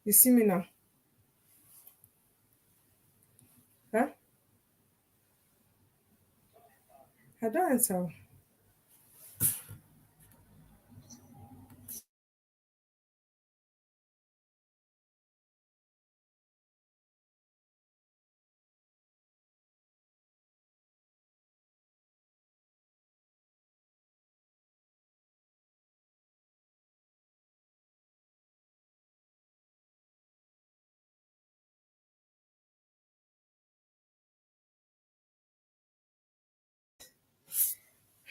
You see me now? Huh? I don't answer.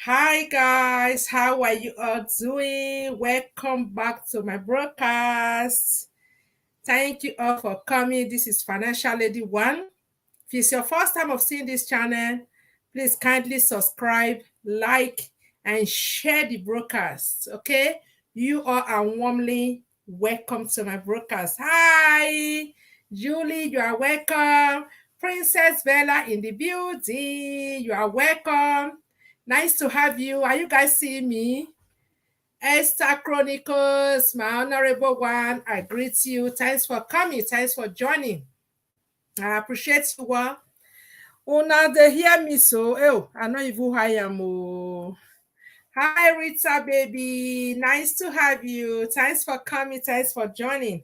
Hi guys, how are you all doing? Welcome back to my broadcast. Thank you all for coming. This is Financial Lady One. If it's your first time of seeing this channel, please kindly subscribe, like, and share the broadcast. Okay, you all are warmly welcome to my broadcast. Hi, Julie, you are welcome. Princess Bella in the building, you are welcome. Nice to have you. Are you guys seeing me? Esther Chronicles, my honorable one, I greet you. Thanks for coming. Thanks for joining. I appreciate you all. Una dey hear me so? Oh, I know even who I am. Oh. Hi, Rita, baby. Nice to have you. Thanks for coming. Thanks for joining.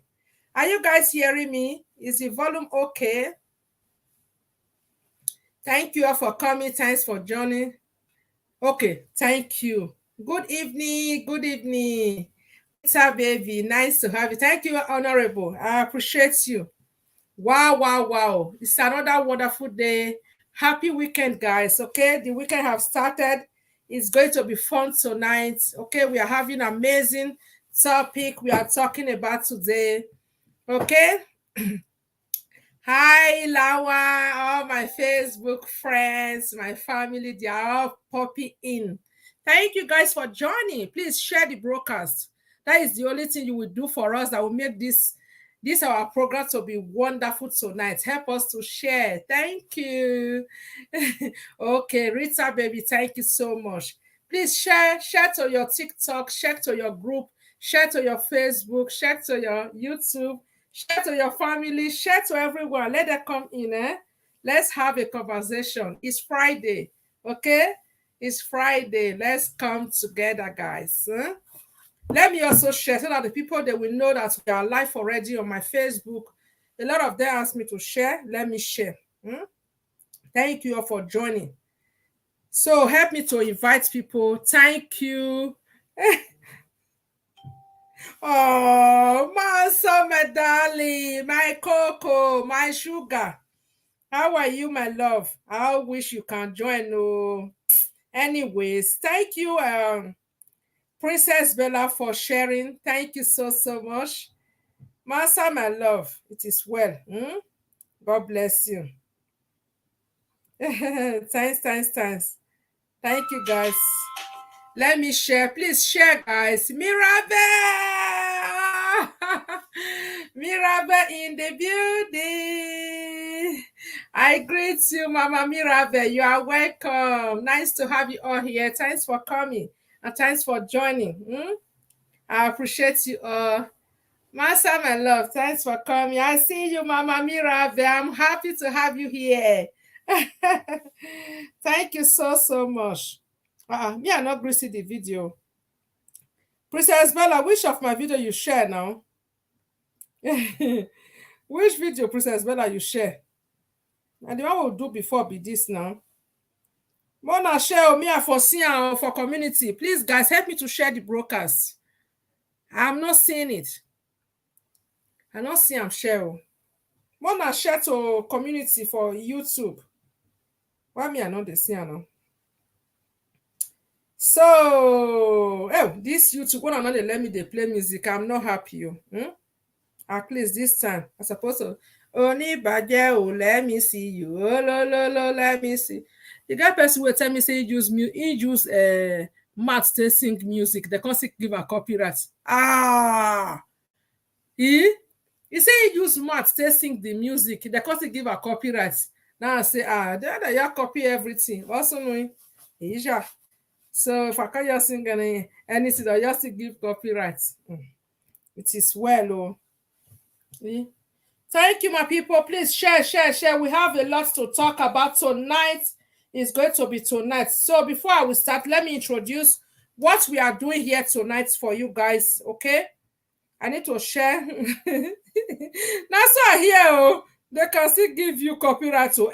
Are you guys hearing me? Is the volume okay? Thank you all for coming. Thanks for joining. Okay, thank you. Good evening. Good evening. Rita, baby. Nice to have you. Thank you, Honorable. I appreciate you. Wow, wow, wow. It's another wonderful day. Happy weekend, guys. Okay, the weekend have started. It's going to be fun tonight. Okay, we are having an amazing topic we are talking about today. Okay. Hi, Lawa, all my Facebook friends, my family, they are all popping in. Thank you guys for joining. Please share the broadcast. That is the only thing you will do for us that will make this our program to be wonderful tonight. Help us to share. Thank you. Okay, Rita, baby, thank you so much. Please share to your TikTok, share to your group, share to your Facebook, share to your YouTube, share to your family, share to everyone. Let them come in. Let's have a conversation. It's Friday, okay? It's Friday. Let's come together, guys. Let me also share so that the people they will know that we are live already on my Facebook. A lot of them asked me to share. Let me share. Thank you all for joining. So help me to invite people. Thank you. Oh, my darling, my cocoa, my sugar. How are you, my love? I wish you can join. Oh, anyways, thank you, Princess Bella, for sharing. Thank you so much. Master, my love, it is well. God bless you. Thanks. Thank you, guys. Let me share. Please share, guys. Mirabel! Mirabel in the building. I greet you, Mama Mirabel. You are welcome. Nice to have you all here. Thanks for coming and thanks for joining. I appreciate you all. Master, my love, thanks for coming. I see you, Mama Mirabel. I'm happy to have you here. Thank you so much. Me, I not see the video. Princess Bella, which of my video you share now? Which video, Princess Bella, you share? And the one we'll do before be this now. Mona share me, I foresee for community. Please, guys, help me to share the broadcast. I'm not seeing it. I not see I'm share. Mona share to community for YouTube. Why me I know the see now? So, oh, this YouTube one another let me they play music. I'm not happy. At least this time I supposed to. Oni baje oh, let me see you. Oh, lo, let me see. The guy person will tell me say he use math to sing music. They can't give a copyright. He say he use math to sing the music. They can't give a copyright. Now I say they copy everything. Also knowing, yeah. So if I can't just sing anything, I just give copyright. It is well, oh. See? Thank you, my people. Please share, share, share. We have a lot to talk about tonight. It's going to be tonight. So before I will start, let me introduce what we are doing here tonight for you guys. Okay, I need to share. Now, so here, oh, they can still give you copyright. So,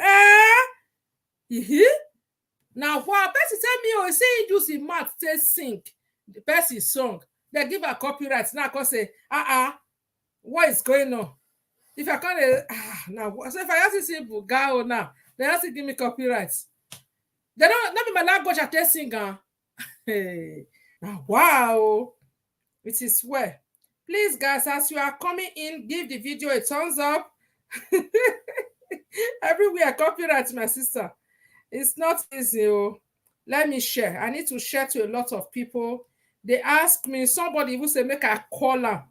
now, what person tell me, oh, say use the mouth to sing the person song. They give a copyright. Now, I can say, what is going on? If I can't, now, so if I ask this simple guy now, they have to give me copyright. They don't, not be my language at singer. Hey, now, wow, it is well. Please, guys, as you are coming in, give the video a thumbs up. Everywhere, copyright, my sister. It's not easy. Oh. Let me share. I need to share to a lot of people. They ask me, somebody who say, make a call her.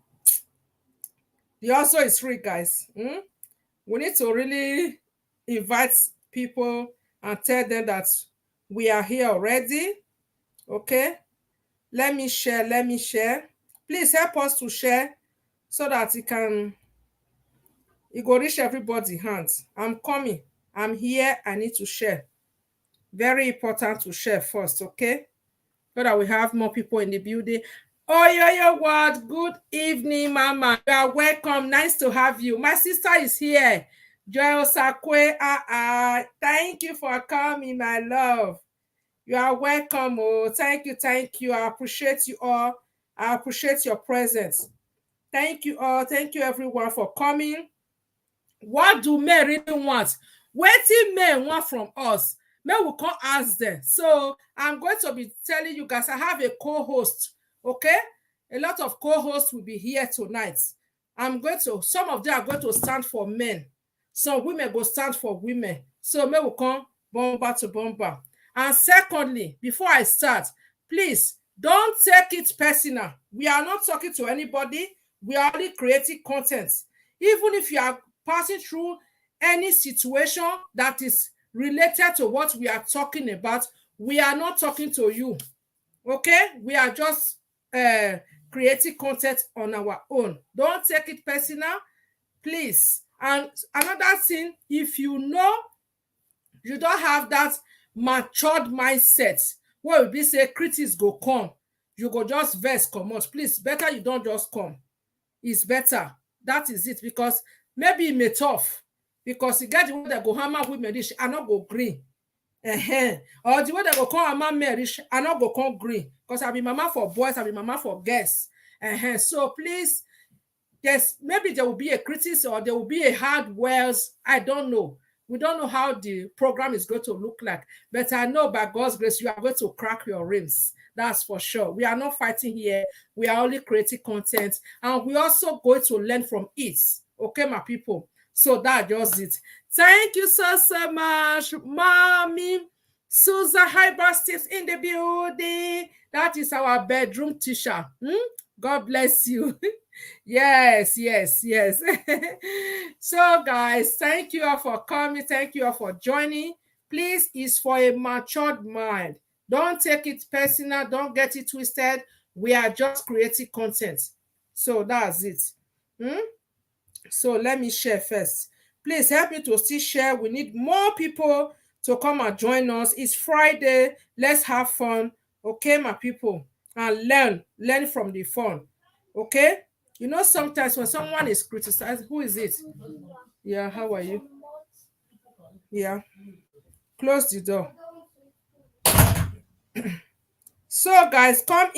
The also is free, guys. We need to really invite people and tell them that we are here already. Okay, let me share. Please help us to share so that it go reach everybody's hands. I'm coming, I'm here. I need to share. Very important to share first. Okay, so that we have more people in the building. Oh, yo, what? Good evening, Mama. You are welcome. Nice to have you. My sister is here. Joy Osakwe. Thank you for coming, my love. You are welcome. Oh, thank you. I appreciate you all. I appreciate your presence. Thank you all. Thank you, everyone, for coming. What do men really want? What do men want from us? Men will come ask them. So I'm going to be telling you guys, I have a co-host. Okay, a lot of co-hosts will be here tonight. Some of them are going to stand for men. Some women will stand for women. So men will come bomber to bomber. And secondly, before I start, please don't take it personal. We are not talking to anybody. We are only creating content. Even if you are passing through any situation that is related to what we are talking about, we are not talking to you. Okay, we are just creating content on our own. Don't take it personal, please. And another thing, if you know you don't have that matured mindset where we be say critics go come, you go just vex comot. Please, better you don't just come. It's better. That is it. Because maybe it may tough, because you get the way they go hammer women reach, I not go green. Or the way they go call hammer men reach, I not go come green. Because I be mama for boys, I be mama for girls. So please, yes, maybe there will be a criticism or there will be a hard words. I don't know. We don't know how the program is going to look like. But I know by God's grace, you are going to crack your rims. That's for sure. We are not fighting here. We are only creating content. And we also going to learn from it. Okay, my people? So that just it. Thank you so much, Mommy. Susan Hyberstips in the building. That is our bedroom teacher. God bless you. Yes. So, guys, thank you all for coming. Thank you all for joining. Please, it's for a matured mind. Don't take it personal. Don't get it twisted. We are just creating content. So that's it. So let me share first. Please help me to still share. We need more people to come and join us. It's Friday. Let's have fun. Okay, my people? And learn from the fun. Okay? You know, sometimes when someone is criticized, who is it? Yeah, how are you? Yeah. Close the door. So, guys, come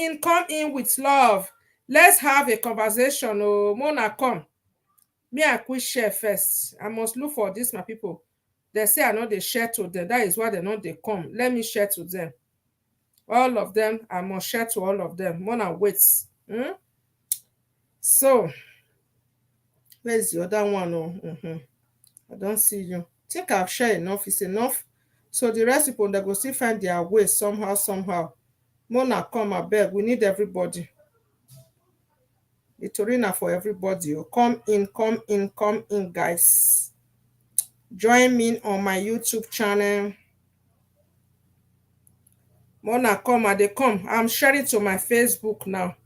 in with love. Let's have a conversation. Oh, Mona, come. Me, I quick share first. I must look for this, my people. They say I know they share to them. That is why they know they come. Let me share to them. All of them, I must share to all of them. Mona waits. So, where's the other one? Oh, I don't see you. I think I've shared enough. It's enough. So the rest people, they go still find their way somehow. Mona, come, I beg. We need everybody. The Torina for everybody. Oh. Come in, guys. Join me on my YouTube channel. Mona, come, they come. I'm sharing to my Facebook now.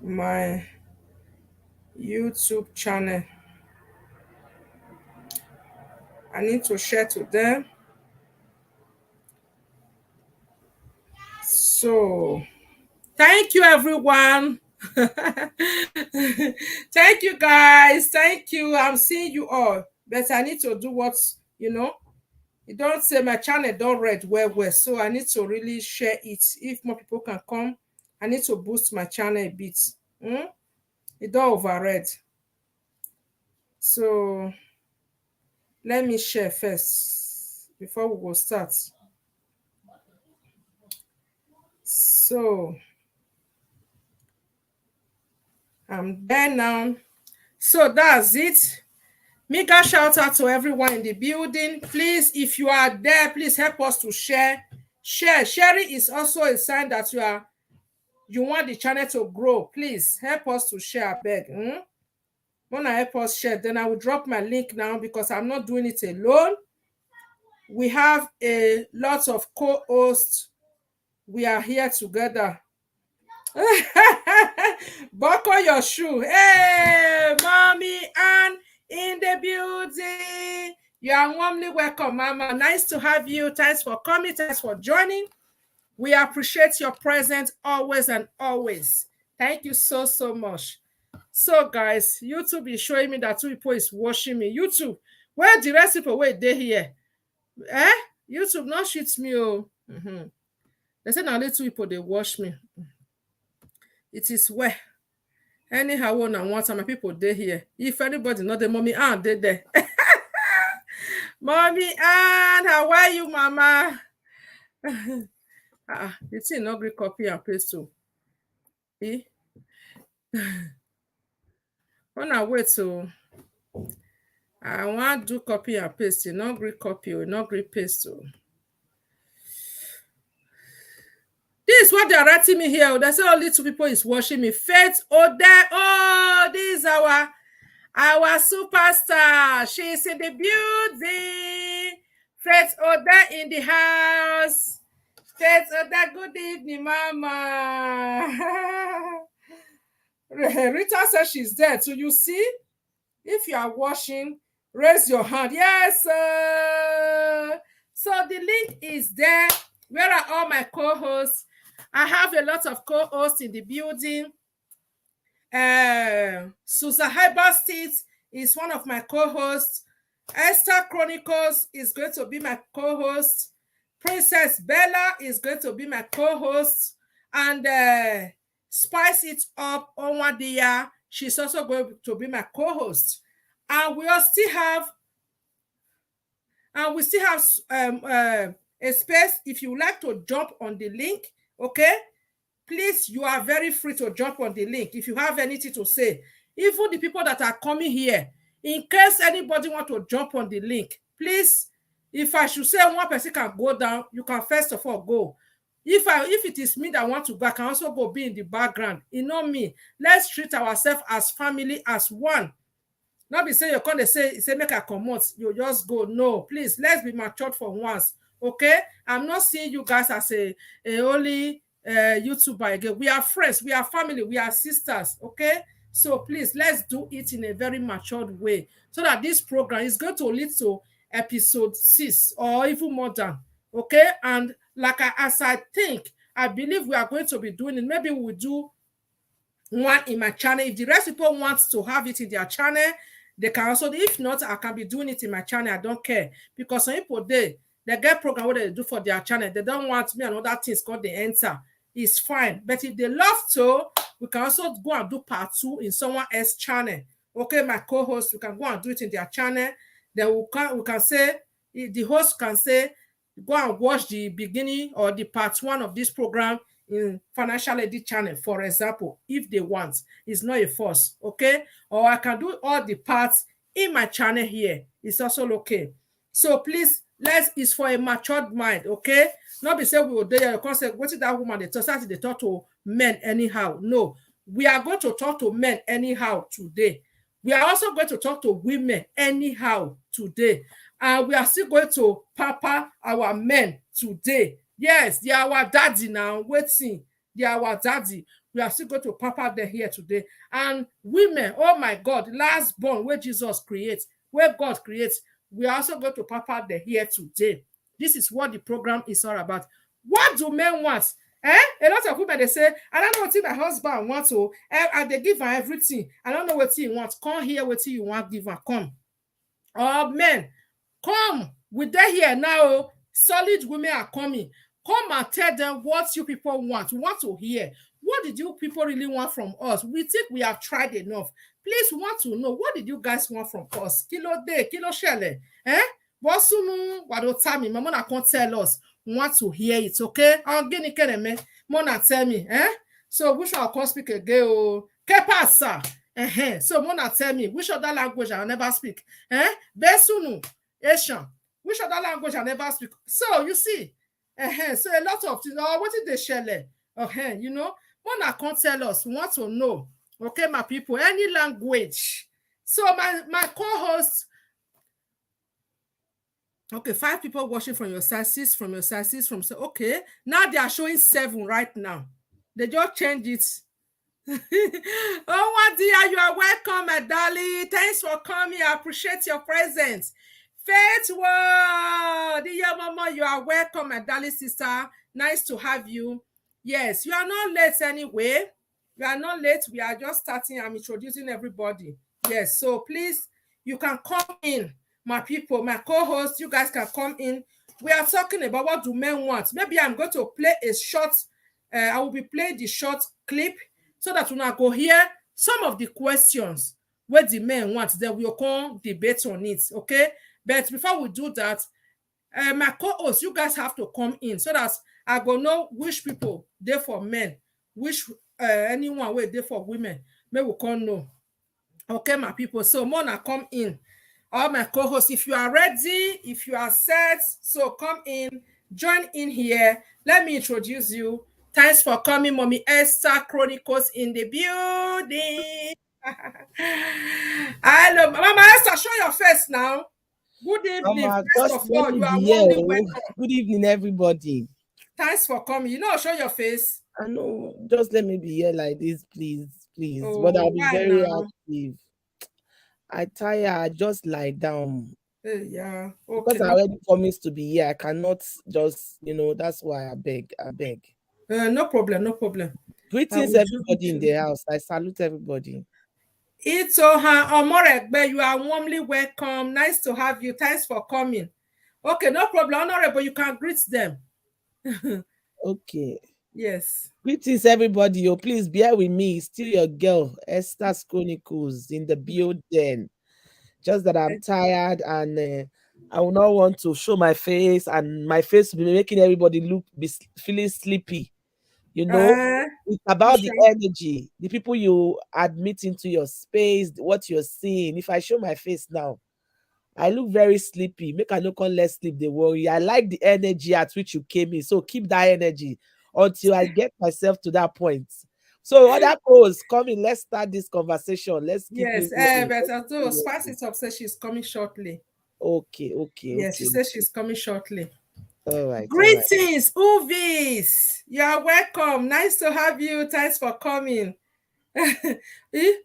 my YouTube channel. I need to share to them. So thank you, everyone. Thank you, guys. Thank you. I'm seeing you all. But I need to do what, you know, you don't say my channel don't read well. So I need to really share it. If more people can come, I need to boost my channel a bit. It don't overread. So let me share first before we go start. So I'm there now. So that's it. Mega shout out to everyone in the building. Please, if you are there, please help us to share. Sharing is also a sign that you want the channel to grow. Please help us to share, I beg. When I help us share, then I will drop my link now because I'm not doing it alone. We have a lot of co-hosts. We are here together. Buckle your shoe. Hey, Mommy Ann in the building. You are warmly welcome, Mama. Nice to have you. Thanks for coming. Thanks for joining. We appreciate your presence always and always. Thank you so much. So, guys, YouTube is showing me that 2 people is watching me. YouTube, where the rest people wait they here? YouTube not shoots me. They say only 2 people they watch me. It is where. Anyhow, one and one time my people they here. If anybody know the Mommy Ann, they there. Mommy Ann, how are you, Mama? It's in not copy and paste too. When I wait so I want to do copy and paste, not great copy or not great paste. This is what they're writing me here. They say only 2 people is watching me. Faith Ode. Oh, this is our superstar. She's in the building. Faith Ode in the house. Faith Ode, good evening, Mama. Rita says she's there. So you see, if you are watching, raise your hand. Yes, sir. So the link is there. Where are all my co-hosts? I have a lot of co-hosts in the building. Susan Hyberstead is one of my co-hosts. Esther Chronicles is going to be my co-host. Princess Bella is going to be my co-host. And Spice It Up, Onwadia, she's also going to be my co-host. And we still have a space if you would like to jump on the link. Okay, please, you are very free to jump on the link if you have anything to say. Even the people that are coming here, in case anybody want to jump on the link, please, if I should say one person can go down, you can first of all go. If it is me that want to go, I can also go be in the background. You know me. Let's treat ourselves as family, as one. Not be saying you're going to say make a comment, you just go. No, please, let's be matured for once. Okay, I'm not seeing you guys as a only YouTuber again. We are friends, we are family, we are sisters. Okay, so please, let's do it in a very matured way so that this program is going to lead to episode 6 or even more than. Okay, and as I believe we are going to be doing it. Maybe we'll do one in my channel. If the rest people want to have it in their channel, they can also. If not, I can be doing it in my channel. I don't care, because some people they get program what they do for their channel. They don't want me and other things called the enter. It's fine. But if they love to, we can also go and do part 2 in someone else's channel. Okay, my co-host, we can go and do it in their channel. Then we can say, the host can say, go and watch the beginning or the part 1 of this program in Financial Lady channel, for example, if they want. It's not a force. Okay, or I can do all the parts in my channel here. It's also okay. So please, it's for a matured mind. Okay, not be say we will there concept what is that woman they talk to men anyhow. No, we are going to talk to men anyhow today. We are also going to talk to women anyhow today, and we are still going to pamper our men today. Yes, they are our daddy now. Waiting. They are our daddy. We are still going to pamper them here today. And women, oh my God, last born where Jesus creates, where God creates, we are also going to pamper them here today. This is what the program is all about. What do men want? A lot of women, they say, I don't know what my husband wants to, and they give her everything. I don't know what he wants. Come here, what you want, give her, come. Oh, men, come. We're there here now. Solid women are coming. Come and tell them what you people want. We want to hear. What did you people really want from us? We think we have tried enough. Please, we want to know, what did you guys want from us? Kilo de, kilo shele. Wasunu, wadotami. Mama can't tell us. We want to hear it, okay? I'll get it. Mona tell me, So which one can speak again? Oh, que pasa? So Mona tell me, which other language I never speak? Besunu, Asian. Which other language I never speak? So you see, so a lot of things. Oh, what did they share? You know, Mona can't tell us. We want to know. Okay, my people, any language. So my co-host. Okay, 5 people watching from your side, 6 from your side, 6 from okay. Now they are showing 7 right now. They just change it. Oh, my dear, you are welcome, my darling. Thanks for coming. I appreciate your presence. Faith World, dear mama, you are welcome, my darling sister. Nice to have you. Yes, you are not late anyway. You are not late. We are just starting. I'm introducing everybody. Yes, so please, you can come in. My people, my co-hosts, you guys can come in. We are talking about what do men want. Maybe I'm going to play a short, I will be playing the short clip so that when I go hear some of the questions what the men want, then we'll come debate on it, okay? But before we do that, my co-hosts, you guys have to come in so that I go know which people they for men, which anyone where they for women, may we come know. Okay, my people, so Mona, come in. All my co-hosts, if you are ready, if you are set, so come in, join in here. Let me introduce you. Thanks for coming, Mommy Esther Chronicles in the building. Hello, Mama Esther, show your face now. Good evening. Mama, First of all, you are warmly welcome. Good evening, everybody. Thanks for coming. You know, show your face. I know, just let me be here like this, please. Oh, but I'll be very active. I tire, I just lie down. Yeah. Okay. Because I already promised to be here. I cannot just, that's why I beg. No problem. Greetings, everybody in the house. I salute everybody. Itoha Omoregbe, you are warmly welcome. Nice to have you. Thanks for coming. Okay, no problem. Honorable, you can greet them. Okay. Yes. Greetings, everybody. Oh, please bear with me. Still your girl, Esther Chronicles in the building. Just that I'm tired and I will not want to show my face, and my face will be making everybody feeling sleepy. It's about the energy, the people you admit into your space, what you're seeing. If I show my face now, I look very sleepy. Make I no come less sleep, they worry. I like the energy at which you came in. So keep that energy until I get myself to that point. So other calls, come in, let's start this conversation. Let's keep but although Spicy Top says she's coming shortly. Okay. Yes, she says she's coming shortly. All right. Greetings, Uvis. You are welcome. Nice to have you. Thanks for coming.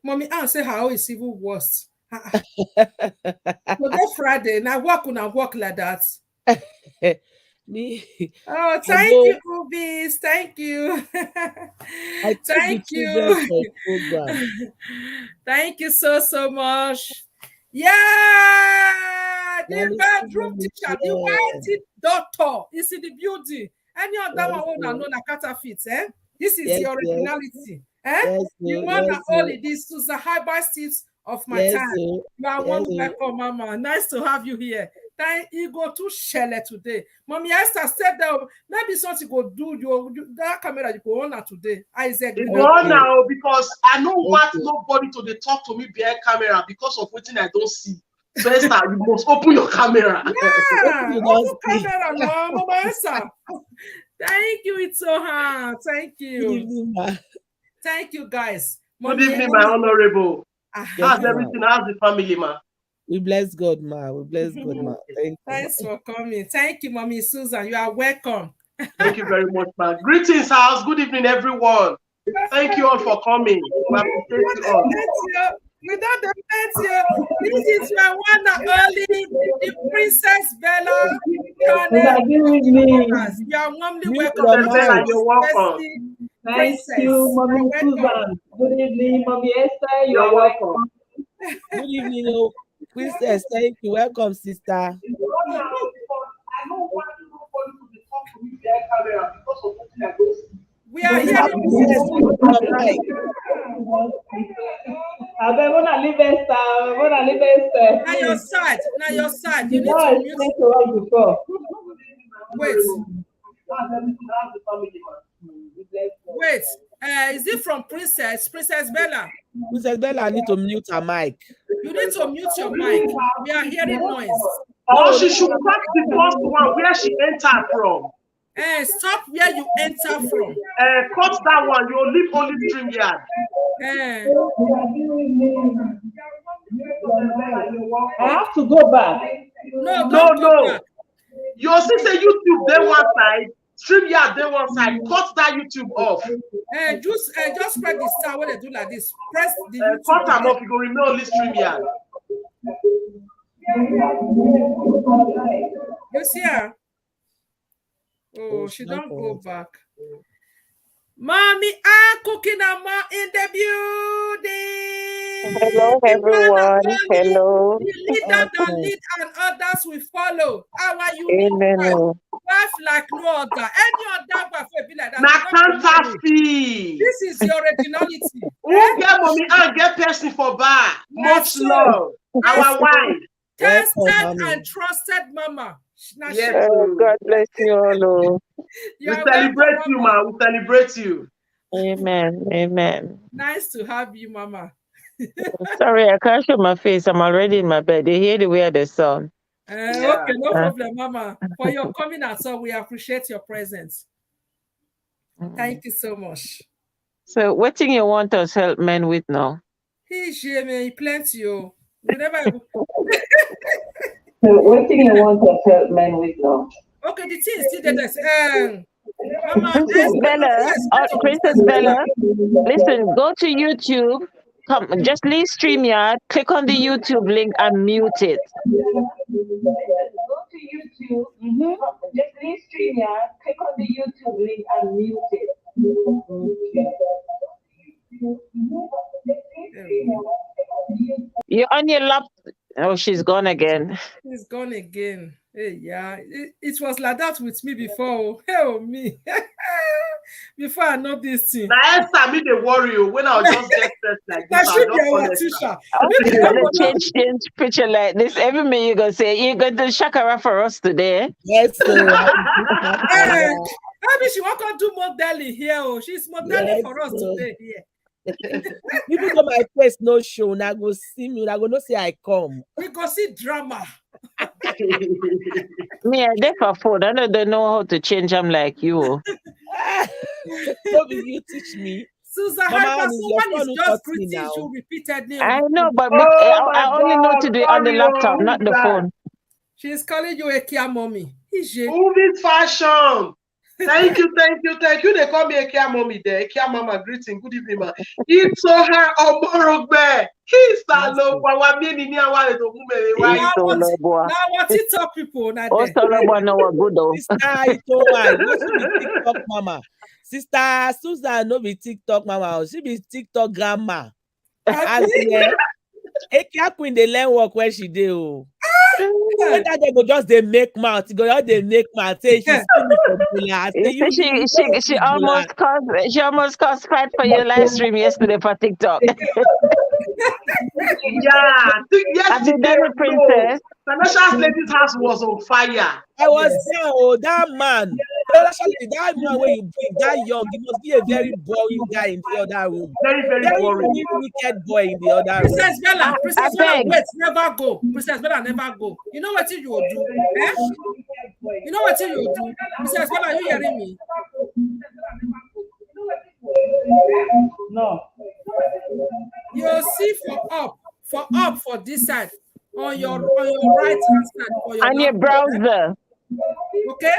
Mommy, I'll say how is even worse. Today Friday, now work like that. Me. Oh, thank you, Uvis. Thank you. Thank you. Thank you so much. Yeah, the bedroom teacher, the white doctor is in the building. Any other one will know na counterfeit, This is your originality, You want to only this to the high seats of my time. You are welcome, Mama. Nice to have you here. You go to Shelle today. Mommy Esther said that maybe something go do that camera you go on today. Isaac, you go on now because I don't want nobody to talk to me behind camera because of what I don't see. So Esther, you must open your camera. Yeah, open camera now, Mama Esther. Thank you, it's so hard. Thank you. Good evening, ma. Thank you, guys. Good evening, my honorable. How's everything? How's the family, ma? We bless God, ma. We bless God, ma. Thanks for coming. Thank you, Mommy Susan. You are welcome. Thank you very much, man. Greetings, house. Good evening, everyone. Thank you all for coming. We appreciate you all. Without the you. This is my one and only, the Princess Bella. Good evening. You are warmly Mute welcome. your Bella, mic. you're welcome. Thank you, Mommy Susan. Good evening, Mommy Esther. You're welcome. Good evening, oh, Princess. Thank you. Welcome, sister. I don't want nobody to be talking with their camera because of what I don't see. We are here. Princess, mute your mic. I want to leave Esther. Now your side. Now your side. You need No, to it's mute. been to us before. Wait. Wait. Is it from Princess Bella? Princess Bella, I need to mute her mic. You need to mute your mic. We are hearing noise. Or she should cut the first one where she entered from. Stop where you enter from. Cut that one. You'll leave only StreamYard. I have to go back. No. No. You'll see say YouTube then one side, StreamYard then one side. Cut that YouTube off. Just press the star when they do like this. Press the Cut them off. You go remain only StreamYard. You see her? Oh, she don't go back. Mommy, I'm cooking a ma in the building. Hello, everyone. Hello. The leader that lead and others will follow. How are you? Amen. Wife like no other. Any other wife will be like that. Counterfeit. This is your originality. Who get mommy and get person for bar? Much love. Our wife. Tested and trusted mama. Yes. God bless you all. We celebrate you, ma. We celebrate you. Amen. Nice to have you, mama. Sorry, I can't show my face. I'm already in my bed. They hear the way of the sound. Okay, no problem, mama. For your coming out, so we appreciate your presence. Thank you so much. So, what thing you want us help men with now? He plenty. Whenever. What thing you want to help men with now? Okay, the thing is still there. Princess Bella, listen, go to YouTube. Come, just leave StreamYard, click on the YouTube link and mute it. Go to YouTube, just leave StreamYard, click on the YouTube link and mute it. You're on your laptop. Oh, she's gone again. She's gone again. Hey, yeah. It was like that with me before. Oh, me. Before I know this thing. Now, Esther, me the warrior. When I was just get stressed like this, that should be our teacher. You're gonna change picture like this. Every minute you're gonna say you're going to shakara for us today. Yes, sir. Maybe she won't come do modeling here. Oh, she's modeling for us today here. Even though my face no show, now go see me, I go no say I come. We go see drama. Me, I did for food. I don't know how to change them like you. So you teach me. Susan, someone is just greeting you repeatedly. I know, but I only know to do it on the laptop, not the phone. She's calling you a Kia mommy. Moving fashion. Thank you. They call me a Kia mommy there. Kia mama, greeting. Good evening, ma. It's so her Oborogbe. He's that low. Now what TikTok people? TikTok mama. Sister Susan no be TikTok mama. She be TikTok grandma. As Ekia Queen they learn work where she do. Whether they go just they make mouth, go just they make mouth. Say she almost caused fight for your live stream yesterday for TikTok. Yeah, yesterday, Princess. Financial Lady's house was on fire. I was there, oh, that man. That man where you bring that young, he must be a very boring guy in the other room. Very boring. Wicked boy in the other room. Princess Bella, wait, never go. Princess Bella, never go. You know what you will do? Eh? You know what you will do? Princess Bella, are you hearing me? No. You'll see for this side. On your right hand side. On your browser. Okay?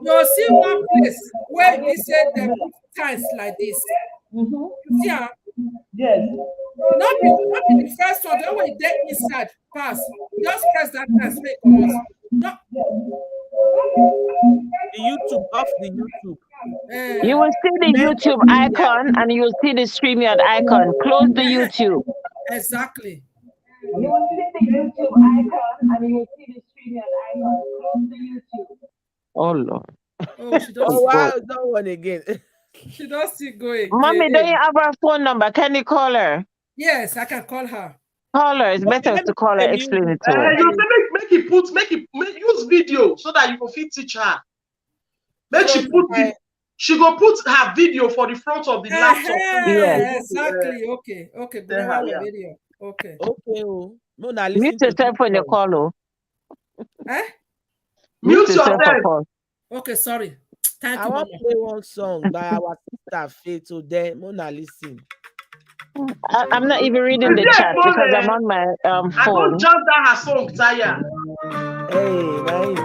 you'll see one place where they say they put tiles like this. Mhm. You see, Yes. not be the first one. The one they inside pass. Just press that tiles, make come out. Not, The YouTube, off the YouTube. You will see the Make YouTube it icon and you'll see the StreamYard icon. Close the YouTube. exactly. You will see the YouTube icon and you will see the StreamYard icon. Close the YouTube. Oh Lord. Oh, she don't Oh see, wow, that one again. she don't see go again. Mommy, don't you have her phone number? Can you call her? Yes, I can call her. Call her. It's better let to me call her. tell you, Explain it to her. You say make use video so that you can fit teach her. Make she put it. She go put her video for the front of the laptop. Yeah. Exactly. Okay. Okay. Good. Yeah, Yeah. yeah. Video. Okay. Okay, oh. Mona, Mute listen to yourself when you this song. call. Eh? Mute yourself for yourself. call. Okay. Sorry. Thank I you, want Mama. to play one song by our sister Faith today. Mona, listen. I'm not even reading the Yeah, chat phone, because I'm on my I phone. go jump down her song, Taya. Hey, nice.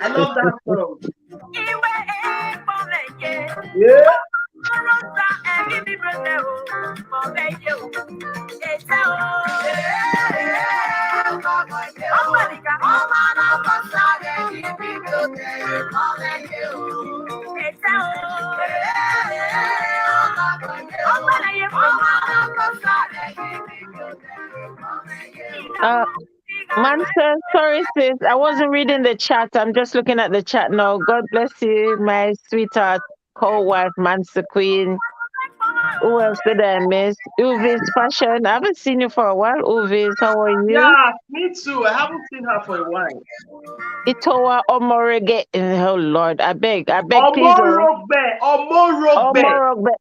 I love that song. Yeah. Mansa, sorry sis, I wasn't reading the chat. I'm just looking at the chat now. God bless you, my sweetheart co-wife, Mansa Queen. Who else did I miss? Uvi's Fashion. I haven't seen you for a while. Uvi's, how are you? Yeah, me too. I haven't seen her for a while. Itoa Omorege. Oh Lord, I beg, please. Omorogbe.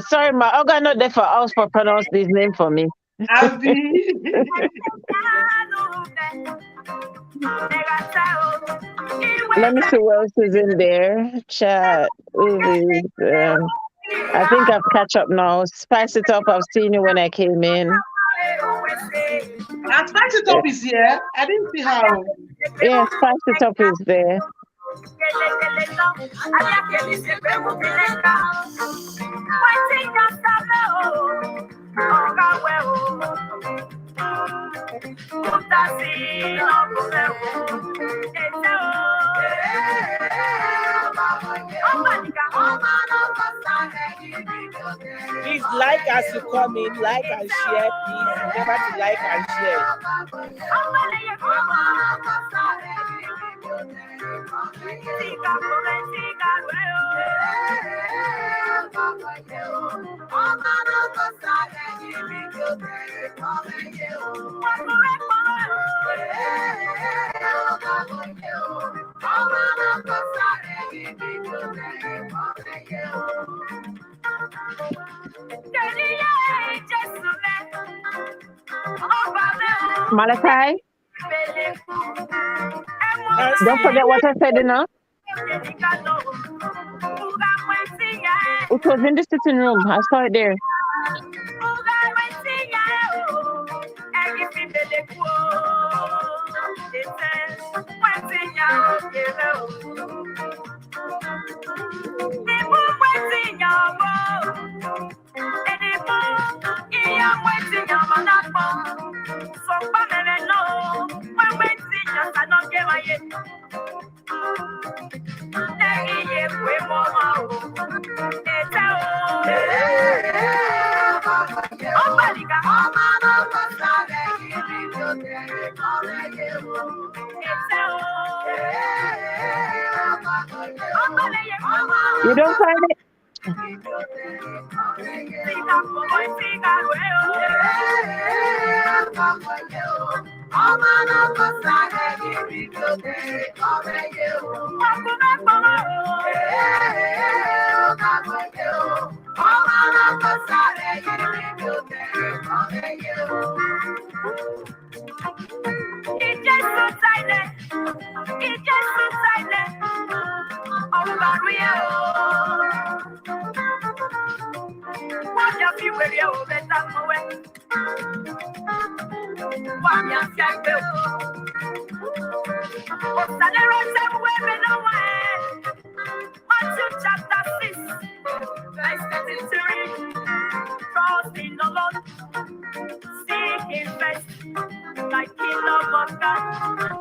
Sorry, my organ not there for us for pronounce this name for me. Let me see what else is in there. Chat. Uvi's. I think I've catch up now. Spice It Up. I've seen you when I came in. And Spice It Up is here. I didn't see how. Yeah, Spice It Up is there. Please like as you come in, like and share, please. Remember to like and share. Malachi, don't forget what I said, you know? It was in the sitting room. I saw it there. You don't find it? Matthew chapter 6, verse 33. Trust in the Lord, seek Him first, like kingdom of God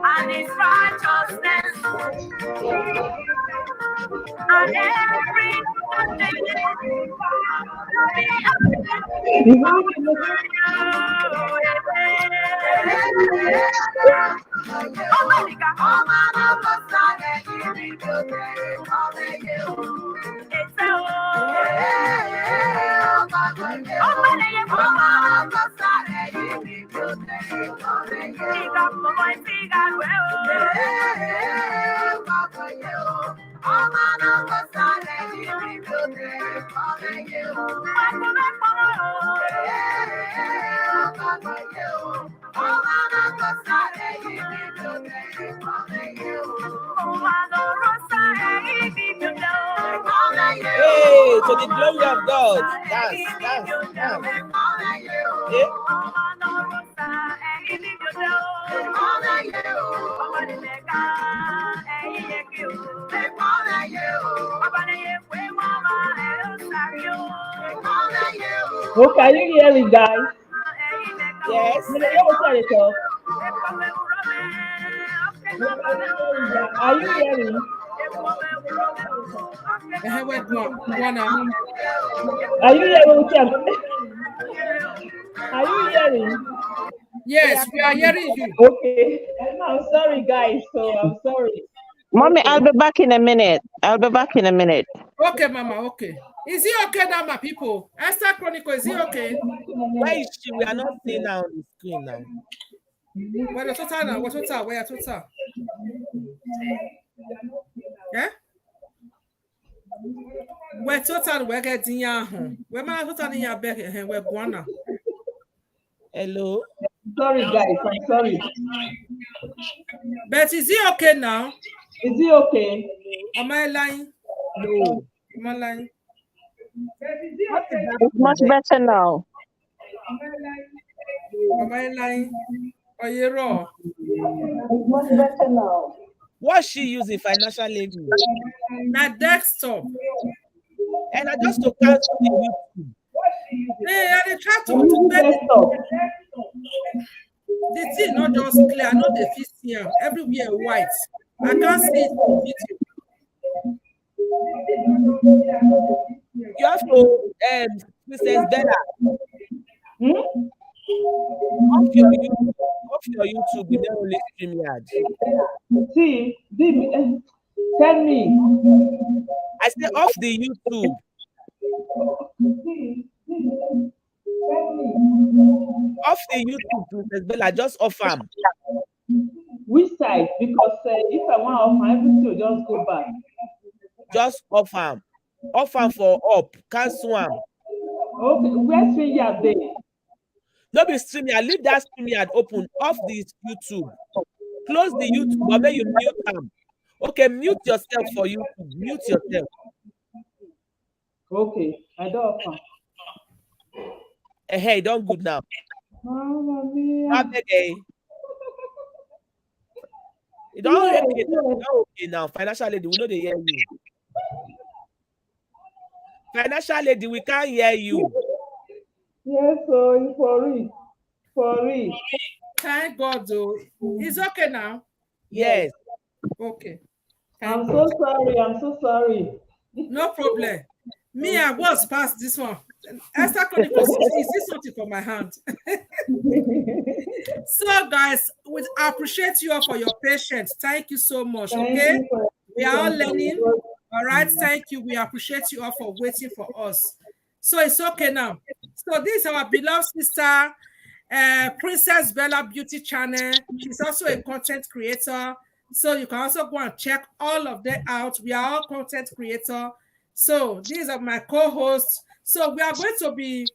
and His righteousness, and every other thing Hey, to the glory of God. Dance. Yeah. Oh, can you hear me, guys? Yes. Are you hearing? Are you hearing? Are you hearing? Yes, we are hearing you. Okay. I'm sorry, guys. So I'm sorry. Mommy, I'll be back in a minute. Okay, Mama, okay. Is he okay now, my people? Esther Chronicle, is he okay? Where is she? We are not seeing her on the screen now. Where the total now? What total? Where total? Yeah? Where total? Where getting ya? Where my total in your back? Where Guana? Hello? Sorry, guys. I'm sorry. But is he okay now? Is he okay? Am I lying? No. Am I lying? It's much better now. Am I lying? Are you raw? It's much better now. What's she using, financial lady? My desktop. And I just to cancel the YouTube. Hey, I try to Desktop. the thing not just clear, I know the face here. Everywhere white. I can't see it on video. You have to, Princess Bella. Off your YouTube, we don't only StreamYard. See, tell me. I say off the YouTube. Off the YouTube, Princess Bella, just off them. Which side? Because if I want off, everything will just go back. Just off them. Off them for up. Cancel them. Okay, where's StreamYard there? No be StreamYard. Leave that StreamYard open. Off the YouTube. Close the YouTube, or may you mute them. Okay, mute yourself for YouTube. Mute yourself. Okay, I don't off. Hey, don't good now. Oh, You don't okay now. Financial lady, we know they hear you. Financial lady, we can't hear you. yes, so for it. Thank God, though. It's okay now. Yes. Okay. I'm so sorry. No problem. Me, I was past this one. Esther Chronicles, is this something for my hand? So, guys, I appreciate you all for your patience. Thank you so much. Okay, we are all learning. All right, thank you. We appreciate you all for waiting for us. So it's okay now. So this is our beloved sister, Princess Bella Beauty Channel. She's also a content creator. So you can also go and check all of them out. We are all content creator. So these are my co-hosts. So we are going to be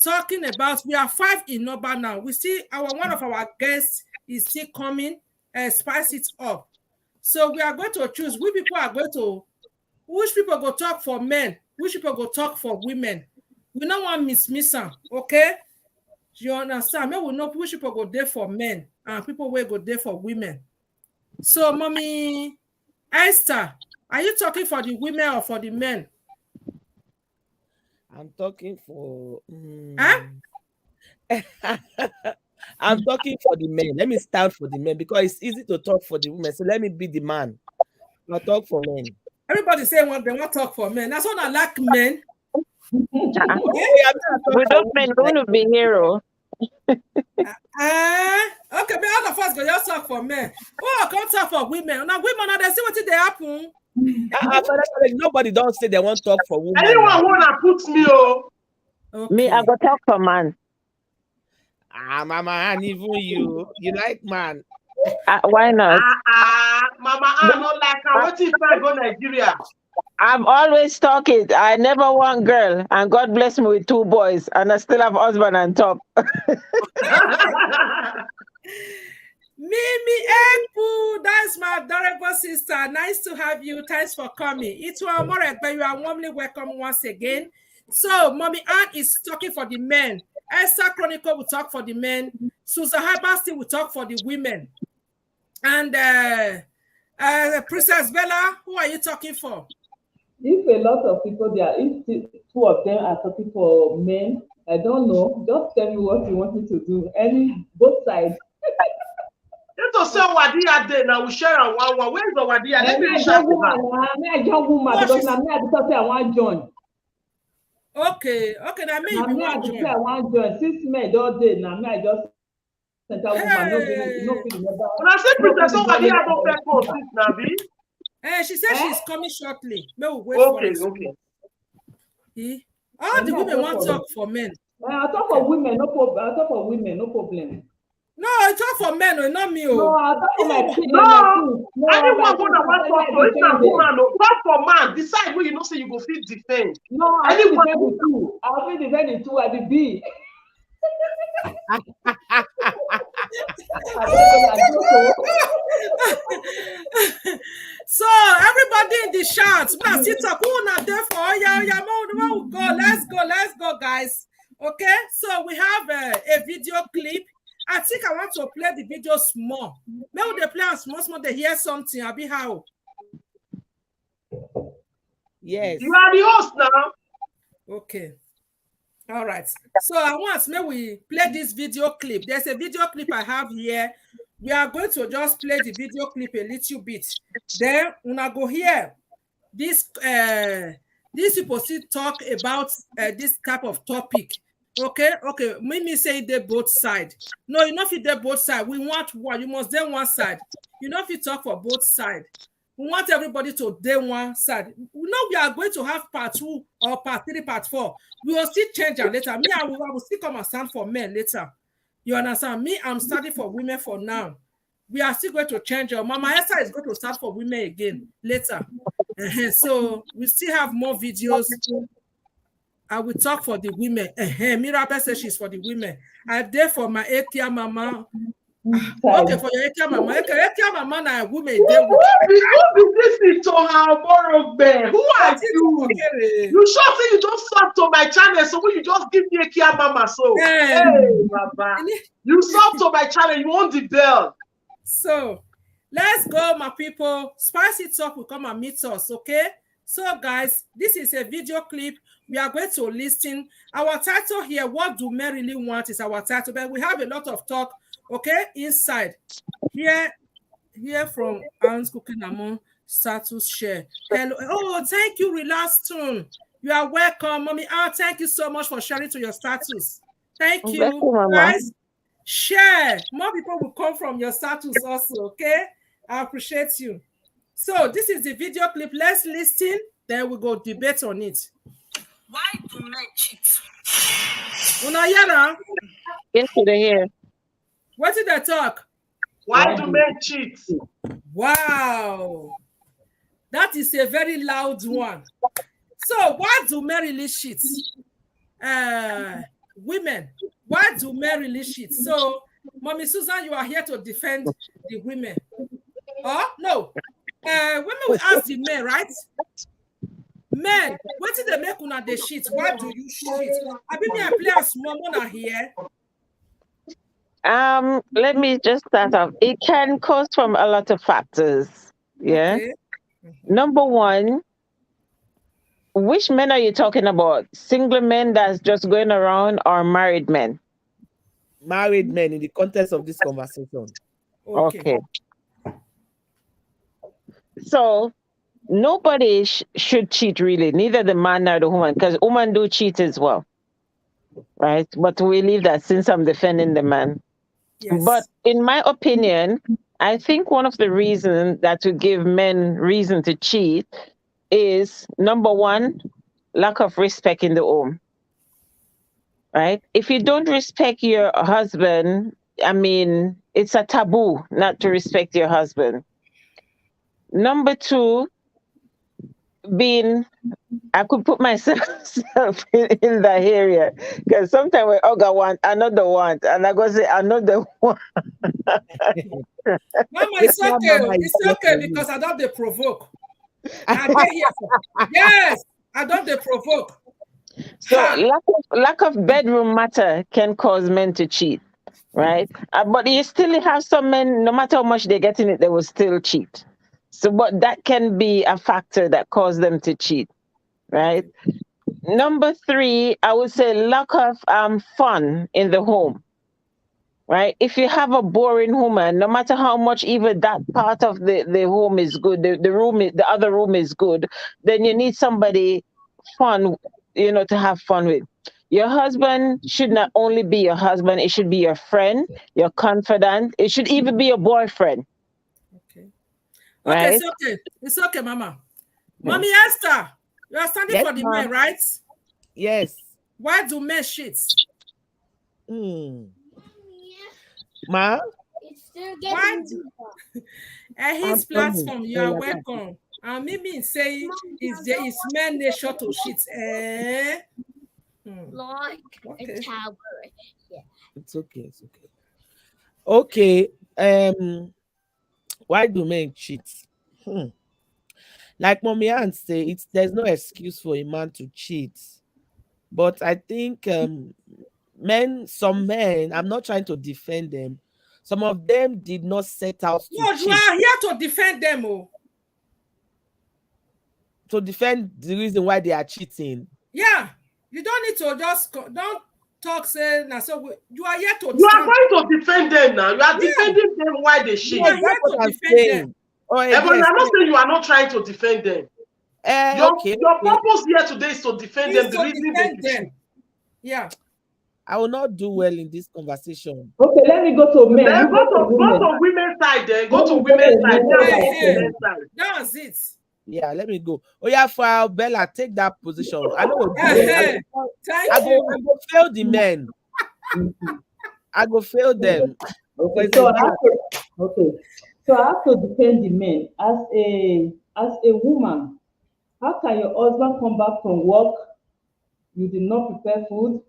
talking about, we are 5 in number now. We see one of our guests is still coming and spice it up. So we are going to choose which people go talk for men, which people go talk for women. We don't want miss am, okay? You understand? Maybe we know which people go there for men and people will go there for women. So, Mommy Esther, are you talking for the women or for the men? I'm talking for. Huh? I'm talking for the men. Let me stand for the men because it's easy to talk for the women. So let me be the man. I'll talk for men. Everybody say what they want to talk for men. That's what I like men. Okay, We don't men want to be hero. Okay, but all of us go just talk for men. Oh, come talk for women. Now women, now they see what they happen. Nobody don't say they want to talk for women. Anyone wanna put me Okay. Me, I go talk for man. Mama, and even you like man. Why not? Mama, I don't like her. What if I go Nigeria? I'm always talking. I never want girl, and God bless me with 2 boys, and I still have husband on top. Mimi Ekpu, that's my adorable sister. Nice to have you. Thanks for coming. It's Amore, but you are warmly welcome once again. So, Mommy Ann is talking for the men. Esther Chronicle will talk for the men. Susan Habasti will talk for the women. And Princess Bella, who are you talking for? If a lot of people there, if 2 of them are talking for men, I don't know. Just tell me what you want me to do. Both sides. To say Wadia day now we share on one. Where's the Wadia? Let me I join woman because now me I say I want join. Okay, now me you want join. I want join. 6 men all day now me I just sent a woman. No, when I say Princess Wadia don't pay for this Nabi. She said she's coming shortly. May we wait for Okay. All the women want to talk for men. I talk for women, no problem. I talk for women, no problem. No, I talk for men, not me. No, I talk for my kids. No, anyone want to talk for if na woman, talk for man. Decide where you know say you go fit defend. No, I will defend the 2. I will defend the 2 at the B. So everybody in the chat, let's go, guys. Okay, so we have a video clip. I think I want to play the video small. Maybe they play small, they hear something. I'll be how. Yes. You are the host now. Okay. All right. So I want may we play this video clip. There's a video clip I have here. We are going to just play the video clip a little bit. Then when I go here, these people still talk about this type of topic. Okay. Mimi say they both sides. No, you know if they both sides. We want one. You must then one side. You know if you talk for both sides. We want everybody to day one side. We know we are going to have part 2 or part 3, part 4. We will still change it later. Me, I will still come and stand for men later. You understand? Me, I'm starting for women for now. We are still going to change it. Mama Esther is going to start for women again later. So we still have more videos. I will talk for the women. Mirabel says she's for the women. I'm there for my Ekia mama. Okay, for your Ekia mama. Ekia mama and women. Who be this to her Borogbe? Who are you? You sure say you just sub to my channel, so will you just give me Ekia mama? So hey, Baba. You sub to my channel, you want the bell. So let's go, my people. Spicy Talk will come and meet us, okay? So, guys, this is a video clip. We are going to listen. Our title here, What Do Men Really Want, is our title. But we have a lot of talk, okay, inside. Here from Anne's Cooking Among status share. Hello. Oh, thank you, Relax Tune. You are welcome, Mommy. Thank you so much for sharing to your status. Thank you, guys. Share. More people will come from your status also, okay? I appreciate you. So this is the video clip. Let's listen, then we go debate on it. Why do men cheat? Unayana? Yes, they hear. What did they talk? Why do men cheat? Wow. That is a very loud one. So why do men really cheat? Women. Why do men really cheat? So, Mommy Susan, you are here to defend the women. Oh, no. Women will ask the men, right? Men, what did they make una the shit? Why do you shit? I be me I play a small one here. Let me just start off. It can cause from a lot of factors. Yeah. Okay. Number one, which men are you talking about? Single men that's just going around or married men? Married men in the context of this conversation. Okay. So nobody should cheat really, neither the man nor the woman, because women do cheat as well. Right? But we leave that since I'm defending the man. Yes. But in my opinion, I think one of the reasons that to give men reason to cheat is, number one, lack of respect in the home. Right? If you don't respect your husband, I mean, it's a taboo not to respect your husband. Number two, I could put myself in that area, because sometimes when I want another one, and I go say another one. Mama, it's okay because I don't they provoke. Yes, I don't they provoke. So lack of bedroom matter can cause men to cheat, right? But you still have some men, no matter how much they get in it, they will still cheat. So, but that can be a factor that causes them to cheat, right? Number three, I would say lack of fun in the home, right? If you have a boring woman, no matter how much even that part of the home is good, the other room is good, then you need somebody fun, to have fun with. Your husband should not only be your husband, it should be your friend, your confidant, it should even be your boyfriend. Okay, it's okay, Mama. Mommy Esther, you are standing for the men, right? Yes. Why do men shit? Ma? Why do his platform, you are welcome. And Mimi saying is men nature to shit. Like a tower. Yeah. It's okay. Okay. Why do men cheat? Like Mommy Ann say, there's no excuse for a man to cheat. But I think some men, I'm not trying to defend them. Some of them did not set out to cheat. You are here to defend them, to defend the reason why they are cheating. Yeah, you don't need to just don't talk say now. So you are here to. You are going to defend them now. You are defending them why they cheat. You are here to defend them. I'm not saying you are not trying to defend them. Your purpose here today is to defend them. The reason they cheat. Yeah. I will not do well in this conversation. Okay, let me go to men. Then go to women's side. Then go to women's side. That's it. Yeah, let me go. Oh yeah, for Bella, take that position. I know. I go fail the men. I go fail them. Okay, so I have to defend the men. As a woman, how can your husband come back from work? You did not prepare food,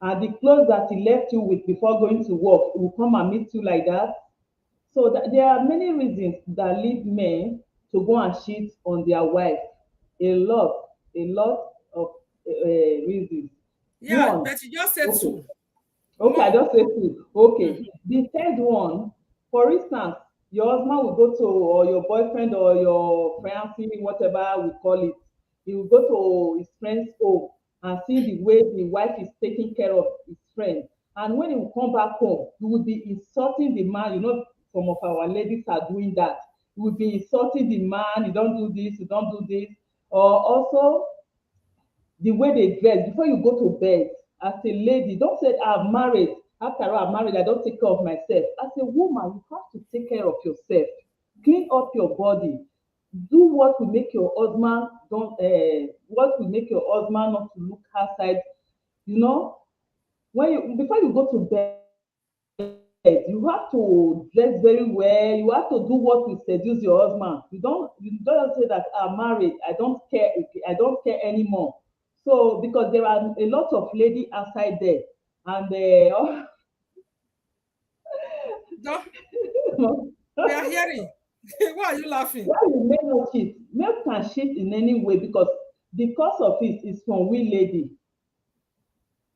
and the clothes that he left you with before going to work will come and meet you like that. So there are many reasons that lead men to go and cheat on their wife. A lot of reasons. Yeah, but you just said two. Okay, I just said two. Okay. The third one, for instance, your husband will go to, or your boyfriend or your fiancé, whatever we call it, he will go to his friend's home and see the way the wife is taking care of his friend. And when he will come back home, he will be insulting the man. Some of our ladies are doing that. You will be insulting the man, you don't do this, you don't do this. Or also, the way they dress, before you go to bed, as a lady, don't say, I'm married. After I'm married, I don't take care of myself. As a woman, you have to take care of yourself. Clean up your body. Do what will make your husband what will make your husband not to look outside. Before you go to bed, you have to dress very well. You have to do what will seduce your husband. You don't say that I'm married, I don't care anymore. So because there are a lot of ladies outside there, and we are hearing. Why are you laughing? Why you men not cheat? Men can cheat in any way, because the cause of it is from we lady.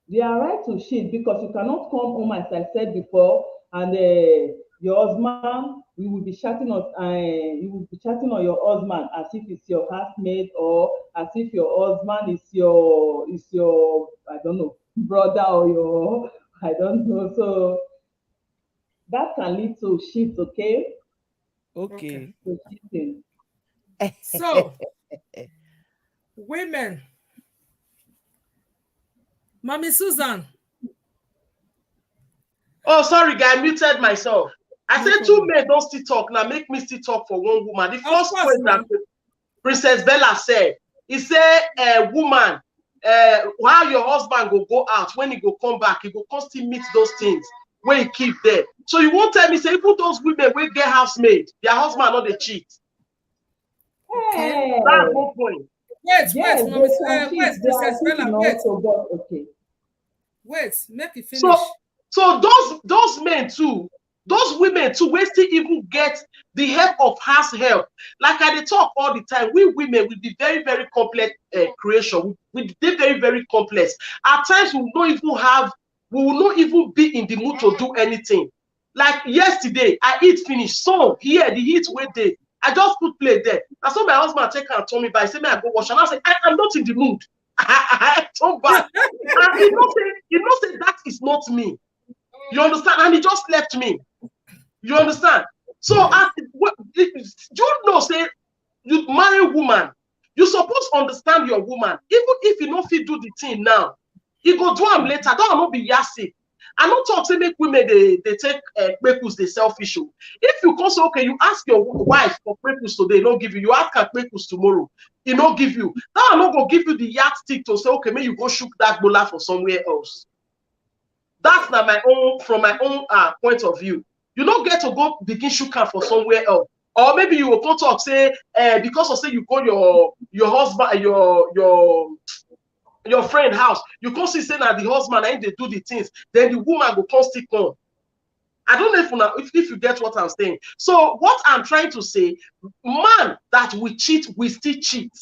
They are right to cheat because you cannot come home, as I said before, and your husband, you will be chatting on your husband as if it's your housemate, or as if your husband is your I don't know, brother, or your I don't know. So that can lead to cheat, okay? Okay. To cheating. So, women, Mommy Susan. Oh, sorry, guy, I muted myself. I said two men don't still talk. Now make me still talk for one woman. The first point that Princess Bella said, he said, woman, while your husband go out, when he go come back, he go constantly meet those things where he keep there. So you won't tell me, say, even those women will get housemaid, their husband not they cheat. Hey. That's one point. Wait, Yes, wait, Princess Bella, wait. Okay. Wait, make it finish. So those men too, those women too, we still even get the help of house help. Like I talk all the time, we women will be very, very complex creation. We be very, very complex. At times we will not even be in the mood to do anything. Like yesterday, I eat finish. So here the heat went there. I just put plate there. I saw my husband take her and told me, but I said, I go wash. And I said, I'm not in the mood. I turn back. And he not say that is not me. You understand? And he just left me. You understand? So you know, say you marry a woman, you supposed to understand your woman. Even if you don't fit do the thing now, you go do them later. Don't not be yassi. I don't talk say make women they take pepus, they selfish. If you come say okay, you ask your wife for pepus today, don't give you. You ask her pepus tomorrow, he don't give you. Now I'm not gonna give you the yardstick to say okay, maybe you go shoot that bola for somewhere else. That's not my own, from my own point of view. You don't get to go begin shooting for somewhere else. Or maybe you will go talk say because of say you go your husband your friend house, you come see say that the husband and they do the things, then the woman will constantly come. I don't know if you get what I'm saying. So what I'm trying to say, man that we cheat, we still cheat.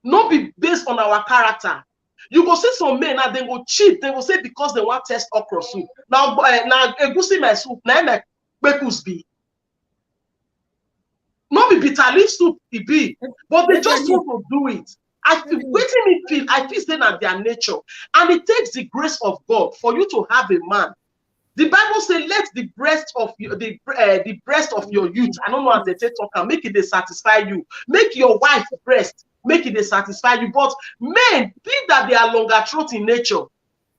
Not be based on our character. You go see some men now, they go cheat, they will say because they want test okra soup. Now egusi my soup, now my bekus be. Not be bitter leaf soup it be, but they just want to do it. I feel saying that their nature, and it takes the grace of God for you to have a man. The Bible says, "Let the breast of your youth." I don't know how they talk and make it they satisfy you. Make your wife breast, make it they satisfy you. But men think that they are longer throat in nature,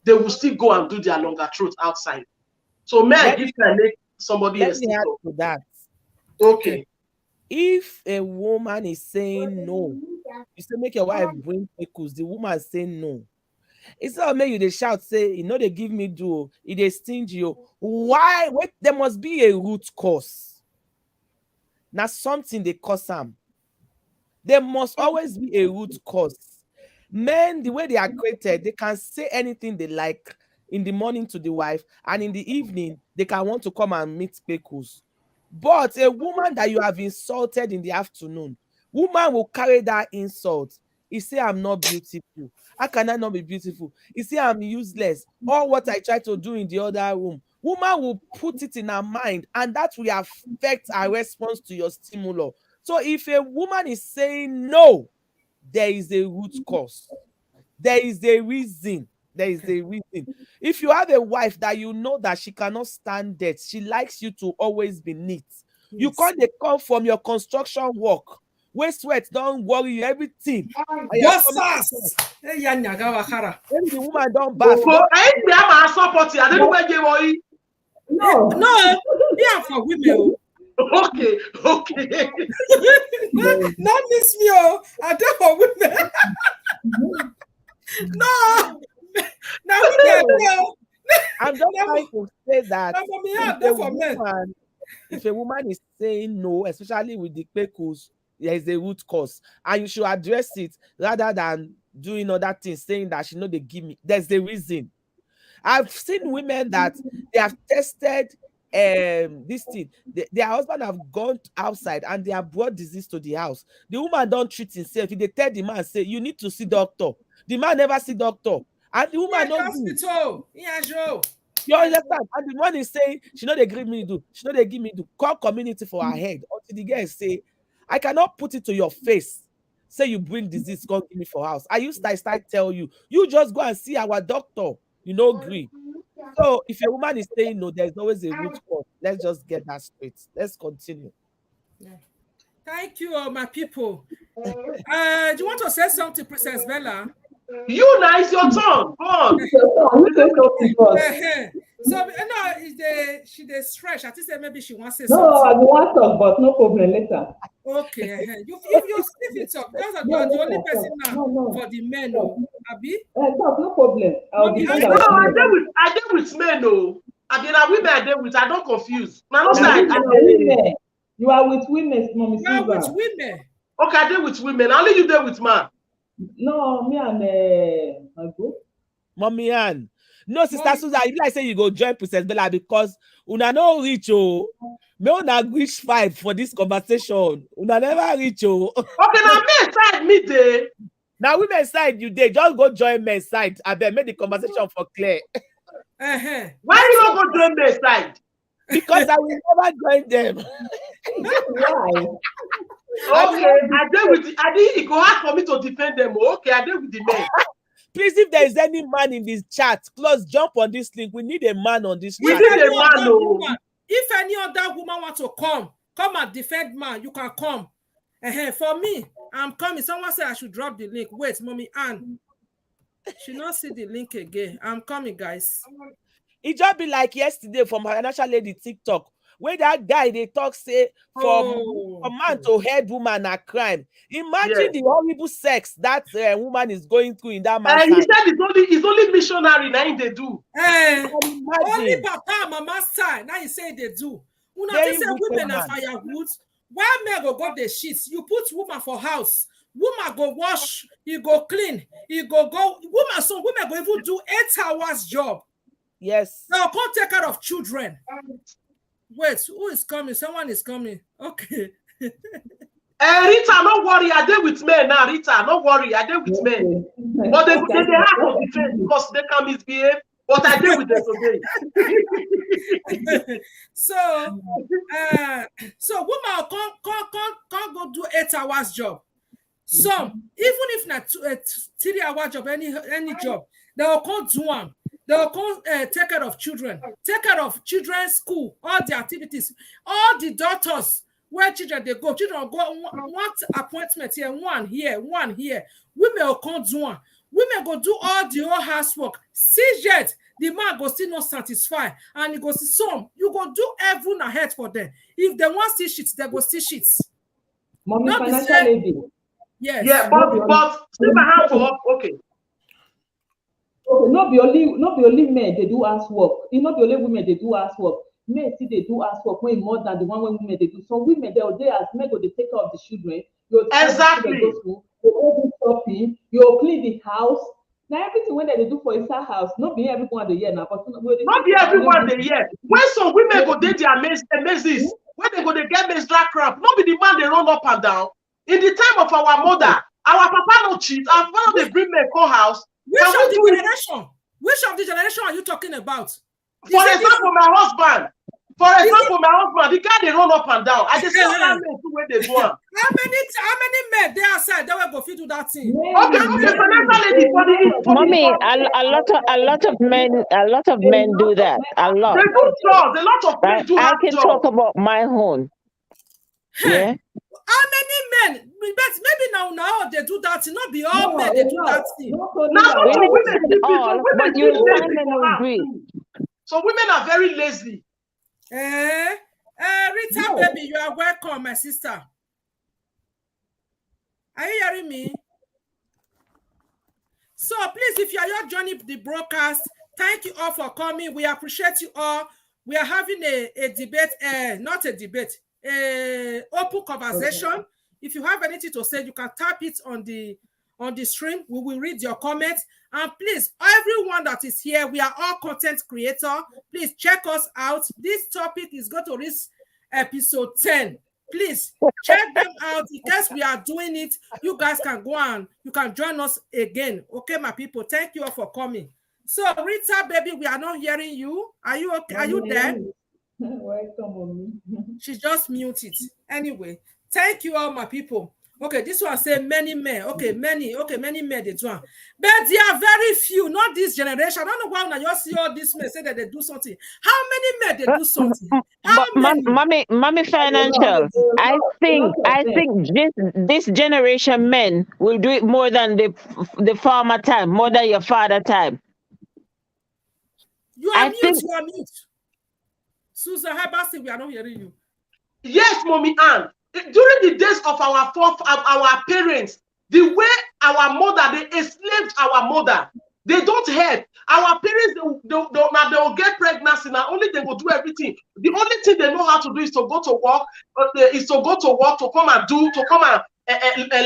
they will still go and do their longer throat outside. So men, if can make somebody else let me add to that. Okay. If a woman is saying no, you say make your wife bring pickles, the woman say no. It's not make you they shout, say, you know, they give me do, it they stingy you. Why? Wait, there must be a root cause. Now something they cause them. There must always be a root cause. Men, the way they are created, they can say anything they like in the morning to the wife, and in the evening, they can want to come and meet pickles. But a woman that you have insulted in the afternoon, woman will carry that insult. He say, I'm not beautiful. How can I not be beautiful? He say, I'm useless. All what I try to do in the other room. Woman will put it in her mind, and that will affect her response to your stimulus. So if a woman is saying no, there is a root cause. There is a reason. There is a reason. If you have a wife that you know that she cannot stand death, she likes you to always be neat. Yes. You can't come from your construction work where sweat don't worry you, everything. Yes, maybe the woman don't bath. No, yeah, for women. Okay. Not miss me, I don't for women. No. I'm just trying to say that if a woman is saying no, especially with the pickles, there is a root cause, and you should address it rather than doing other things, saying that she know they give me. There's the reason. I've seen women that they have tested this thing. Their husband have gone outside and they have brought disease to the house. The woman don't treat himself. If they tell the man, say, you need to see doctor. The man never see doctor. And the woman don't hospital. Yeah, Joe. You understand? And the one is saying, she know they give me do. She know they give me do. Call community for her head. Until the girl say, I cannot put it to your face. Say you bring disease, come give me for house. I used to start tell you, you just go and see our doctor. You know, agree. So if a woman is saying no, there's always a root cause. Let's just get that straight. Let's continue. Yeah. Thank you, my people. Do you want to say something, Princess Bella? You now, it's your turn. Go on. So no, she stretch. I think maybe she wants to say something. No, I want to talk, but no problem later. Okay. If it's up, because you are the only person now for the men, Abi. No problem. I deal with men, no. I mean, women I deal with. I don't confuse. You are with women, Mommy. You are with women. Okay, I deal with women. Only you deal with man. No, me and my group. Mommy Ann. No, Sister Susan, if I say you go join Princess Bella because una no reach me una reach 5 for this conversation. Una never reach Okay, now men side me dey. Now women side you dey. Just go join men side. I bet make the conversation for clear. Why you not go join men side? Because I will never join them. Why? Okay, I deal with it go hard for me to defend them. Okay, I deal with the men. Please, if there is any man in this chat, close jump on this link. We need a man on this chat. We need a man. If any other woman wants to come and defend man, you can come. For me, I'm coming. Someone said I should drop the link. Wait, Mommy Ann. She not see the link again. I'm coming, guys. It just be like yesterday from Financial Lady TikTok, where that guy they talk say for man to head woman a crime. Imagine the horrible sex that woman is going through in that man. He said it's only missionary now they do. Only papa mama side now you say they do. Una say women are firewood. Why men go the sheets? You put woman for house. Woman go wash, you go clean, you go woman. So women go even do 8 hours job. Yes. Now come take care of children. Wait, who is coming? Someone is coming. Okay. Rita, no worry. I deal with men now. Rita, no worry. I deal with men. But they have to defend because they can misbehave. But I deal with them today. So woman can't go do 8 hours job. Some even if not 3 hour job, any job, they will come do one. They will come take care of children, take care of children's school, all the activities, all the daughters where children they go. Children go one appointment here, one here. Women will come do one. Women go do all the whole housework. See yet the man go still not satisfied, and he go see some. You go do everything ahead for them. If they want see sheets, they go see sheets. Mommy, Financial Lady. Yes. Yeah, but still my hand for up. Okay. Okay, not be only men they do housework. It's not the only women they do housework. Men see they do housework way more than the one when women they do. So women they as men go they take care of the children. Exactly. You go shopping. You clean the house. Now everything when they do for inside house, not be everyone the year now, but not be everyone the year. When some women go date their mazes, when they go they get men's drag crap, not be the man they run up and down. In the time of our mother, our papa no cheat, our father they bring men call house. Which of the generation are you talking about? For example, my husband. The guy they run up and down. I just say men do where they go. How many men they outside they will go fit do that thing? Okay, Mommy, a lot of men do that. A lot. They do jobs. A lot of men do. I can talk about my own. Yeah. How many men? But maybe now they do that. Not be all men they do that thing. But you agree. So women are very lazy. Rita, baby, you are welcome, my sister. Are you hearing me? So please, if you are joining the broadcast, thank you all for coming. We appreciate you all. We are having a debate, not a debate. Open conversation. Okay. If you have anything to say, you can type it on the on the stream. We will read your comments. And please, everyone that is here, we are all content creators. Please check us out. This topic is going to reach episode 10. Please check them out. In case we are doing it, you guys can go on. You can join us again. Okay, my people. Thank you all for coming. So, Rita, baby, we are not hearing you. Are you okay? Are you there? Welcome. She just muted. Anyway, thank you all, my people. Okay, this one say many men. Okay, many men they do. But they are very few, not this generation. I don't know why when you see all these men say that they do something. How many men they do something? How many? Mommy Financial. I think this generation men will do it more than the former time, more than your father time. You are mute. Susan, how about we are not hearing you? Yes, Mommy Ann. During the days of our parents, the way our mother, they enslaved our mother. They don't help. Our parents, they will get pregnancy now. Only they will do everything. The only thing they know how to do is to go to work, to come and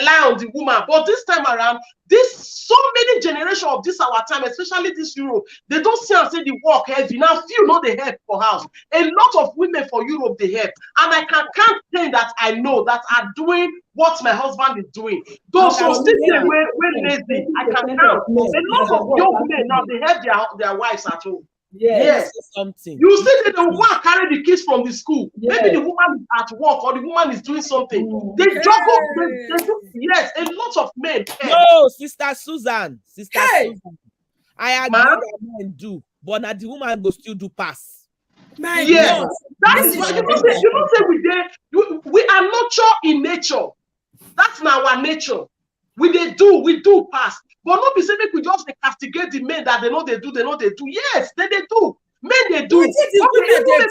lie on the woman. But this time around, so many generations of this our time, especially this Europe, they don't see and say the work heavy. Now few know they help for house. A lot of women for Europe they help, and I can't say that I know that are doing what my husband is doing. Those who still we're lazy, I can count. A lot of young men now they help their wives at home. Yes. Something. You see that the woman carry the kids from the school. Yes. Maybe the woman is at work or the woman is doing something. They juggle. They do, yes, a lot of men. No, Sister Susan. Susan. I agree that men do, but now the woman will still do pass. Yes. That is what you don't say we are nurture in nature. That's now our nature. We do pass. But not be saying we just castigate the men that they know they do. Yes, they do. Men they do. Even if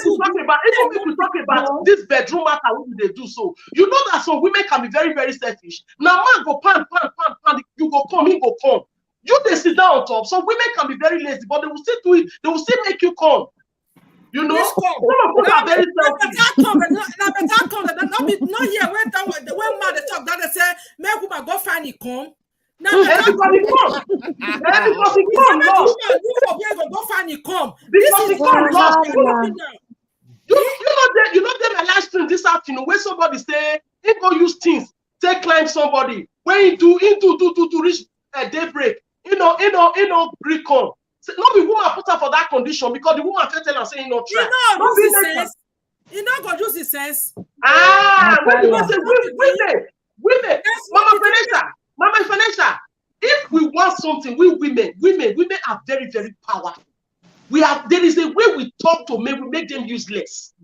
we talk about this bedroom matter, what do they do? So you know that some women can be very, very selfish. Now man go pan, you go come, he go come. You they sit down on top. So women can be very lazy, but they will still do it. They will still make you come. You know, some of us are very selfish. Not here. When man they talk, that they say, "Make woman go find it come." Now everybody come. Everybody come. You go find it come. Because it come. You know them a live stream this afternoon where somebody say he go use things, take climb somebody. When he do to reach daybreak, you know, recon. Not be woman put her for that condition because the woman can tell her saying no try. You know, God use his sense. When you say women, Mama Vanessa, if we want something, we women are very, very powerful. There is a way we talk to men, we make them useless.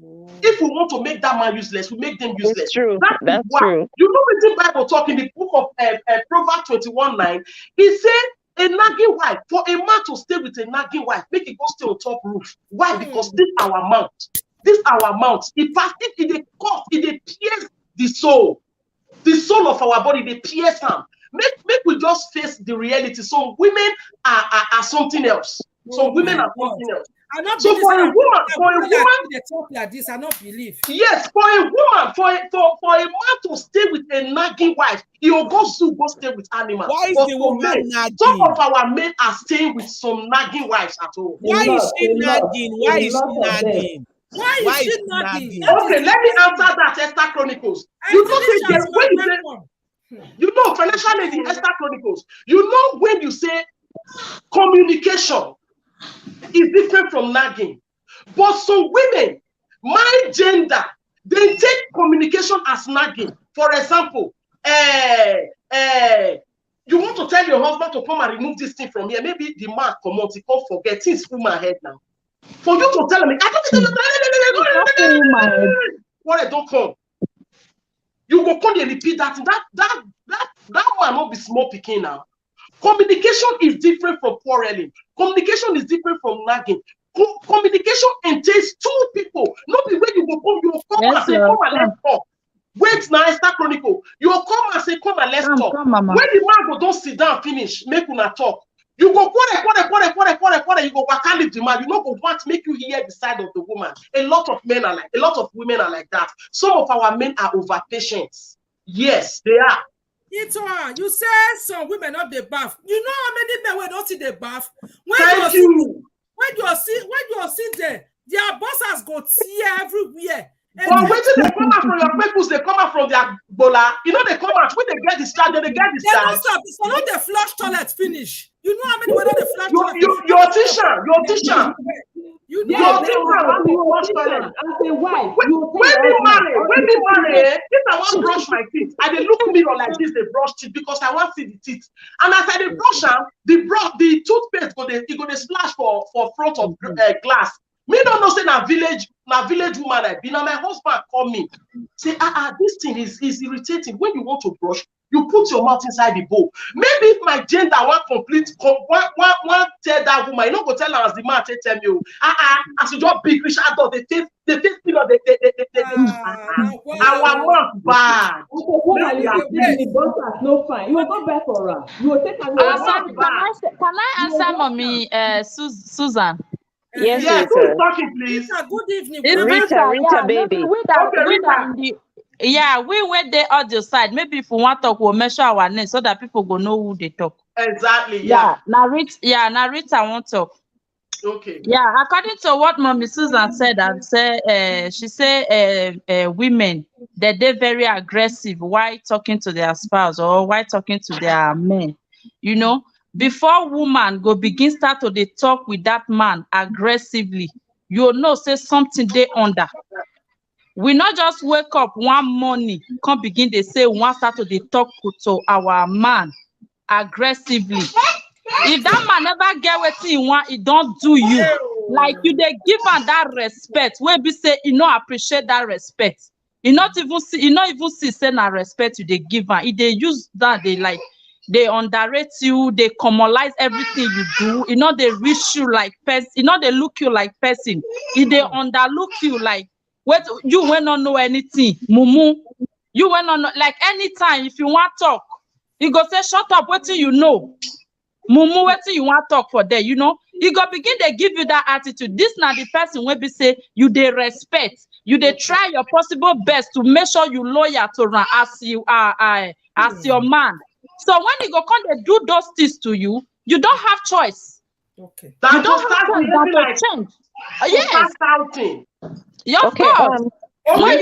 If we want to make that man useless, we make them useless. That's true. That's true. You know what the Bible talk in the book of Proverbs 21:9? He said, a nagging wife, for a man to stay with a nagging wife, make it go stay on top roof. Why? Because this our mouth. It pass it pierce the soul. The soul of our body, they pierce them. Make we just face the reality. Some women are something else. Some women are something else. So for a woman, they talk like this, I not believe. Yes, for a woman, for a man to stay with a nagging wife, he will go stay with animals. Why is the woman nagging? Some of our men are staying with some nagging wives at home. Why is she nagging? Why is she nagging? Okay, let me answer that. Esther Chronicles. You know, financial lady, Esther Chronicles. You know when you say communication is different from nagging. But some women, my gender, they take communication as nagging. For example, you want to tell your husband to come and remove this thing from here. Maybe the man come out, he can't forget. Things through my head now. For you to tell me, I don't come. You go come and repeat that. That man will be small picking now. Communication is different from quarreling. Communication is different from nagging. Communication entails two people. Not the way you will come and say, come and let's talk. Wait now, Esther Chronicle. You will come and say, come and let's talk. When the man go don't sit down, finish, make una talk. You go quarrel, you go can't leave the man. You not go want to make you hear the side of the woman. A lot of women are like that. Some of our men are over patient. Yes, they are. You say some women not the bath. You know how many men we don't see the bath? When Thank you you. when you see there, their bosses go tear everywhere. But wait till they come out from your papers, they come out from their bola. You know they come out when they get discharged, they get discharged. They don't stop. So not the flush toilet finish. You know how many women the flush toilet? Your teacher. You know As a wife, when me marry, if I want to brush my teeth, I dey look mirror like this, they brush teeth because I want to see the teeth. And as I dey brush them, the toothpaste go dey splash for front of glass. Me don't know say na village woman I be. Now my husband call me say this thing is irritating. When you want to brush, you put your mouth inside the bowl. Maybe if my gender one tell that woman, you know go tell her as the man tell me as you just big rich adult they face period our mouth bad. No fine. You will go back for her. You will take her. Can I answer mommy Susan? Yes, who's talking, please? Good evening. Rita, baby. We went there audio side. Maybe if we want to talk, we'll measure our name so that people go know who they talk. Exactly. Yeah. Rita won't talk. Okay. Yeah, according to what Mommy Susan said, she said women they're very aggressive while talking to their spouse or while talking to their men. You know, before woman go begin start to they talk with that man aggressively, you know say something they under. We not just wake up one morning, come begin they say we want start to they talk to our man aggressively. If that man never get what he want, he don't do you. Like you they give him that respect. Where be say you not appreciate that respect. You not even see say na respect you they give him. If they use that, they underrate you, they commonize everything you do. You know they reach you like person, you know they look you like person. If they underlook you like what you will not know anything, mumu. You will not know like anytime if you want talk, you go say shut up, what do you know? Mumu, what you want talk for there, you know? You go begin they give you that attitude. This now the person will be say you they respect, you they try your possible best to make sure you loyal to run as you are as your man. So when you go come they do those things to you, you don't have choice. Okay. You don't have choice that to change. Yes. Of course. When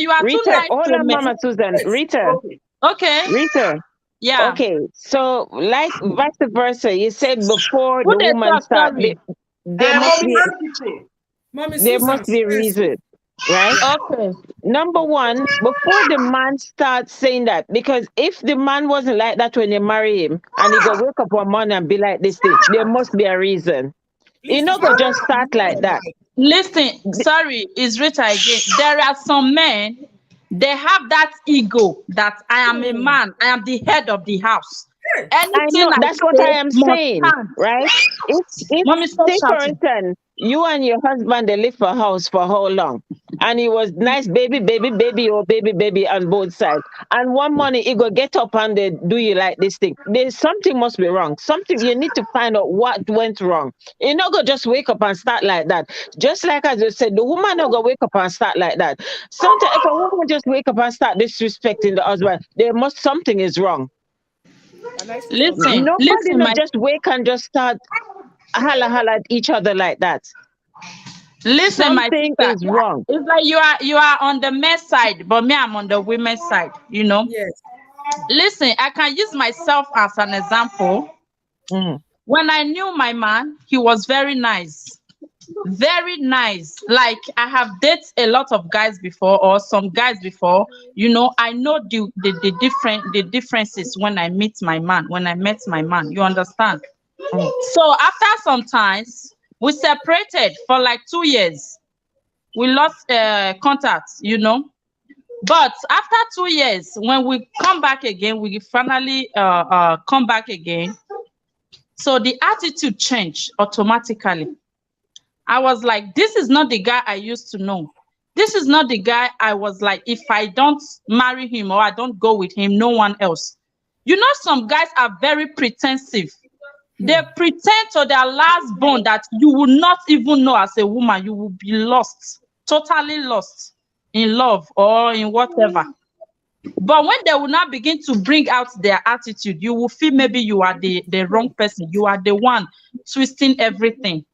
you are Rita, too nice hold to on, men. Mama Susan. Rita. Okay. Rita. Yeah. Okay. So, like vice versa, you said before Who the they woman talk, start, sorry? there must be a reason, right? Okay. Number one, before the man starts saying that, because if the man wasn't like that when you marry him, and he go wake up one morning and be like this thing, there must be a reason. You know, go just start like that. Listen, sorry, it's Rita again. There are some men, they have that ego that I am a man, I am the head of the house. Anything that's what I am saying, right? Mommy, stop say for shouting. instance, you and your husband they live for a house for how long? And he was nice baby or baby on both sides. And one morning he go get up and they do you like this thing. There's something must be wrong. Something you need to find out what went wrong. You not go just wake up and start like that. Just like as you said, the woman not go wake up and start like that. Sometimes if a woman just wake up and start disrespecting the husband, something is wrong. Listen, nobody not just wake and just start holla at each other like that. Listen, something my sister, is wrong. It's like you are on the men's side, but me, I'm on the women's side, you know? Yes. Listen, I can use myself as an example. When I knew my man, he was very nice. Very nice. Like I have dated a lot of guys before, or some guys before. You know, I know the differences when I met my man. You understand? So after some times, we separated for like 2 years. We lost contact, you know. But after 2 years, when we come back again, we finally come back again. So the attitude changed automatically. I was like, this is not the guy I used to know. This is not the guy I was like, if I don't marry him or I don't go with him, no one else. You know, some guys are very pretensive. They pretend to their last bone that you will not even know as a woman. You will be lost, totally lost in love or in whatever. But when they will not begin to bring out their attitude, you will feel maybe you are the wrong person. You are the one twisting everything.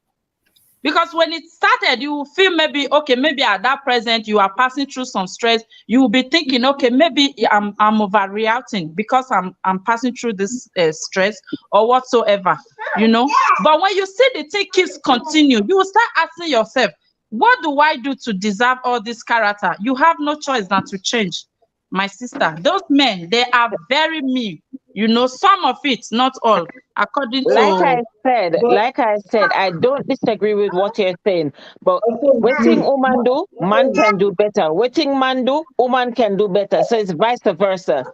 Because when it started, you will feel maybe, okay, maybe at that present, you are passing through some stress. You will be thinking, okay, maybe I'm overreacting because I'm passing through this stress or whatsoever, you know. But when you see the thing keeps continue, you will start asking yourself, what do I do to deserve all this character? You have no choice than to change, my sister. Those men, they are very mean. You know, some of it, not all, according to... Like I said, I don't disagree with what you're saying. But waiting woman do, man can do better. Waiting man do, woman can do better. So it's vice versa.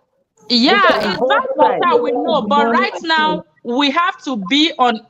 Yeah, it's vice versa, we know. But right now, we have to be on,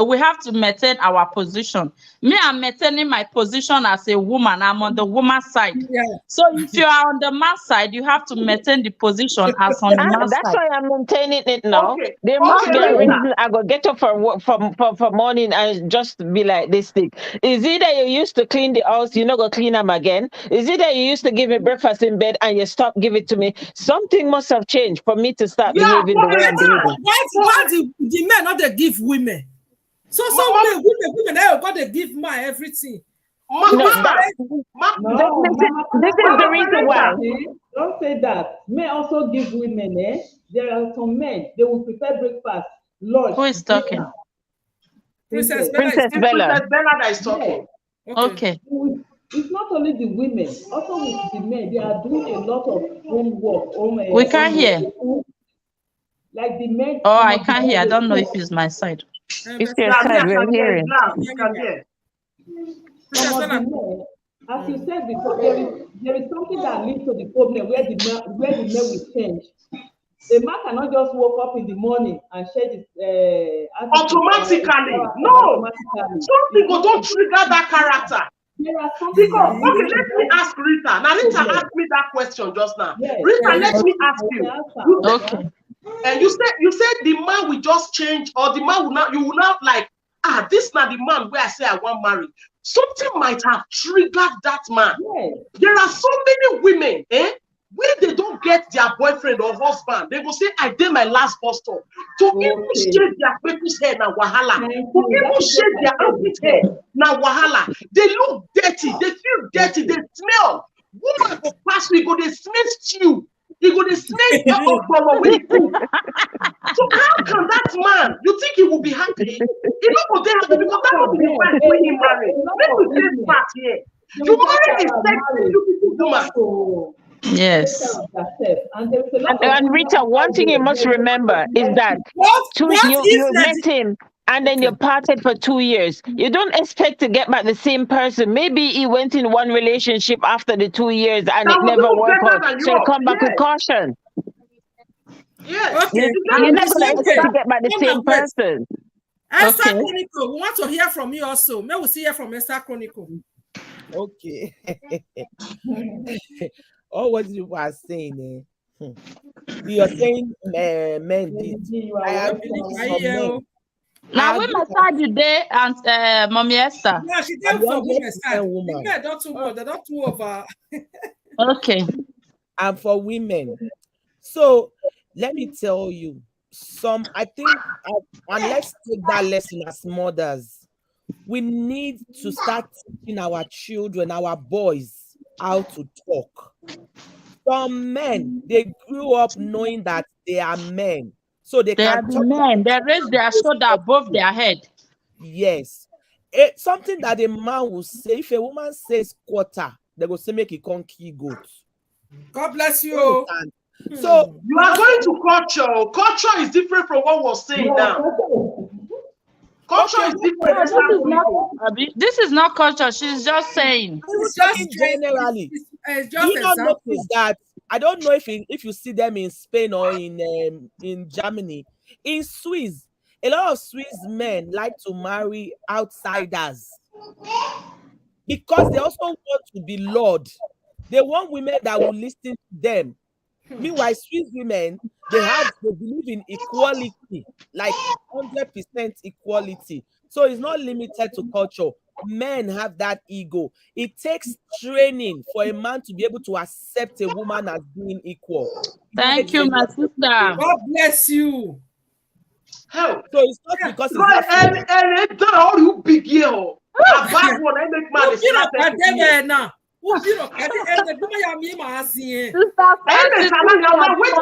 we have to maintain our position. Me, I'm maintaining my position as a woman. I'm on the woman's side. Yeah. So if you are on the man's side, you have to maintain the position as on the man's that's side. That's why I'm maintaining it now. Okay. There must be a reason I go get up for morning and just be like this thing. Is it that you used to clean the house, you're not going to clean them again? Is it that you used to give me breakfast in bed and you stop giving it to me? Something must have changed for me to start behaving the way I'm behaving. Why the men not they give women? So women they got to give man everything. This is the reason why. Don't say that. Men also give women. There are some men they will prepare breakfast, lunch. Who is talking? Princess Bella that is talking. Okay. It's not only the women, also with the men. They are doing a lot of homework. We can't hear. Like the men. Oh, I can't hear. I don't know if it's my side. It's your side. We're hearing. Some of the men, as you said before, there is something that leads to the problem where the men will change. A man cannot just wake up in the morning and share his automatically. No, some people don't trigger that character. Because okay, let me ask Rita. Now Rita asked me that question just now. Yes. Rita, let me ask you. Okay. And you said the man will just change, or the man will not. You will not like, this not the man where I say I want marry. Something might have triggered that man. Yes. There are so many women, where they don't get their boyfriend or husband, they will say, I did my last bus stop. To even shave their people's hair now wahala. To even shave their armpit hair now wahala. They look dirty, they feel dirty, they smell. Woman go pass, we go, they smell stew. He go to smell all with food. So how can that man, you think he will be happy? He not go there happy because that will be the wife when he married. Let me say part here. You marry a sexy, beautiful woman. Yes. And Rita, one thing you must remember is that you met him and then you parted for 2 years. You don't expect to get back the same person. Maybe he went in one relationship after the 2 years and it never worked out. So you come back with caution. Yes. Okay. You're not going to expect to get back the same person. Esther Chronicle, we want to hear from you also. May we see hear from Esther Chronicle. Okay. All what you were saying, you're saying men did. I agree. Now we must start the day and Mommy Esther. No, she did for women. Men don't too much. They don't too over. Okay. And for women. So let me tell you, I think, and let's take that lesson as mothers. We need to start teaching our children, our boys, how to talk. Some men, they grew up knowing that they are men. So they are the men. They raise their shoulder above their head. Yes. It's something that a man will say. If a woman says quarter, they will say make it con key goat. God bless you. So you are going to culture. Culture is different from what we're saying now. Culture is different. This is not culture. She's just saying. It's just generally. You don't notice that. I don't know if you see them in Spain or in Germany. In Swiss, a lot of Swiss men like to marry outsiders because they also want to be loved. They want women that will listen to them. Meanwhile, Swiss women, they believe in equality, like 100% equality. So it's not limited to culture. Men have that ego. It takes training for a man to be able to accept a woman as being equal. Thank you, my sister. God bless you. Hell. So it's not because it's and it done all you big girl. A bad one, I make man now. Waiting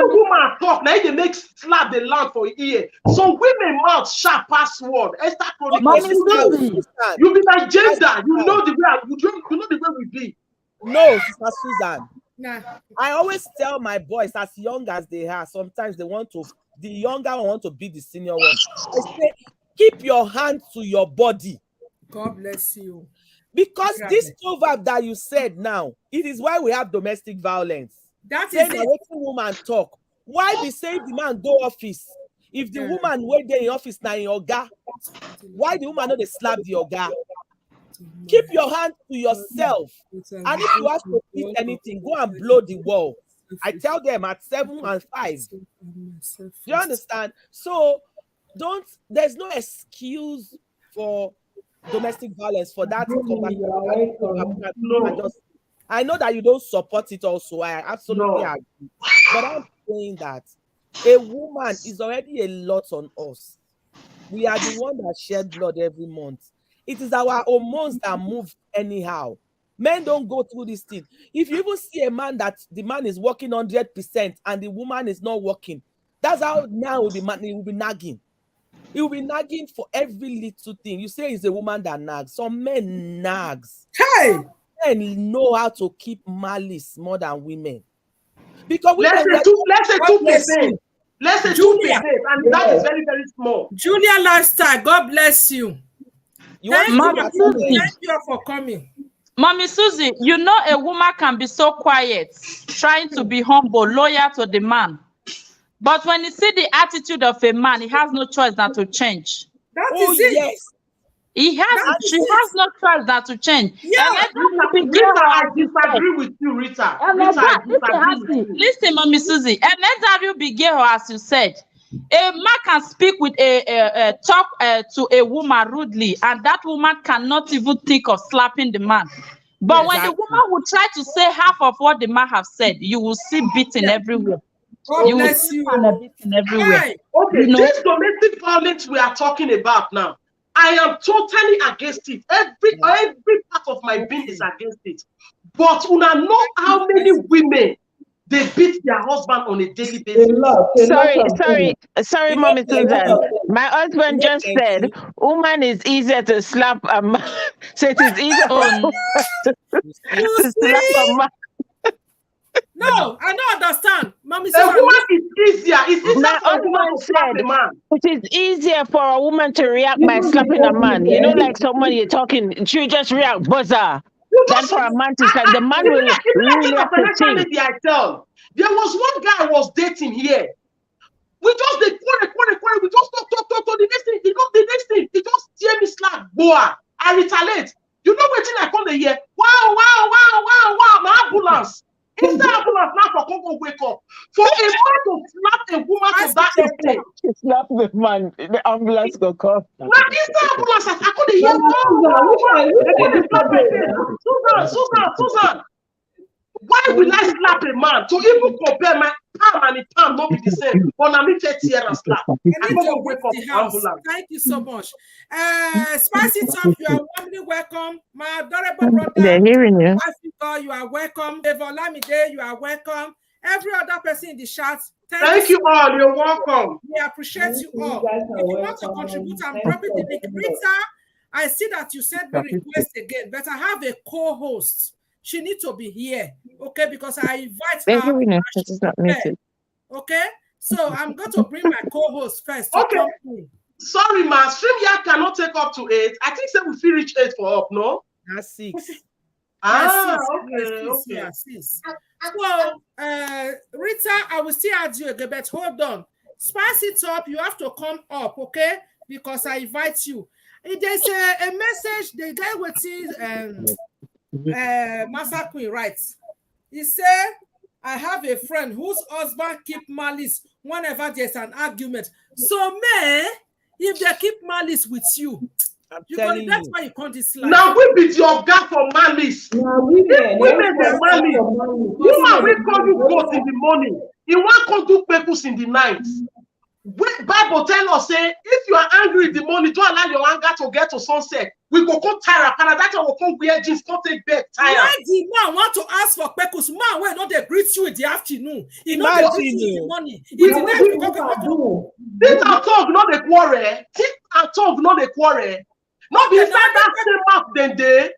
woman talk now they make slap the land for ear. So women mouth sharp password. You be like gender. You know the way you know the way we be. No, Sister Susan. Nah. I always tell my boys, as young as they are, sometimes the younger one want to be the senior one. I say, keep your hand to your body. God bless you. Because this proverb that you said now, it is why we have domestic violence. That is it. Woman talk. Why be saying the man go office? If the woman wait there in office now in yoga, why the woman not they slap the yoga? Keep your hand to yourself. And if you have to eat anything, go and blow the wall. I tell them at 7 and 5. Do you understand? So there's no excuse for domestic violence for that to come back. I know that you don't support it also. I absolutely agree. But I'm saying that a woman is already a lot on us. We are the one that shed blood every month. It is our hormones that move anyhow. Men don't go through this thing. If you even see a man that the man is working 100% and the woman is not working, that's how now the man will be nagging. He will be nagging for every little thing. You say it's a woman that nags. Some men nags. Hey! Men know how to keep malice more than women. Because let's say 2%. Let's say 2%, and that is very, very small. Julia Lifestyle, God bless you. Thank you for coming. Mommy Susie, you know a woman can be so quiet, trying to be humble, loyal to the man. But when you see the attitude of a man, he has no choice than to change. That is it. Yes. She has no choice than to change. Yeah, Rita, I disagree with you, Rita. Listen, Mommy Susie, and let you be gay, as you said. A man can speak with talk to a woman rudely, and that woman cannot even think of slapping the man. But when the woman will try to say half of what the man have said, you will see beating everywhere. You will see beating everywhere. Right. Okay, this domestic violence we are talking about now, I am totally against it. Every part of my being is against it. But una know how many women they beat their husband on a daily basis. Sorry, Mommy Susan. My husband just said, woman is easier to slap a man. So it is easier to slap a man. No, I don't understand. Mommy Susan, a woman is easier. It's easier for a woman to slap a man. It is easier for a woman to react by slapping a man. You know, like someone you're talking, she just react, buzzer. That's for a man to slap. The man will really have to think. There was one guy I was dating here. We just did quarter. We just talk. The next thing, he just tear me slap. Boa, I retaliate. You know what I come here? Wow, my ambulance. Is the ambulance now for Congo wake up? For a man to slap a woman to that extent. Slap the man, the ambulance go come. Now is the ambulance I couldn't hear. Susan. Why will I slap a man? To even compare my palm and the palm not be the same. But now me 30 years and slap. Thank you so much. Spicy Top, you are warmly welcome. My adorable brother, they're hearing you. Africa, you are welcome. Evolamide, you are welcome. Every other person in the chat, thank you all. You're welcome. We appreciate you all. If you want to contribute, I'm dropping the link. Rita, I see that you sent me request again, but I have a co-host. She needs to be here, okay? Because I invite her. Okay, so I'm going to bring my co-host first. Okay. Sorry, ma. StreamYard cannot take up to 8. I think we feel reach 8 for up, no? That's 6. Okay. 6. So, Rita, I will still add you again, but hold on. Spice it up. You have to come up, okay? Because I invite you. There's a message. The guy with his Master Queen writes. He said, I have a friend whose husband keep malice whenever there's an argument. So, man, if they keep malice with you, that's why you can't dislike. Now we beat your guy for malice. Women the malice. You and we call you both in the morning. You want to do purpose in the night. Bible tell us, say, if you are angry in the morning, don't allow your anger to get to sunset. We go tire. And that will come wear jeans, come take bed, tire. Why the man want to ask for purpose? Man, why not they greet you in the afternoon? You know they greet you in the morning. This and talk, not the quarrel. This and talk, not the quarrel. Not beside that same map then they.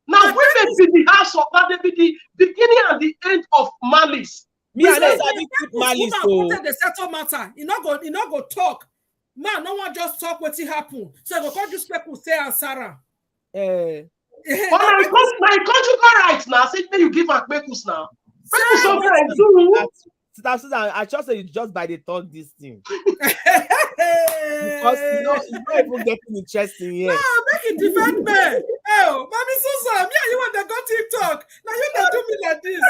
Now women be the house of that, they be the beginning and the end of malice. Me and I keep malice. The settle matter. You not go talk. Man, no one just talk what it happen. So go call this people say and Sarah. My conjugal rights now. Say you give her pekus now. Pekus sometimes do. I just say it's just by the talk this thing. Because it's not even getting interesting yet. No, make it defend me. Oh, Mommy Susan, yeah, you want to go TikTok. Now you don't do me like this.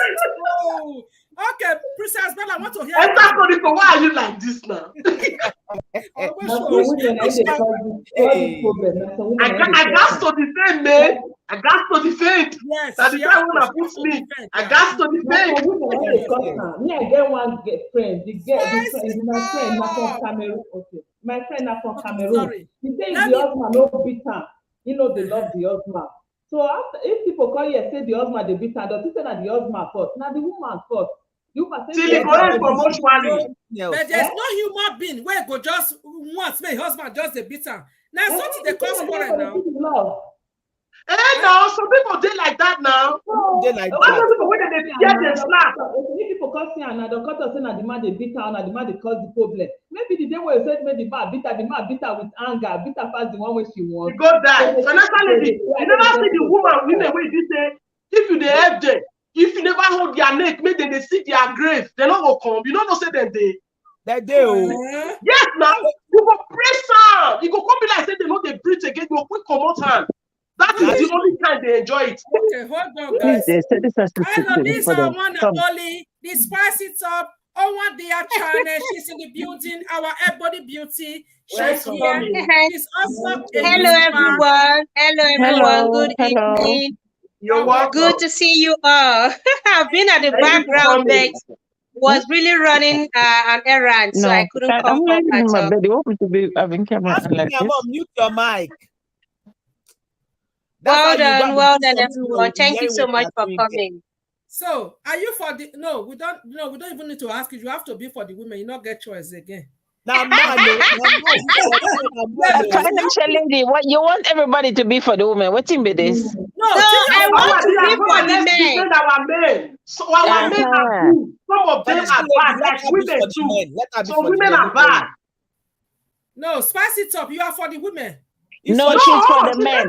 Oh. Okay, Princess Bella, I want to hear. Why are you like this now? I got to defend, man. I got to defend. Yes. That's the guy wanna push me. I got to defend. Me, I get one friend. My friend not from Cameroon. Okay, my friend not from Cameroon. He says the husband no beat her. You know they love the husband. So after, if people call you and say the husband they beat her, don't you say that the husband first? Now the woman first. You must say but there's no human being where go just once my husband just a beat her. Now something they cause for it now. Now some people did like that now. They like that. People when they get them slap. If people call you and the doctor say that the man they beat her and the man they cause the problem. Maybe the day where you said maybe the man beat her with anger, beat her past the one way she wants. You go die. Financially, you never see the women way they say if you they have them. If you never hold their neck, make them they see their grave. They not go come. You don't know say them they. That day. Yes, now you go press on. You go come be like say they know they breathe again. You go quick come out hand. That is the only time they enjoy it. Okay, hold on, guys. I know this one and only the spicy top. Oh, what they are China. She's in the building. Our Everybody Beauty. She's here. She's also Hello, everyone. Hello, everyone. Good evening. You're welcome. Good to see you all. I've been at the background, but was really running an errand, so I couldn't come up at all. Mute your mic. Well done, everyone. Thank you so much for coming. So, are you for the? No, we don't even need to ask you. You have to be for the women. You not get choice again. Now, financial lady, what you want everybody to be for the woman? What team be this? No, I want to be for the men. Our men. So our men are good. Some of them are bad, like women too. So women are bad. No, spice it up. You are for the women. No, she's for the men.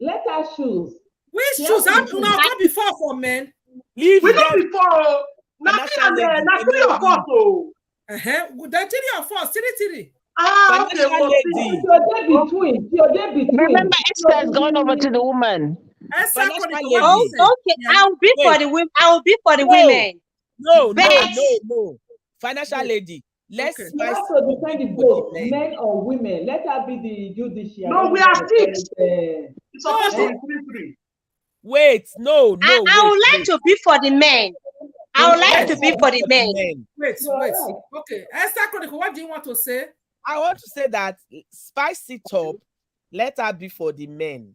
Let her choose. Which shoes? How do not come before for men? We don't before. Nothing of course. The 3 or 4, 3. Okay. Remember, Esther is going over to the woman. Okay, I'll be for the women. I will be for the women. No. Financial lady. Let's you have to defend both men or women. Let her be the judiciary. No, we are 6. It's supposed to be 3. Wait, no. I would like to be for the men. I would like to be for the men. Wait. Okay, Esther Chronicle, what do you want to say? I want to say that spice it up. Let her be for the men.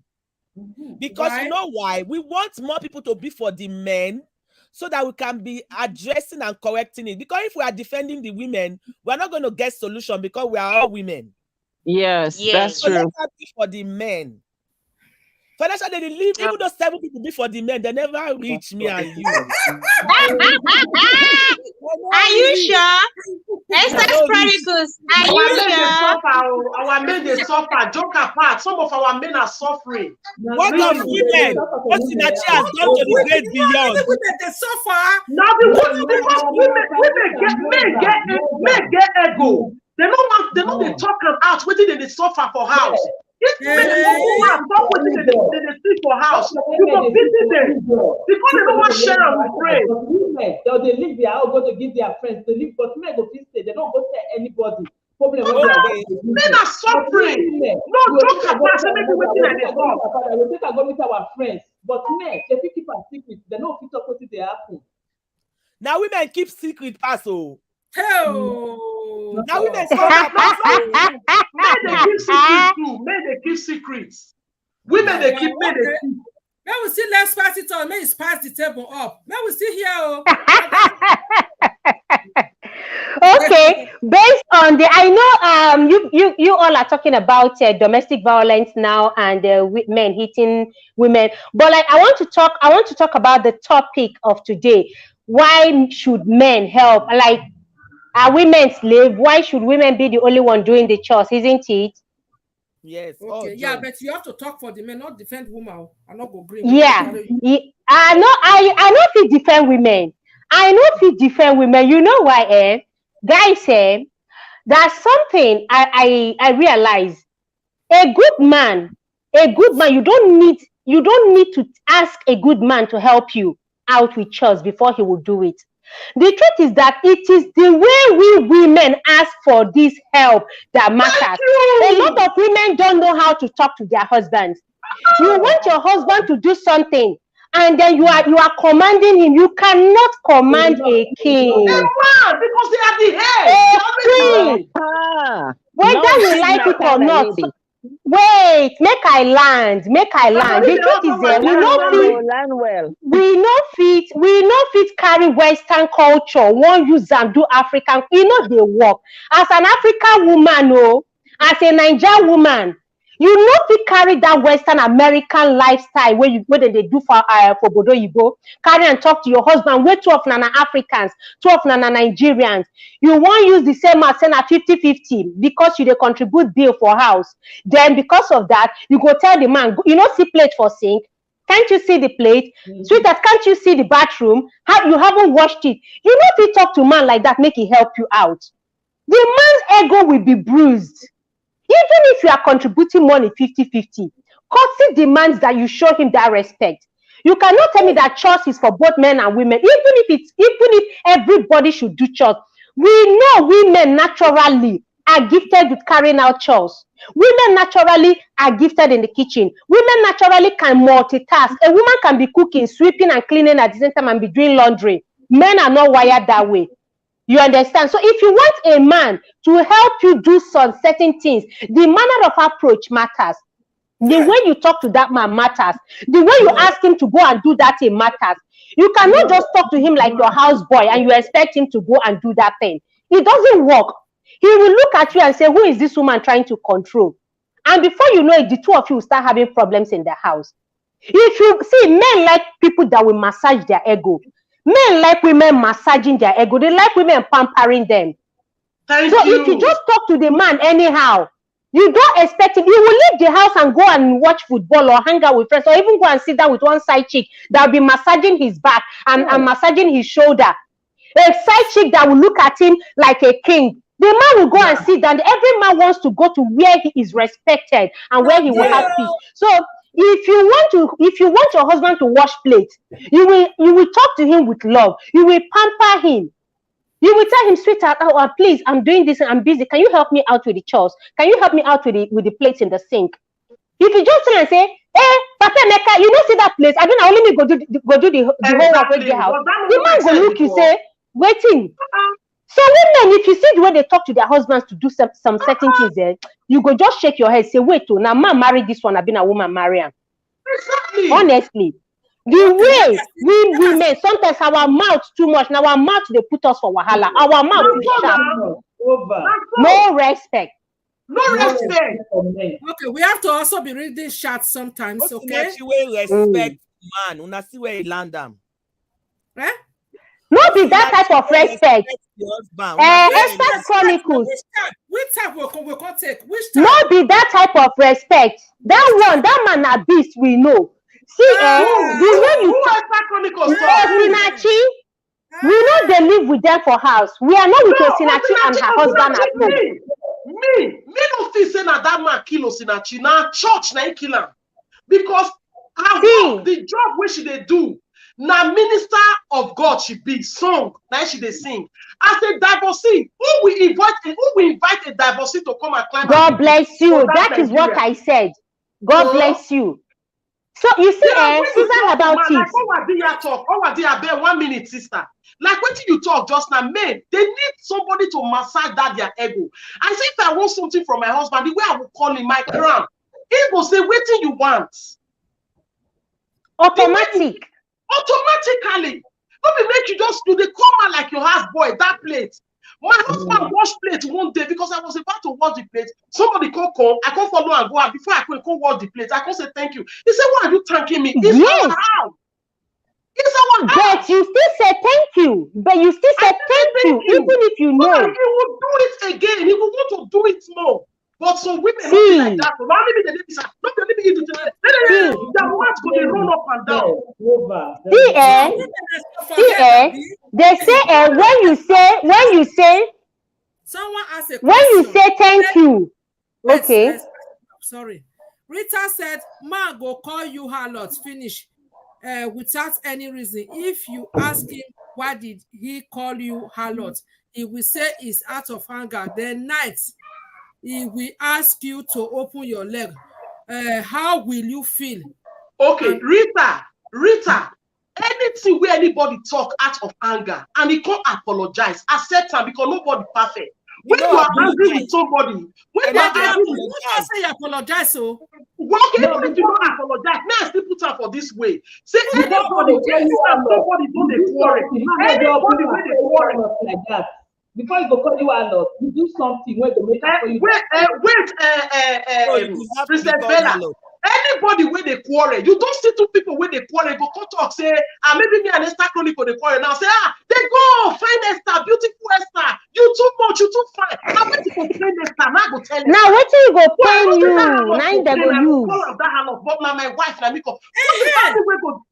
Because you know why? We want more people to be for the men so that we can be addressing and correcting it. Because if we are defending the women, we are not going to get solution because we are all women. Yes, that's true. Let her be for the men. Financially, they leave, even though 7 people be for the men, they never reach me and you. Are you sure? Esther Chronicles, are you sure? Our men, they suffer. Joke apart, some of our men are suffering. What of women? What Sinachi has done to the great beyond? They suffer. Now, because men get ego. They don't talk them out. What did they suffer for house? If men stop what they they sleep for house. You go visit them because they don't want to share with friends. Women, they leave their house, go to give their friends. They leave, but men go stay. They don't go tell anybody. Men are suffering. No, don't capacity maybe within the home. We take a go meet our friends, but men, if you keep a secret, they don't fit talk what they happen. Now women keep secret pass. Oh. Oh. Now women men they keep secrets too. Men they keep secrets. Women they keep. Men they keep. Men will still let's pass it on. Men is pass the table up. Men will still here. Oh. Okay, based on the, I know you all are talking about domestic violence now and men hitting women, but like I want to talk about the topic of today. Why should men help? Like, are women slaves? Why should women be the only one doing the chores? Isn't it? Yes. Okay. Yeah, but you have to talk for the men, not defend women. I'm not going green. Yeah. I know if you defend women. I know if you defend women. You know why? Guys, there's something I realize. A good man, you don't need to ask a good man to help you out with chores before he will do it. The truth is that it is the way we women ask for this help that matters. A lot of women don't know how to talk to their husbands. You want your husband to do something, and then you are commanding him. You cannot command a king. Because they are the head. A queen. Whether you like it or not. Wait, make I land. The truth is we no fit carry Western culture. One use and do African. You know they work. As an African woman, as a Nigerian woman, you know fit carry that Western American lifestyle where they do for Bodo Yibo. Carry and talk to your husband. Where 2 of Nana Africans, 2 of Nana Nigerians. You won't use the same as saying 50-50 because you they contribute bill for house. Then because of that, you go tell the man, you know, see plate for sink. Can't you see the plate? Sweetheart, can't you see the bathroom? You haven't washed it. You know if you talk to man like that, make it help you out. The man's ego will be bruised. Even if you are contributing money 50-50, Kosi demands that you show him that respect. You cannot tell me that chores is for both men and women. Even if everybody should do chores, we know women naturally are gifted with carrying out chores. Women naturally are gifted in the kitchen. Women naturally can multitask. A woman can be cooking, sweeping, and cleaning at the same time and be doing laundry. Men are not wired that way. You understand? So if you want a man to help you do some certain things, the manner of approach matters. The way you talk to that man matters. The way you ask him to go and do that thing matters. You cannot just talk to him like your houseboy and you expect him to go and do that thing. It doesn't work. He will look at you and say, who is this woman trying to control? And before you know it, the two of you will start having problems in the house. If you see, men like people that will massage their ego. Men like women massaging their ego. They like women pampering them. If you just talk to the man anyhow, you don't expect him. You will leave the house and go and watch football or hang out with friends or even go and sit down with one side chick that will be massaging his back and massaging his shoulder. A side chick that will look at him like a king. The man will go and sit down. Every man wants to go to where he is respected and where he will have peace. So if you want your husband to wash plates, you will talk to him with love. You will pamper him. You will tell him, sweetheart, please, I'm doing this and I'm busy. Can you help me out with the chores? Can you help me out with the plates in the sink? If you just tell and say, hey, Papa Meka, you don't see that place. I don't know, let me go do the whole work with the house. The man will look, you say, waiting. So women, if you see the way they talk to their husbands to do some certain things, you go just shake your head, say, wait, now man married this one, I've been a woman marry him. Exactly. Honestly. The way we women, sometimes our mouth too much. Now our mouth, they put us for wahala. Our mouth is sharp. No respect. No respect. Okay, we have to also be reading shots sometimes, okay? Respect man. Una see where he land them. Eh? No be that type of respect. Esther Chronicles. Which type we can't take? Which type? No be that type of respect. That man a beast, we know. See, the way you Osinachi, we know they live with them for house. We are not with Osinachi and her husband at home. Me no feel say na that man kill Osinachi. Na church na he kill him. because her work, the job where she they do, now minister of God she be song, now she they sing. As a divorcee, who we invite a divorcee to come and climb? God bless you. That is what I said. God bless you. So you see, Susan, about it. Like, what did 1 minute, sister? Like, what did you talk just now? Men, they need somebody to massage that their ego. I say, if I want something from my husband, the way I will call him my crown, he will say, what do you want? Automatically. Don't be make you just do the come like your house boy, that plate. My husband washed plate one day because I was about to wash the plate. Somebody come, I can't follow and go out. Before I could wash the plate, I can't say thank you. He said, why are you thanking me? It's our house. It's our house. But you still say thank you. But you still say thank you, even if you know. But he will do it again. He will want to do it more. But some women don't be like that. Not maybe they want to run up and down. They say when you say someone asked a question. When you say thank you. Okay. Yes, sorry. Rita said, man go call you harlot, finish without any reason. If you ask him why did he call you harlot, he will say it's out of anger. Then night he will ask you to open your leg. How will you feel? Okay, Rita, anything where anybody talk out of anger and he can't apologize, accept him because nobody perfect. When you are angry with somebody, when you are angry with say you apologize, so even if you don't apologize, may I still put her for this way. Say anybody don't they quarrel. Anybody when they quarrel like that. Before you go call you a lot, you do something where they make for you. Princess Bella. Anybody where they quarrel, you don't see two people where they quarrel, go come talk, say, maybe me and Esther Chronicle they quarrel now. Say, they go find Esther, beautiful Esther. You too much, you too fine. Now what you go find Esther? Now go tell now what you go find you? Now they go use. But now my wife, now me go.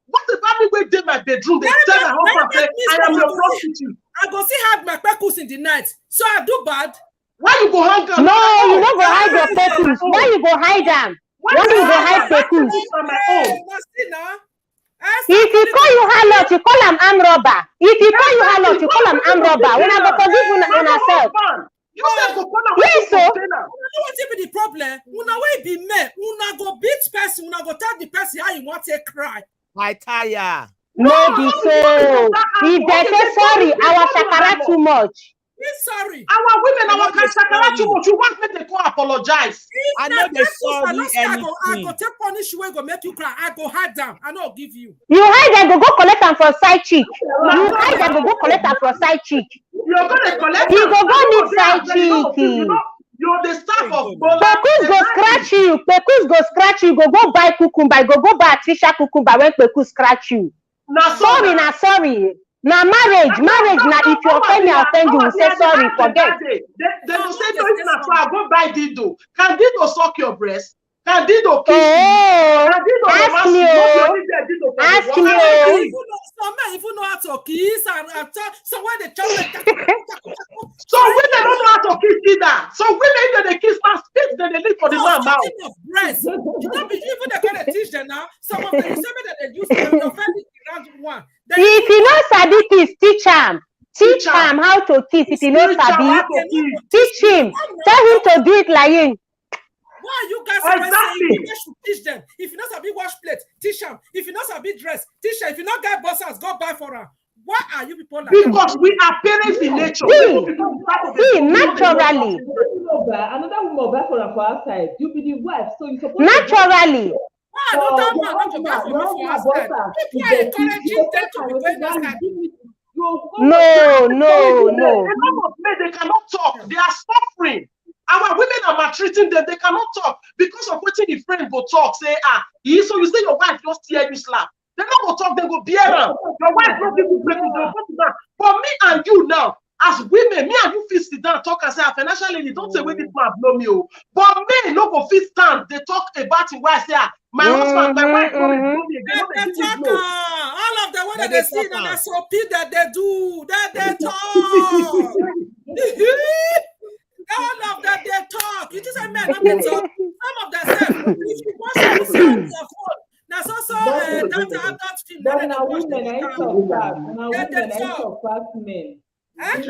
What's the family where did my bedroom? They tell my husband, say, I am your prostitute. I go see hide my peckles in the night, so I do bad. Why you go hang them? No, you don't go hide your peckles. Why you go hide them? Why you go hide peckles? If you call you harlot, you call them arm robber. If you call you harlot, you call them arm robber. When I go forgive on ourselves. Yes, so. What be the problem? Una way be me. Una go beat person. Una go tell the person how you want to cry. I tire. No, be so. If they say sorry, our shakara too much. Sorry. Our women, our shakara too much. You want me to go apologize? I know they sorry anything. I go take punish you. Go make you cry. I go hide them. I not give you. You hide them. Go collect them for side chick. You hide them. Go collect them for side chick. You're gonna collect. You go need side chick. You're the staff of Pekus go scratch you. Pekus go scratch you. Go buy cucumber. Go buy artificial cucumber when Pekus scratch you. Sorry. Now marriage. Now if you offend me, I offend you. Say sorry. Forget. They will say no, it's not so. Go buy dildo. Can dildo suck your breast? Can dildo kiss you? Ask me. Some men even know how to kiss and so when they tell so women don't know how to kiss either. So women they kiss and spit, then they live for the man mouth. Breast. You don't be even the kind of teach them now. Some of them you say that they use to offend round one. If you know sabi kiss, teach him. Teach him how to kiss. If you know sabi, teach him. Tell him to do it lying. Why you guys always saying you should teach them? If you know sabi wash plate, teach them. If you know sabi dress, teach them. If you not get bosses, go buy for them. Why are you people like because that? We are parents in nature. See, naturally. Another woman buy for her for outside. You be the wife, so you supposed naturally. Why another man want to buy for me for outside? People are encouraging them to be going outside. No. They cannot talk. They are suffering. Our women are maltreating them. They cannot talk because of what the friend will talk. Say, so you say your wife just tear you slap. They not go talk. They go bear them. Your wife not give you break. But me and you now, as women, me and you fit sit down talk and say, financial lady, don't say where this man blow me. But men no go fit stand. They talk about it. Why I say, my husband, my wife, blow me again. All of the one that they see and that's so that they do, that they talk. All of that they talk. You just say men not they talk. Some of them say, if you want to That's also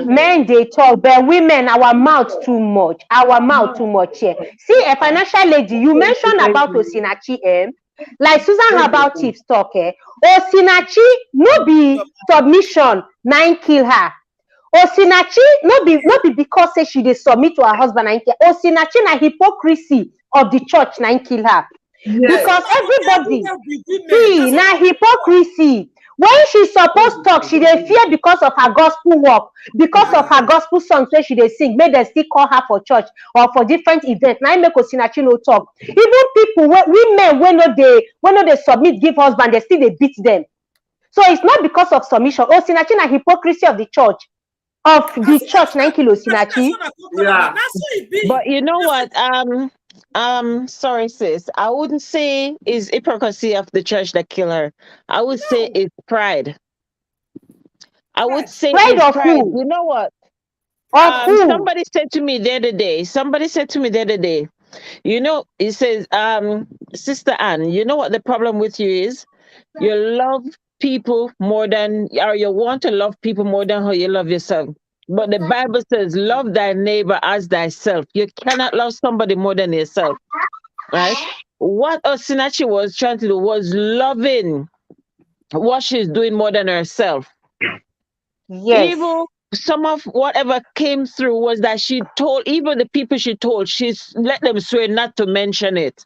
men they talk, but women, our mouth too much. Our mouth too much here. See, a financial lady, you mentioned about Osinachi, like Susan about tips talk, Osinachi, no be submission, 9 kill her. Osinachi, no be because say she dey submit to her husband, 9 kill. Osinachi na hypocrisy of the church, 9 kill her. Yes. Because everybody see na hypocrisy. When she supposed talk, she dey fear because of her gospel work, because of her gospel songs where she dey sing. May they still call her for church or for different events. Now make Osinachi no talk. Even people, women when they submit, give husband, they still they beat them. So it's not because of submission. Osinachi na hypocrisy of the church. Of the church, 9 kilos, Osinachi. Yeah. But you know what? Sorry, sis. I wouldn't say it's hypocrisy of the church that kill her. I would say it's pride. I would say pride of pride. Who? You know what? Who? Somebody said to me the other day. You know, it says, Sister Anne, you know what the problem with you is? You love people more than, or you want to love people more than how you love yourself. But the Bible says, love thy neighbor as thyself. You cannot love somebody more than yourself, right? What Osinachi was trying to do was loving what she's doing more than herself. Yes. Even some of whatever came through was that she told, even the people she told, she's let them swear not to mention it.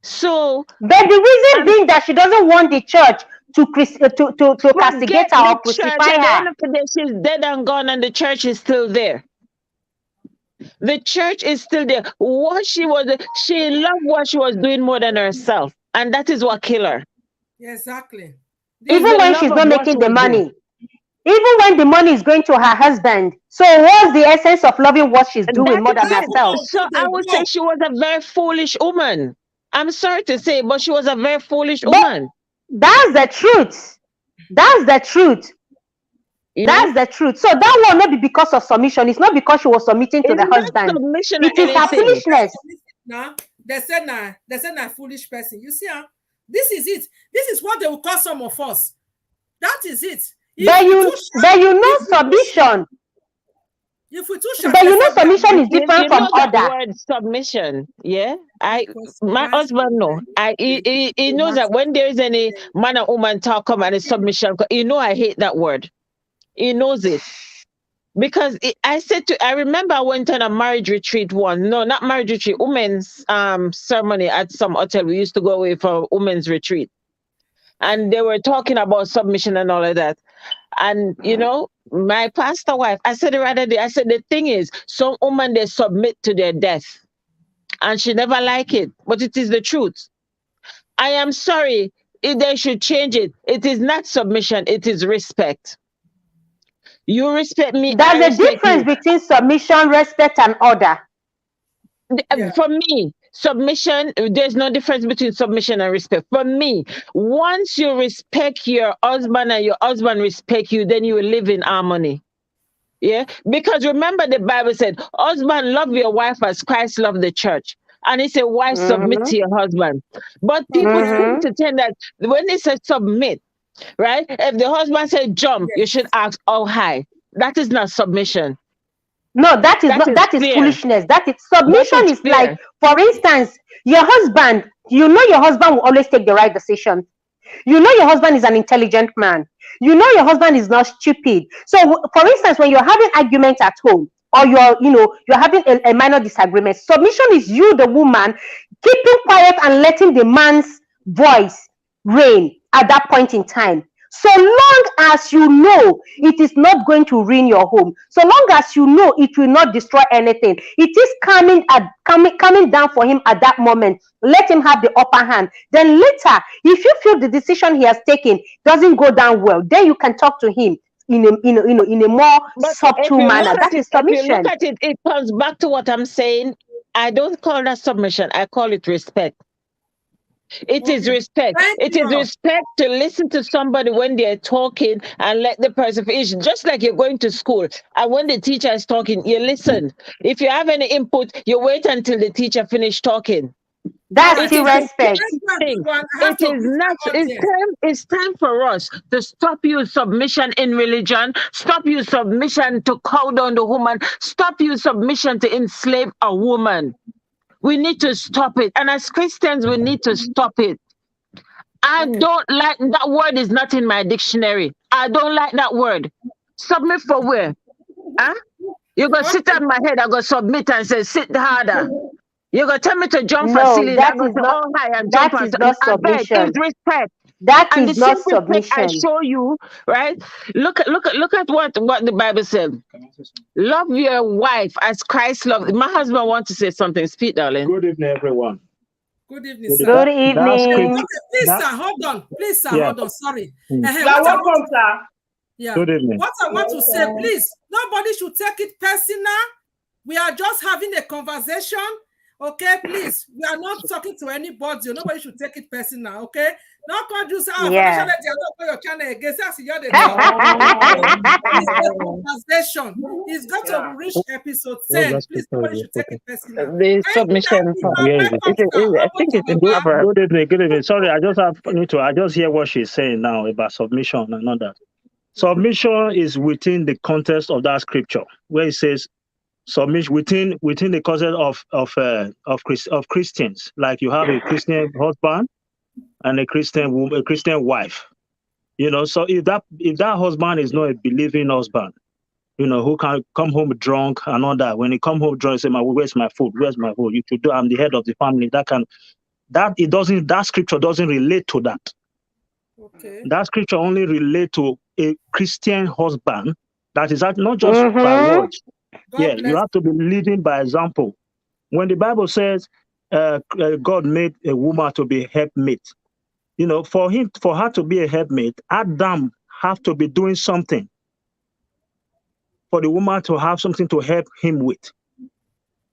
So, but the reason being that she doesn't want the church to castigate her or crucify her. At the end of the day, she's dead and gone, and the church is still there. The church is still there. She loved what she was doing more than herself, and that is what killed her. Exactly. Even when she's not making the money. Even when the money is going to her husband. So what's the essence of loving what she's doing more than herself? So I would say she was a very foolish woman. I'm sorry to say, but she was a very foolish woman. That's the truth. That's the truth. That's the truth. So that will not be because of submission. It's not because she was submitting to the husband. It is her foolishness. Now they said na foolish person. You see, this is it. This is what they will call some of us. That is it. But you know submission. But you know submission is different from order. Word submission, yeah. My husband know. He knows that when there is any man or woman talk come and it's submission, you know I hate that word. He knows it. Because I remember I went on a marriage retreat not marriage retreat, women's ceremony at some hotel. We used to go away for women's retreat. And they were talking about submission and all of that. And, you know, my pastor wife, I said the other day, I said, the thing is, some women, they submit to their death. And she never like it, but it is the truth. I am sorry, if they should change it. It is not submission, it is respect. You respect me. There's a difference between submission, respect, and order. Yeah. For me, submission, there's no difference between submission and respect. For me, once you respect your husband and your husband respect you, then you will live in harmony. Yeah, because remember the Bible said, husband, love your wife as Christ loved the church. And he said, wife, submit to your husband. But people seem to tend that when they say submit, right? If the husband said jump, you should ask how high. That is not submission. No, that is foolishness. That is submission. Is like, for instance, your husband, you know your husband will always take the right decision. You know your husband is an intelligent man. You know your husband is not stupid. So, for instance, when you're having arguments at home, or you're having a minor disagreement, submission is you, the woman, keeping quiet and letting the man's voice reign at that point in time. So long as you know it is not going to ruin your home, so long as you know it will not destroy anything, it is coming down for him at that moment. Let him have the upper hand. Then later, if you feel the decision he has taken doesn't go down well, then you can talk to him in a more subtle manner. That is submission. If you look at it, it comes back to what I'm saying. I don't call that submission. I call it respect. It is respect. It is respect to listen to somebody when they're talking and let the person finish. Just like you're going to school and when the teacher is talking, you listen. If you have any input, you wait until the teacher finishes talking. That's still respect. It is not. It's time for us to stop you submission in religion. Stop you submission to cow down the woman. Stop you submission to enslave a woman. We need to stop it. And as Christians, we need to stop it. I don't like that word. Is not in my dictionary. I don't like that word. Submit for where? Huh? You go sit on my head. I go submit and say sit harder. You go tell me to jump for ceiling. That is not. That is not submission. Respect. That is not submission. I show you, right? Look at what the Bible said. Love your wife as Christ loved. My husband wants to say something. Speak, darling. Good evening, everyone. Good evening, sir. Good evening. Please, sir, hold on. Please, sir, hold on. Sorry. Welcome, sir. Yeah. Good evening. What I want to say, please, nobody should take it personal. We are just having a conversation. Okay, please. We are not talking to anybody. Nobody should take it personal. Okay. Not going to say, Yeah. your channel again. It's a conversation. It's got to reach episode 10. Please, nobody should take it personal. The submission. I think it's a proverb. Good evening. Sorry, I just hear what she's saying now about submission and all that. Submission is within the context of that scripture where it says submission within the context of Christians. Like you have a Christian husband and a Christian wife. You know, so if that husband is not a believing husband, you know, who can come home drunk and all that, when he come home drunk, say, where's my food? Where's my food? You should do. I'm the head of the family. That scripture doesn't relate to that. Okay. That scripture only relate to a Christian husband. That is not just by words. You have to be leading by example. When the Bible says God made a woman to be helpmate, you know, for her to be a helpmate, Adam have to be doing something for the woman to have something to help him with.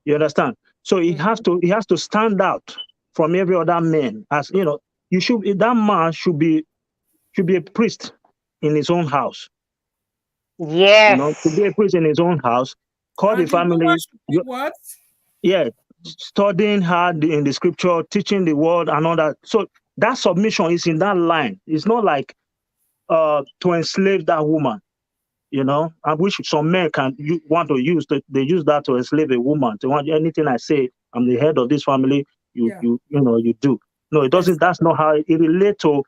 You understand? So he has to stand out from every other man. As you know, that man should be a priest in his own house. Yes. You know, to be a priest in his own house, call the family. What? Yeah, studying hard in the scripture, teaching the word and all that. So that submission is in that line. It's not like to enslave that woman, you know. I wish some men want to use they use that to enslave a woman. They want anything I say, I'm the head of this family. You do. No, it doesn't. That's not how it relates to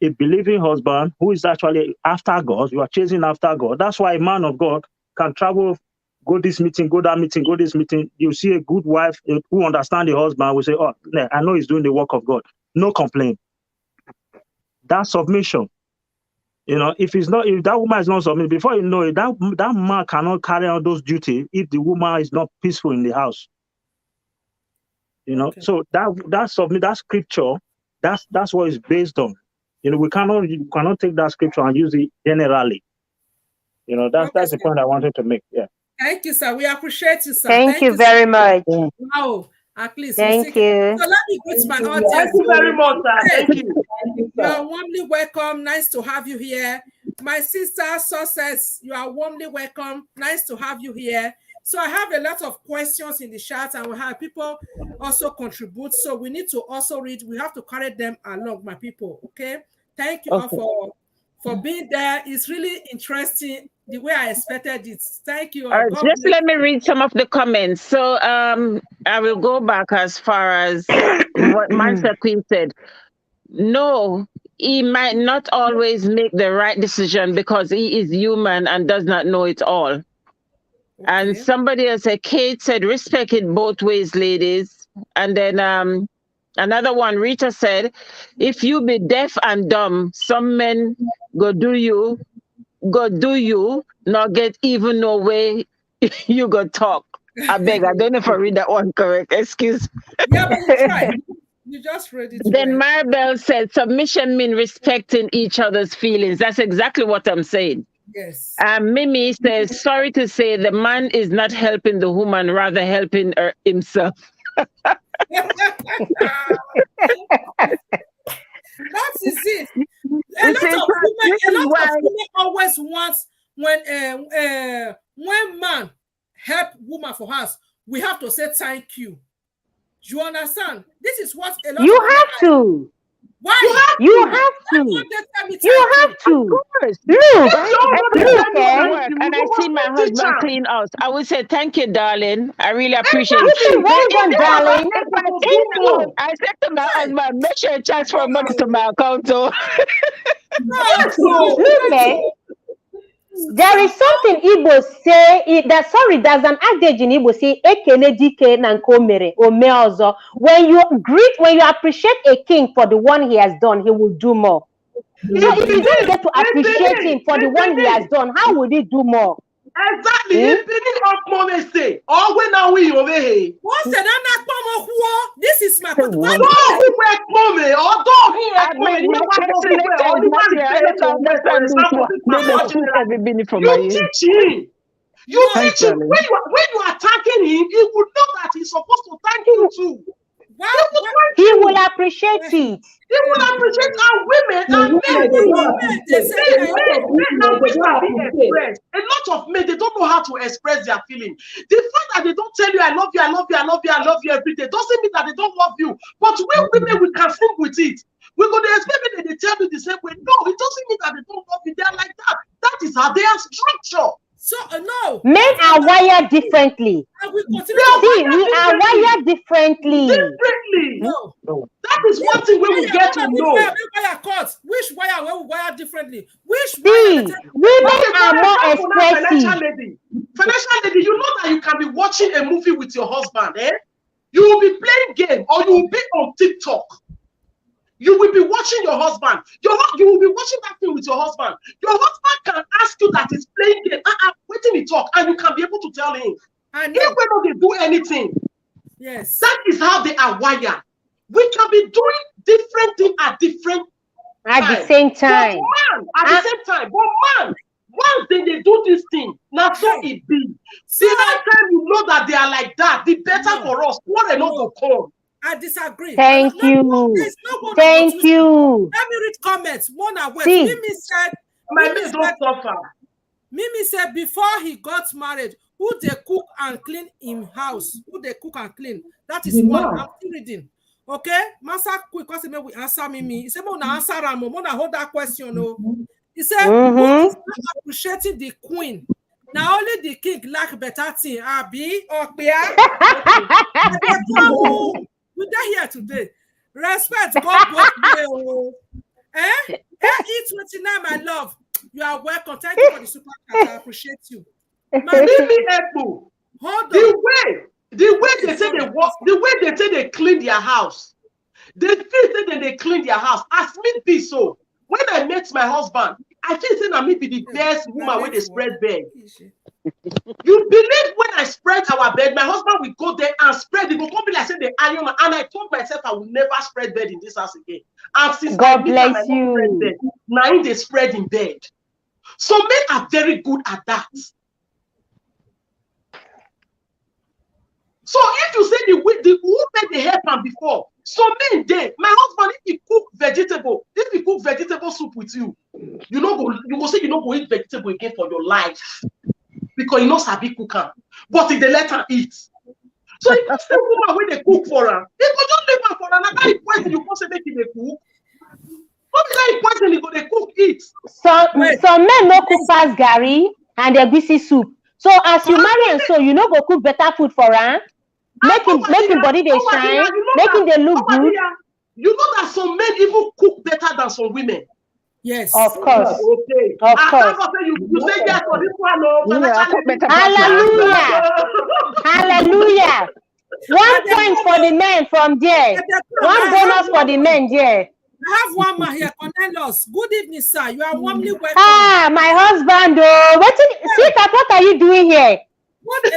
a believing husband who is actually after God. You are chasing after God. That's why a man of God can travel, go this meeting, go that meeting, go this meeting. You see a good wife who understands the husband will say, oh, I know he's doing the work of God. No complaint. That's submission. You know, if that woman is not submitted, before you know it, that man cannot carry out those duties if the woman is not peaceful in the house. You know, so that scripture, that's what it's based on. You know, we cannot take that scripture and use it generally. You know, that's the point I wanted to make. Yeah. Thank you, sir. We appreciate you, sir. Thank you very much. Wow. At least. Thank you. So let me greet my audience. Thank you very much, sir. Thank you. You are warmly welcome. Nice to have you here. My sister, Success, you are warmly welcome. Nice to have you here. So I have a lot of questions in the chat and we have people also contribute. So we need to also read. We have to carry them along, my people. Okay. Thank you all for being there. It's really interesting the way I expected it. Thank you. Just let me read some of the comments. So I will go back as far as what Master Queen said. No, he might not always make the right decision because he is human and does not know it all. Okay. And somebody else said, Kate said, respect it both ways, ladies. And then another one, Rita said, if you be deaf and dumb, some men go do you, not get even no way you go talk. I beg, I don't know if I read that one correct. Excuse me. Yeah, but you tried. You just read it. Then Maribel said, submission means respecting each other's feelings. That's exactly what I'm saying. Yes. Mimi says, sorry to say, the man is not helping the woman, rather helping himself. That is it. A lot of women always want when man help woman for us, we have to say thank you. You understand? This is what a lot You of have to. Why? You have to. You have to. Look, and I see my husband clean house. I would say thank you, darling. I really appreciate it. Listen, well done, darling. I said to my husband, make sure you transfer money to my account. Look, there is something Igbo say, there's an adage in Igbo say, ekele dike na nke o mere, o mee ọzọ. When you appreciate a king for the one he has done, he will do more. So if you don't get to appreciate him for the one he has done, how will he do more? Exactly. This is my You teach him. When you are attacking him, he would know that he's supposed to thank you too. He will appreciate it. He will appreciate our women and men. A lot of men, they don't know how to express their feelings. The fact that they don't tell you, I love you, I love you, I love you, I love you every day, doesn't mean that they don't love you. But we women, we can sing with it. We're going to expect that they tell you the same way. No, it doesn't mean that they don't love you. They're like that. That is how they are structured. So no, men are wired differently. See, we are wired differently. No. That is one thing where we get to know. Which wire we wire differently? Which women are more expressive. Financial lady, you know that you can be watching a movie with your husband, eh? You will be playing game or you will be on TikTok. You will be watching your husband. You will be watching that thing with your husband. Your husband can ask you that he's playing game. Waiting to talk, and you can be able to tell him. Even when they do anything. Yes. That is how they are wired. We can be doing different things at the same time. But man, at the same time. But man, once they do this thing, now so it be. See, that time you know that they are like that, the better for us. What a lot of come. I disagree. Thank you. Thank you. Let me read comments. One away. Mimi said before he got married, who they cook and clean in house? Who they cook and clean? That is one. I'm still reading. Okay, Masa quick because we answer Mimi. He said, "Mona answer Ramo. Mona hold that question." No, he said, "Who is not appreciating the queen? Now only the king like better thing. Abi or we are here today. Respect God both way. Eh? E29, my love. You are welcome. Thank you for the super chat. I appreciate you. Hold on. The way they say they walk, the way they say they clean their house, they feel that they clean their house. As me be so. When I met my husband, I feel saying I may be the best woman when they spread bed. You believe when I spread our bed, my husband will go there and spread it. Will come be like say the iron, and I told myself I will never spread bed in this house again. And since God bless you. Bed, now they spread in bed. So men are very good at that. So if you say the woman they help them before, so men they, my husband, if he cook vegetable soup with you, you go say you know go eat vegetable again for your life. Because you know sabi cook am, but if they let her eat. So if you say woman when they cook for her, they go just leave her for her. Now that point you can say make they cook. What is that point you go they cook eat? Some men no cook pass garri and egusi soup. So as you marry and so you know go cook better food for her, making body they shine, making they look good. You know that some men even cook better than some women. Yes, of course. Okay. Of course. You say yes for this one. Hallelujah. Hallelujah. 1 point for the men from there. 1 bonus for the men there. I have one man here, Cornelius. Good evening, sir. You are warmly welcome. Ah, my husband. Sweetheart, what are you doing here? What your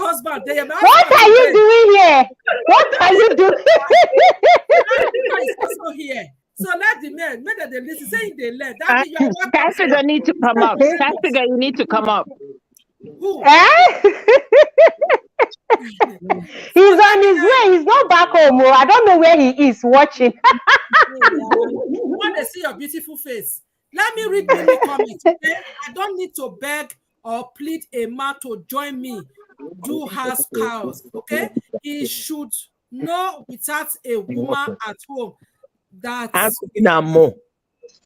husband? What are you doing here? What are you doing? Also here. So let the men that they listen, saying they let. Figure need to come up. Figure, you need to come up. Who? He's on his way. He's not back home. I don't know where he is watching. You want to see your beautiful face. Let me read the comments. Okay? I don't need to beg or plead a man to join me do house chores, okay? He should know without a woman at home that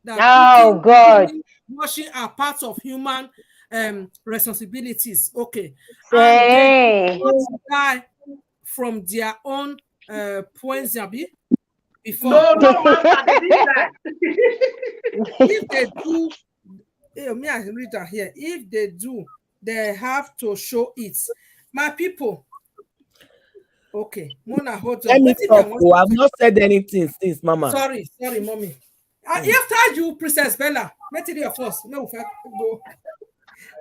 oh God, washing are part of human responsibilities, okay? Hey. And they die from their own points before. No, if they do, me I read that here. If they do, they have to show it. My people. Okay, Mona, hold on. Let me talk. I've not said anything since, Mama. Sorry, mommy. After you, Princess Bella, make it your first. No, go.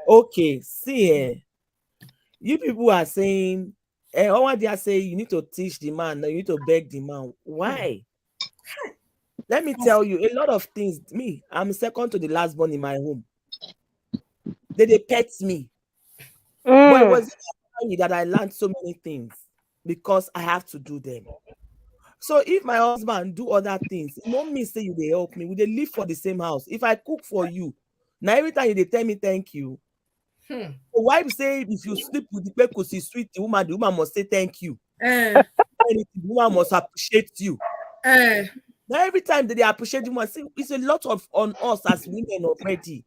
Okay, see, you people are saying, what they are saying, you need to teach the man, you need to beg the man. Why? Let me tell you, a lot of things. Me, I'm second to the last born in my home. They pet me. But it was that I learned so many things because I have to do them. So if my husband do other things, it won't mean say you they help me. We they live for the same house. If I cook for you, now every time they tell me thank you. So why say if you sleep with the person who's sweet, the woman must say thank you. The woman must appreciate you. Now every time that they appreciate you, see, it's a lot of on us as women already.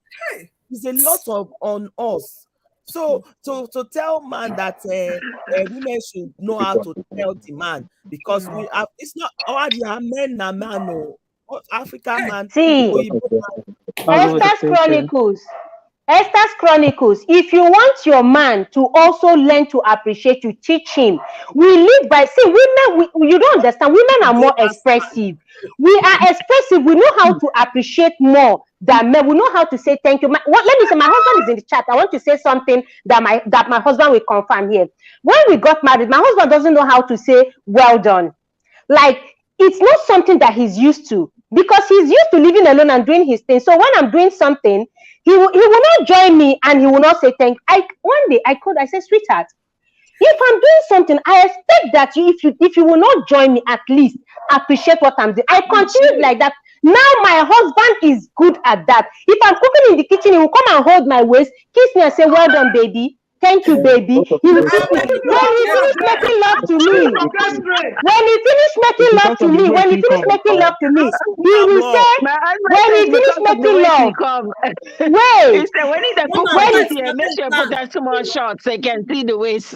It's a lot of on us. So to tell man that women should know how to tell the man, because we have, it's not all the men na man or African man. See, Esther's Chronicles. If you want your man to also learn to appreciate you, teach him. We live by, see, women, you don't understand, women are more expressive. We are expressive. We know how to appreciate more than men. We know how to say thank you. Let me say, my husband is in the chat. I want to say something that my husband will confirm here. When we got married, my husband doesn't know how to say well done. Like, it's not something that he's used to, because he's used to living alone and doing his thing. So when I'm doing something, he will not join me and he will not say thank you. One day I called, I said, sweetheart, if I'm doing something, I expect that if you will not join me, at least appreciate what I'm doing. I continued like that. Now my husband is good at that. If I'm cooking in the kitchen, he will come and hold my waist, kiss me and say, well done, baby. Thank you, baby. He will kiss me. When he finished making love to me, he will say, when he finished making love, wait. He said, when he's a cook, make sure you put that small shorts so you can see the waist.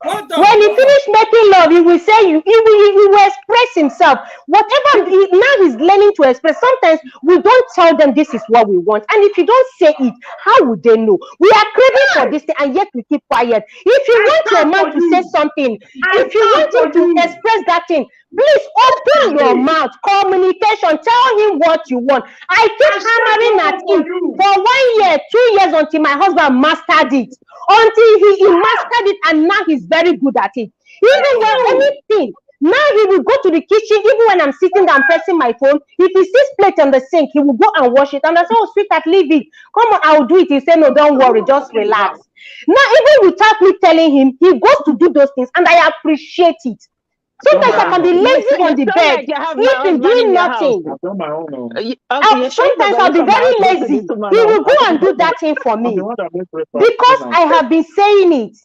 When he finished making love, he will say, he will express himself. Whatever, now he's learning to express. Sometimes we don't tell them this is what we want. And if you don't say it, how would they know? We are craving for this thing and yet we keep quiet. If you want your man to say something, if you want him to express that thing, please open your mouth. Communication. Tell him what you want. I keep hammering at him for 1 year, 2 years until my husband mastered it. Until he mastered it, and now he's very good at it. Even when anything, now he will go to the kitchen, even when I'm sitting down pressing my phone. If he sees plate on the sink, he will go and wash it. And I say, oh, sweetheart, leave it. Come on, I'll do it. He said, no, don't worry, just relax. Now, even without me telling him, he goes to do those things, and I appreciate it. Sometimes I can be lazy on the bed, sleeping, doing nothing. Sometimes I'll be very lazy. He will go and do that thing for me. Because I have been saying it.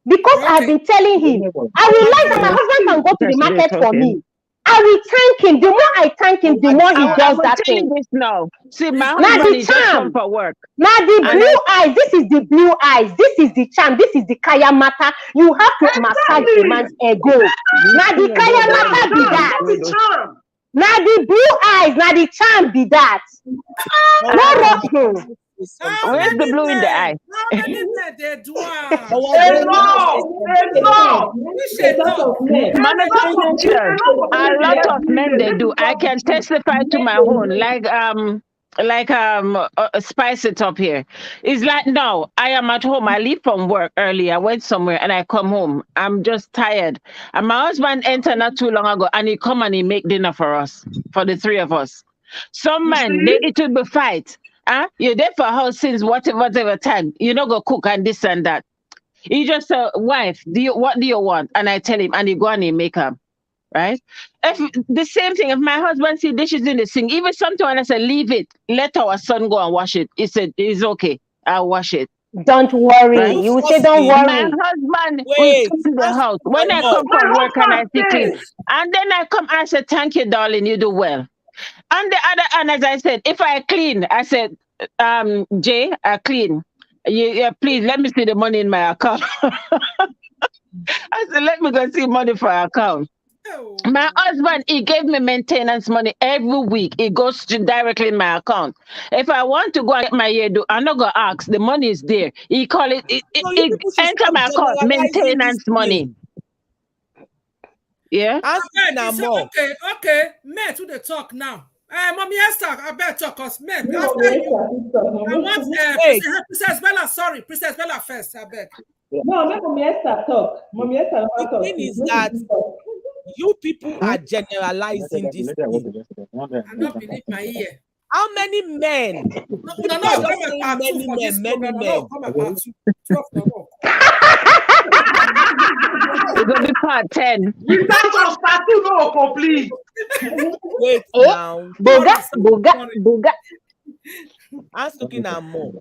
Because I have been telling him. I realize that my husband can go to the market for me. I will thank him. The more I thank him, the more he does that thing. This now. See, my husband is just come for work. Now the blue eyes, this is the blue eyes. This is the charm. This is the kaya mata. You have to massage the man's ego. Now the kaya mata be that. Now the blue eyes, now the charm be that. No rocking. Where's the blue in the eye? A lot of men they do. I can testify to my own. Spice it up here. It's like, no, I am at home. I leave from work early. I went somewhere and I come home. I'm just tired. And my husband entered not too long ago and he come and he make dinner for us, for the three of us. Some men, it will be fight. You're there for house since whatever time. You don't go cook and this and that. He just say, wife, what do you want? And I tell him, and he go and he make them. Right? If the same thing, if my husband see dishes in the sink, even sometimes when I say leave it, let our son go and wash it. He said, it's okay, I'll wash it. Don't worry. Right? You will say, don't My worry. husband will Wait, come to the answer house when I my come My from work and I husband see clean. says, And then I come and say, thank you, darling, you do well. On the other hand, as I said, if I clean, I said, Jay, I clean. Yeah, please let me see the money in my account. I said, let me go see money for our account. Oh. My husband, he gave me maintenance money every week. It goes directly in my account. If I want to go and get my hair done, I'm not gonna ask. The money is there. He call it. So you It people should enter stop my account. generalizing this Maintenance money. thing. Yeah. Answer now more. Okay. Men to the talk now. Mommy Esther, I better talk because men. No, After Mommy you, Esther, I want Wait. Princess Bella. Sorry, Princess Bella first. I beg. No, let Mommy Esther talk. Mommy Esther never The talk. thing is that you people are generalizing this thing. I don't believe my ear. How many men? No, People no, are come just and saying part two many for this men, many program. men. No, come and part two. 12 no. It's gonna be part 10. we can't just start to know complete. Wait now. Boga. I'm looking at more.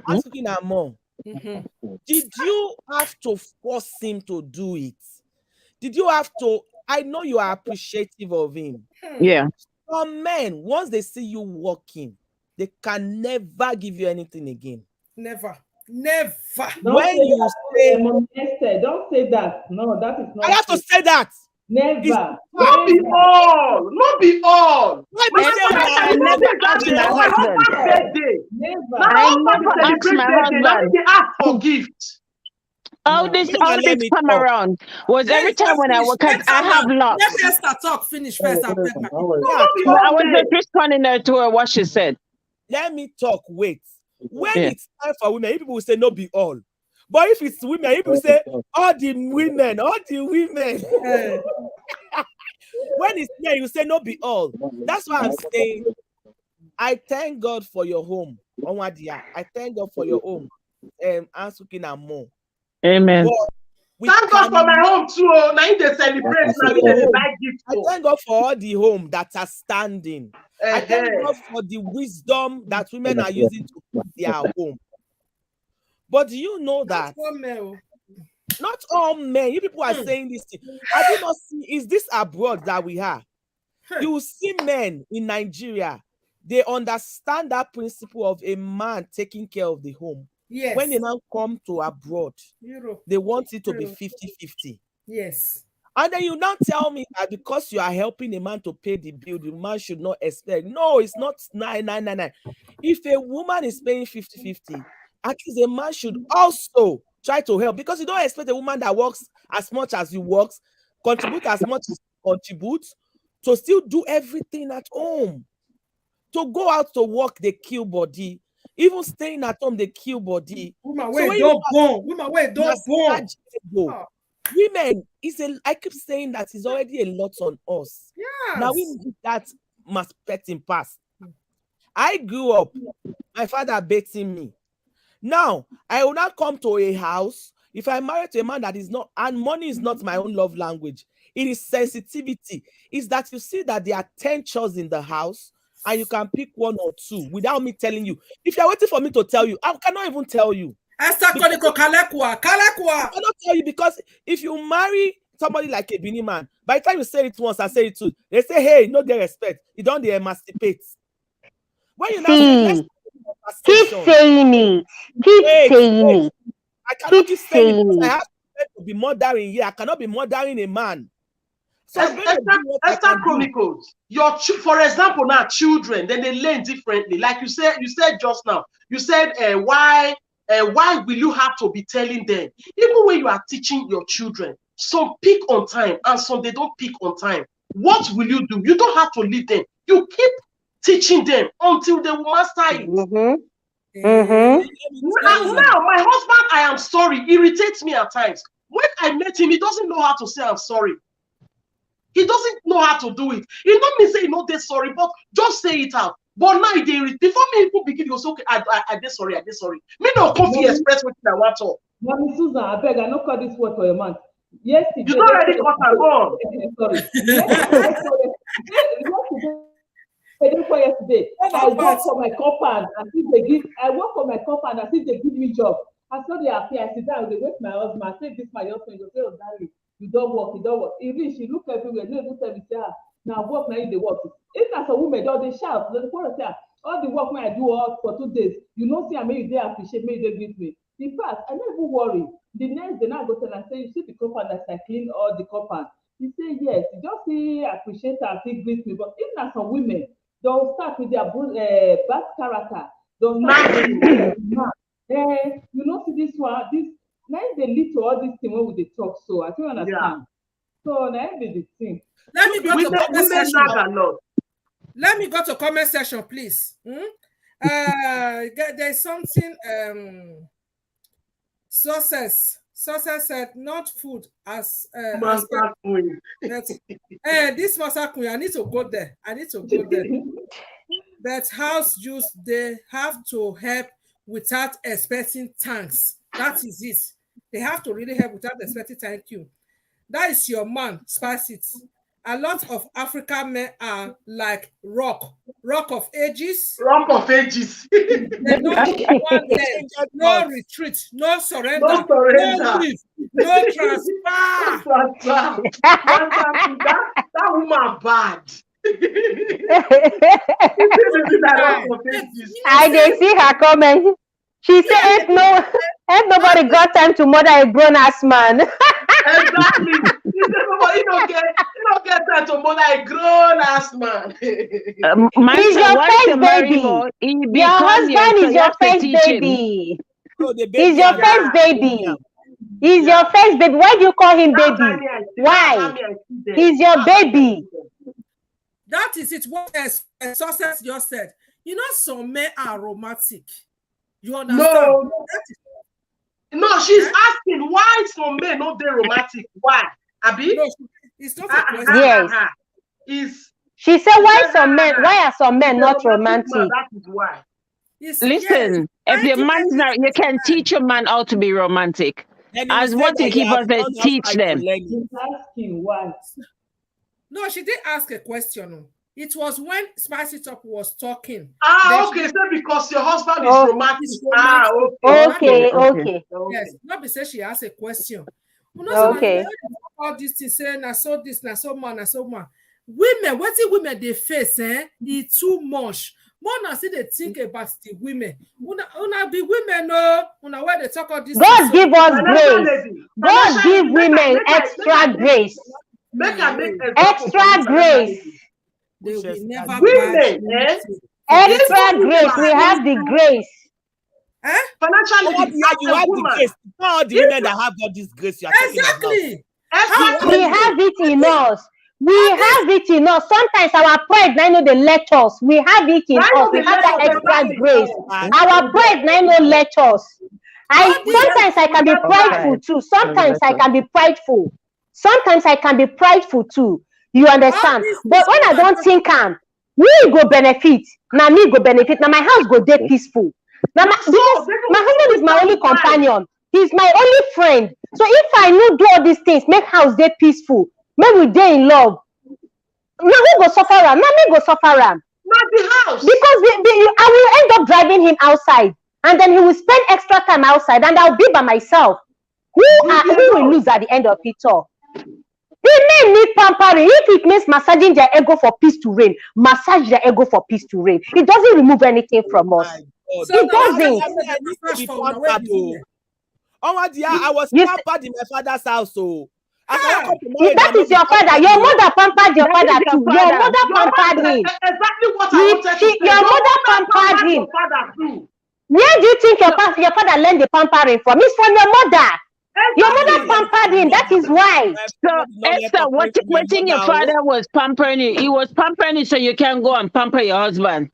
I'm looking at more. Did you have to force him to do it? Did you have to? I know you are appreciative of him. Yeah. Some men, once they see you working, they can never give you anything again. Never. When you say, Mommy Esther, don't say that. No, that is not. I have to say that. Never. Not be all. Not be all. I never asked my husband. Birthday. Never. I never asked my husband. They ask for gift. All this come around was every time when I work out, I have lots. Let me start talk. Finish first. I beg my people. I was just responding to her what she said. Let me talk. Wait. When it's time for women, people will say no be all. But if it's women, people say all the women. When it's men, you say no be all. That's why I'm saying I thank God for your home. Onwadia. I thank God for your home. Answering and more. Amen. Thank God for my home too. Now they celebrate. Now they buy gifts. I thank God for all the home that are standing. I thank God for the wisdom that women are using to put their home. But do you know that not all men, you people are saying this thing. I do not see, is this abroad that we have? You see men in Nigeria, they understand that principle of a man taking care of the home. Yes. When they now come to abroad, Europe, they want it to be 50-50. Yes. And then you now tell me that because you are helping a man to pay the bill, the man should not expect. No, it's not 999. If a woman is paying 50-50, at least a man should also try to help, because you don't expect a woman that works as much as you work, contribute as much as you contribute, to still do everything at home. To go out to work, they kill body. Even staying at home, they kill body. Women, wait, don't born. Women, I keep saying that it's already a lot on us. Yes. Now we need that maspeting past. I grew up, my father beating me. Now, I will not come to a house. If I marry to a man that is not, and money is not my own love language, it is sensitivity. It's that you see that there are 10 chores in the house, and you can pick one or two without me telling you. If you're waiting for me to tell you, I cannot even tell you. I cannot tell you, because if you marry somebody like a Bini man, by the time you say it once, I say it too, they say, hey, no, they respect. You don't they emancipate. When you now say, keep saying it. Keep saying it. I cannot keep saying it because I have to be murdering here. I cannot be murdering a man. So Esther Chronicles, for example, now children, then they learn differently. Like you said just now, you said why will you have to be telling them? Even when you are teaching your children, some pick on time and some they don't pick on time. What will you do? You don't have to leave them. You keep teaching them until they will master it. Now, my husband, I am sorry, irritates me at times. When I met him, he doesn't know how to say I'm sorry. He doesn't know how to do it. He not me say no, they're sorry, but just say it out. But now before me people begin, you say, okay, I did sorry. Me no coffee express what I want to. Mommy Susan, I beg, I not call this word for your man. Yes, you don't already cut and go on. Sorry. yesterday. I work for my compound as if they give. I work for my compound as if they give me job. I saw they appear. I sit down. They wait my husband. I say this my husband. They say, oh darling, you don't work. You don't work. Even she look everywhere. No, even tell me say, now work now they work. If as a woman, they shout. They say, all the work when I do all for 2 days, you know, see, I made they appreciate me, they give me. In fact, I never worry. The next day, now I go tell and say, you see the compound that I clean all the compound. He say yes. You just see appreciate her, think greet me. But if not some women, they'll start with their bad character. They'll start you know, see this one, this now they lead to all these things when we talk. So I don't understand. Yeah. So now the thing. Let me go to comment section. Let me go to comment section, please. There's something. Success said not food as this Masakui. I need to go there. That house juice, they have to help without expecting thanks. That is it. They have to really help without expecting thank you. That is your man, spice it. A lot of African men are like rock of ages. Rock of ages. They don't want them. No retreat, no surrender, no leave, no transfer. That woman bad. I didn't see her comment. She said, "Ain't nobody got time to murder a grown-ass man." Exactly. You don't get time to murder a grown-ass man. He's your first baby. Your husband is your first baby. He's your first baby. He's your first baby. Why do you call him baby? Why? He's your baby. That is it. What Success just said. You know, some men are romantic. You understand? No, she's asking why some men not they romantic. Why? Abi? No, it's not a question. Yes. She said why are some men not romantic? That is why. Listen, if your man is not, you can teach a man how to be romantic. As what you keep us teach them. She's asking why. No, she did ask a question. It was when Spicy Top was talking. Okay. So because your husband is romantic. Okay. Yes, not because she asked a question. Okay. All this thing saying, I saw this, I saw man. Women, what the women they face, it's too much. More now see they think about the women. Una be women, una where they talk all this. God give us grace. God give women extra grace. Extra grace. They will never extra grace. We have the grace. Financially, you have the grace. All the women that have got this grace. Exactly. We have it in us. We have it in us. Sometimes our pride, I know they let us. We have it in us. We have that extra grace. Our pride, I know let us. Sometimes I can be prideful too. Sometimes I can be prideful. Sometimes I can be prideful too. You understand? But when I don't think we go benefit. Now me go benefit. Now my house go dey peaceful. Now because my husband is my only companion. He's my only friend. So if I know do all these things, make house dey peaceful. Make we dey in love. Now who go suffer am? Now me go suffer am. Not the house. Because I will end up driving him outside, and then he will spend extra time outside, and I'll be by myself. Who will lose at the end of it all? The men need pampering. If it means massaging their ego for peace to reign, massage their ego for peace to reign. It doesn't remove anything from us. It doesn't. I was pampered in my father's house, so that is your father. Your mother pampered your father too. Your mother pampered him. Exactly what I wanted to say. Your mother pampered him. Where do you think your father learned the pampering from? It's from your mother. Your mother pampered him. That is why. So, Esther, what thing your father was pampering you? He was pampering you so you can go and pamper your husband.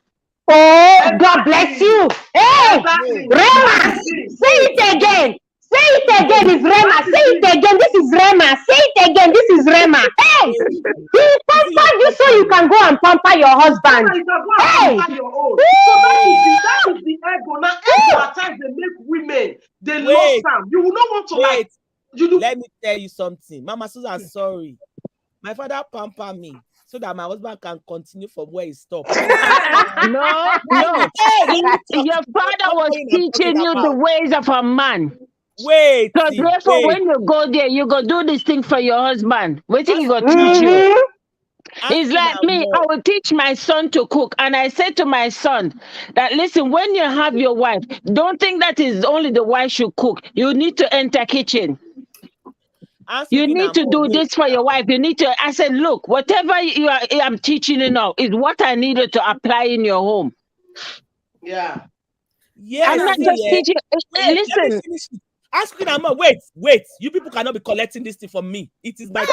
Oh, God bless you. Hey, Rema, say it again. Say it again. It's Rema. Say it again. This is Rema. Say it again. This is Rema. Hey, he pampered you so you can go and pamper your husband. Hey, that is the ego. Now, ego at times they make women. They love them. You will not want to like. Let me tell you something, Mama Susan. Sorry, my father pampered me so that my husband can continue from where he stopped. No. Your father was teaching you the ways of a man. Wait. So therefore, when you go there, you go do this thing for your husband. What thing you go teach you? It's like me. I will teach my son to cook, and I say to my son that listen, when you have your wife, don't think that is only the wife should cook. You need to enter kitchen. You need to do this for your wife. You need to. I said, look, whatever I'm teaching you now is what I needed to apply in your home. Yeah. I'm not just teaching. Listen. Ask me, wait. You people cannot be collecting this thing from me. It is my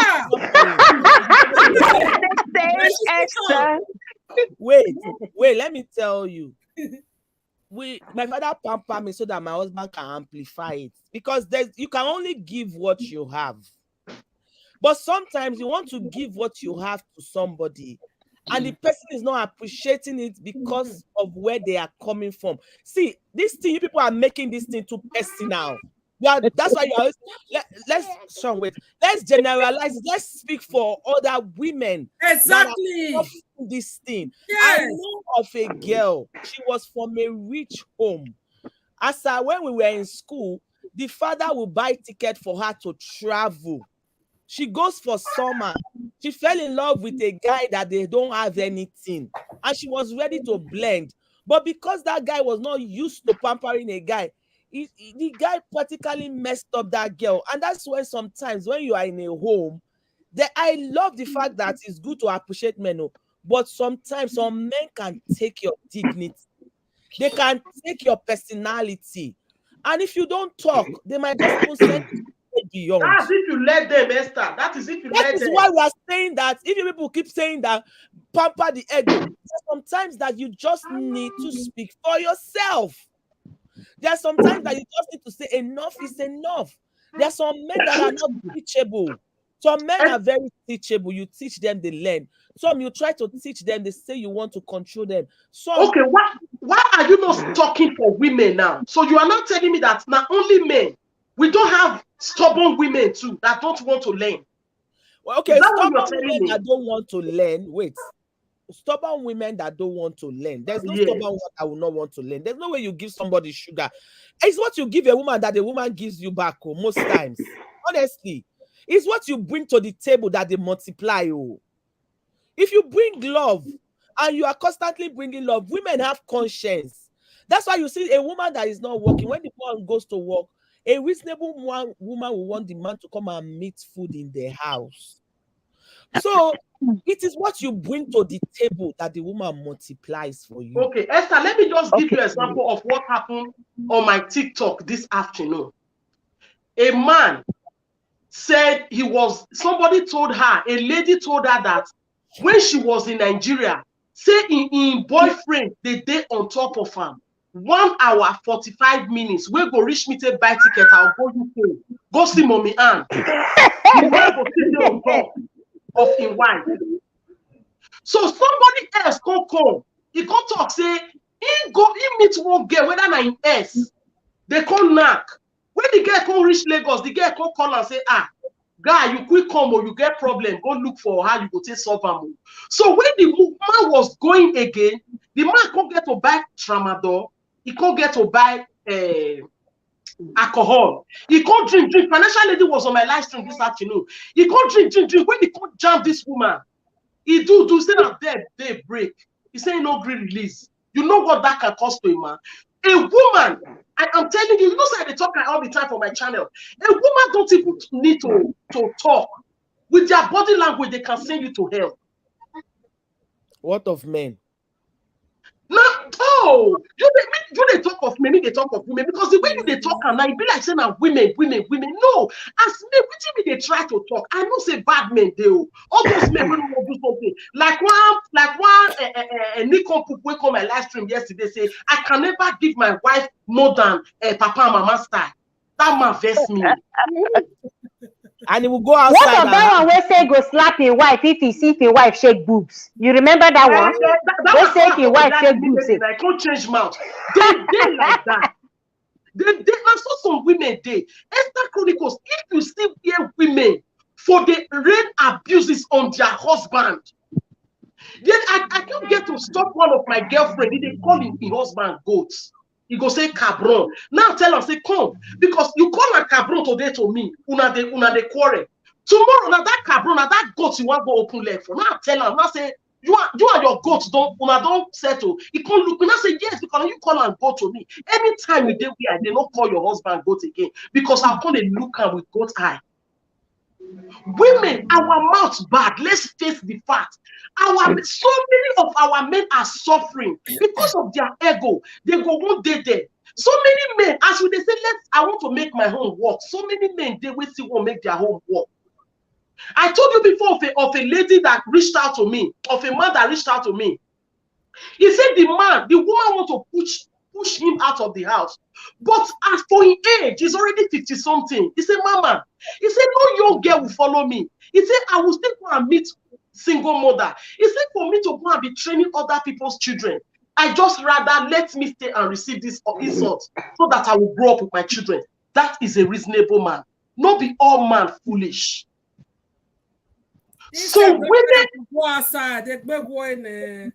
Wait, let me tell you. My father pampered me so that my husband can amplify it. Because you can only give what you have. But sometimes you want to give what you have to somebody, and the person is not appreciating it because of where they are coming from. See, this thing, you people are making this thing too personal. Yeah, that's why you always let's generalize. Let's speak for other women. Exactly. This thing. Yes. I know of a girl. She was from a rich home. When we were in school, the father will buy ticket for her to travel. She goes for summer. She fell in love with a guy that they don't have anything, and she was ready to blend. But because that guy was not used to pampering a guy, the guy practically messed up that girl. And that's why sometimes when you are in a home, I love the fact that it's good to appreciate men, but sometimes some men can take your dignity. They can take your personality. And if you don't talk, they might just send you beyond. That's if you let them, Esther. That is if you let them. That is why we are saying that if you people keep saying that pamper the ego, sometimes that you just need to speak for yourself. There are sometimes that you just need to say enough is enough. There are some men that are not teachable. Some men are very teachable. You teach them, they learn. Some you try to teach them, they say you want to control them. Okay, why are you not talking for women now? So you are not telling me that not only men, we don't have stubborn women too that don't want to learn. Well, okay, stubborn women that don't want to learn. Wait. Stubborn women that don't want to learn. There's no stubborn one that will not want to learn. There's no way you give somebody sugar. It's what you give a woman that the woman gives you back most times. Honestly, it's what you bring to the table that they multiply. If you bring love and you are constantly bringing love, women have conscience. That's why you see a woman that is not working. When the man goes to work, a reasonable woman will want the man to come and meet food in their house. So it is what you bring to the table that the woman multiplies for you. Okay, Esther, let me just give you an example of what happened on my TikTok this afternoon. A man said somebody told her, a lady told her that when she was in Nigeria, say in boyfriend, they did on top of her. 1 hour, 45 minutes. We go reach me to buy ticket. I'll go UK. Go see Mommy Ann. Go sit on top of his wife. So somebody else come. He come talk say he meet one girl whether na in S. They come knock. When the girl come reach Lagos, the girl come call and say, guy, you quick come or you get problem. Go look for how you go take solve them. So when the man was going again, the man can't get to buy tramadol. He can't get to buy alcohol. He can't drink. Financial lady was on my live stream this afternoon. He can't drink. When he can't jam this woman, he do say that they break. He say no green release. You know what that can cost to a man. A woman, I'm telling you, you know, say they talk all the time for my channel. A woman don't even need to talk. With their body language, they can send you to hell. What of men? No, you they talk of men, they talk of women, because the way you they talk and now it be like saying women. No, as men, which they try to talk. I know say bad men do. All those men will do something. Like one Nikon Pup come my live stream yesterday say, I can never give my wife more than Papa and Mama style. That man vex me. And he will go outside. What of that one where say go slap a wife if he see a wife shake boobs? You remember that one? That say a wife shake boobs. I can't change mouth. They like that. They also some women they. Esther Chronicles, if you still hear women for the rape abuses on their husband, Then I can't get to stop one of my girlfriend. They call him husband goats. He go say cabron. Now tell him, say come. Because you call a cabron today to me. Una de quarrel. Tomorrow, now that cabron, now that goat you want to go open leg for. Now tell him, now say, you and your goats don't settle. He can't look. Now say yes, because you call and go to me. Anytime you do I they not call your husband goat again. Because I'll come and look at with goat eye. Women, our mouth bad. Let's face the fact. So many of our men are suffering because of their ego. They go one day there. So many men, as they say, I want to make my home work. So many men, they will still want to make their home work. I told you before of a lady that reached out to me, of a man that reached out to me. He said the woman want to push him out of the house. But as for his age, he's already 50-something. He said, Mama, he said, no young girl will follow me. He said, I will still go and meet single mother. He said, for me to go and be training other people's children, I just rather let me stay and receive this insult so that I will grow up with my children. That is a reasonable man. Not be all man foolish. So women go outside, they go in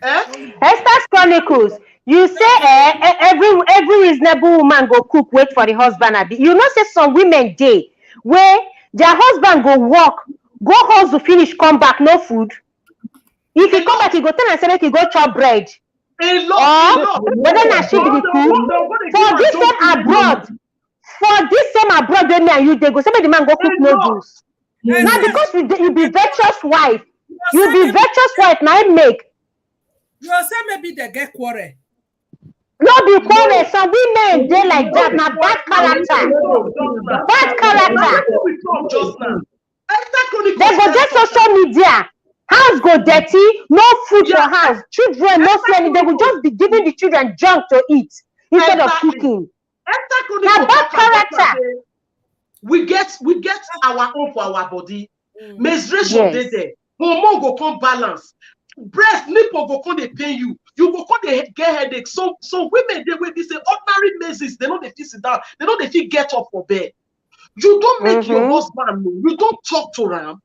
Esther's Chronicles. You say every reasonable woman go cook, wait for the husband. You know, say some women day where their husband go work, go hustle, finish, come back, no food. If he come back, he go tell and say make he go chop bread. Whether not she be the cook for this same abroad, when me and you they go say make the man go cook noodles. Now because you be virtuous wife, you be virtuous wife. Now make. You say maybe they get quarrel. No be quarrel. Some women they like that. Now bad character. Bad character. They go get social media. House go dirty. No food for house. Children no sleeping. They will just be giving the children junk to eat instead of cooking. Now bad character. We get our own for our body. Menstruation dey there. Hormone go come balance. Breast nipple go come they pain you. You go come they get headache. So women they will be say ordinary measles. They know they fit sit down. They know they fit get up for bed. You don't make your husband know. You don't talk to them.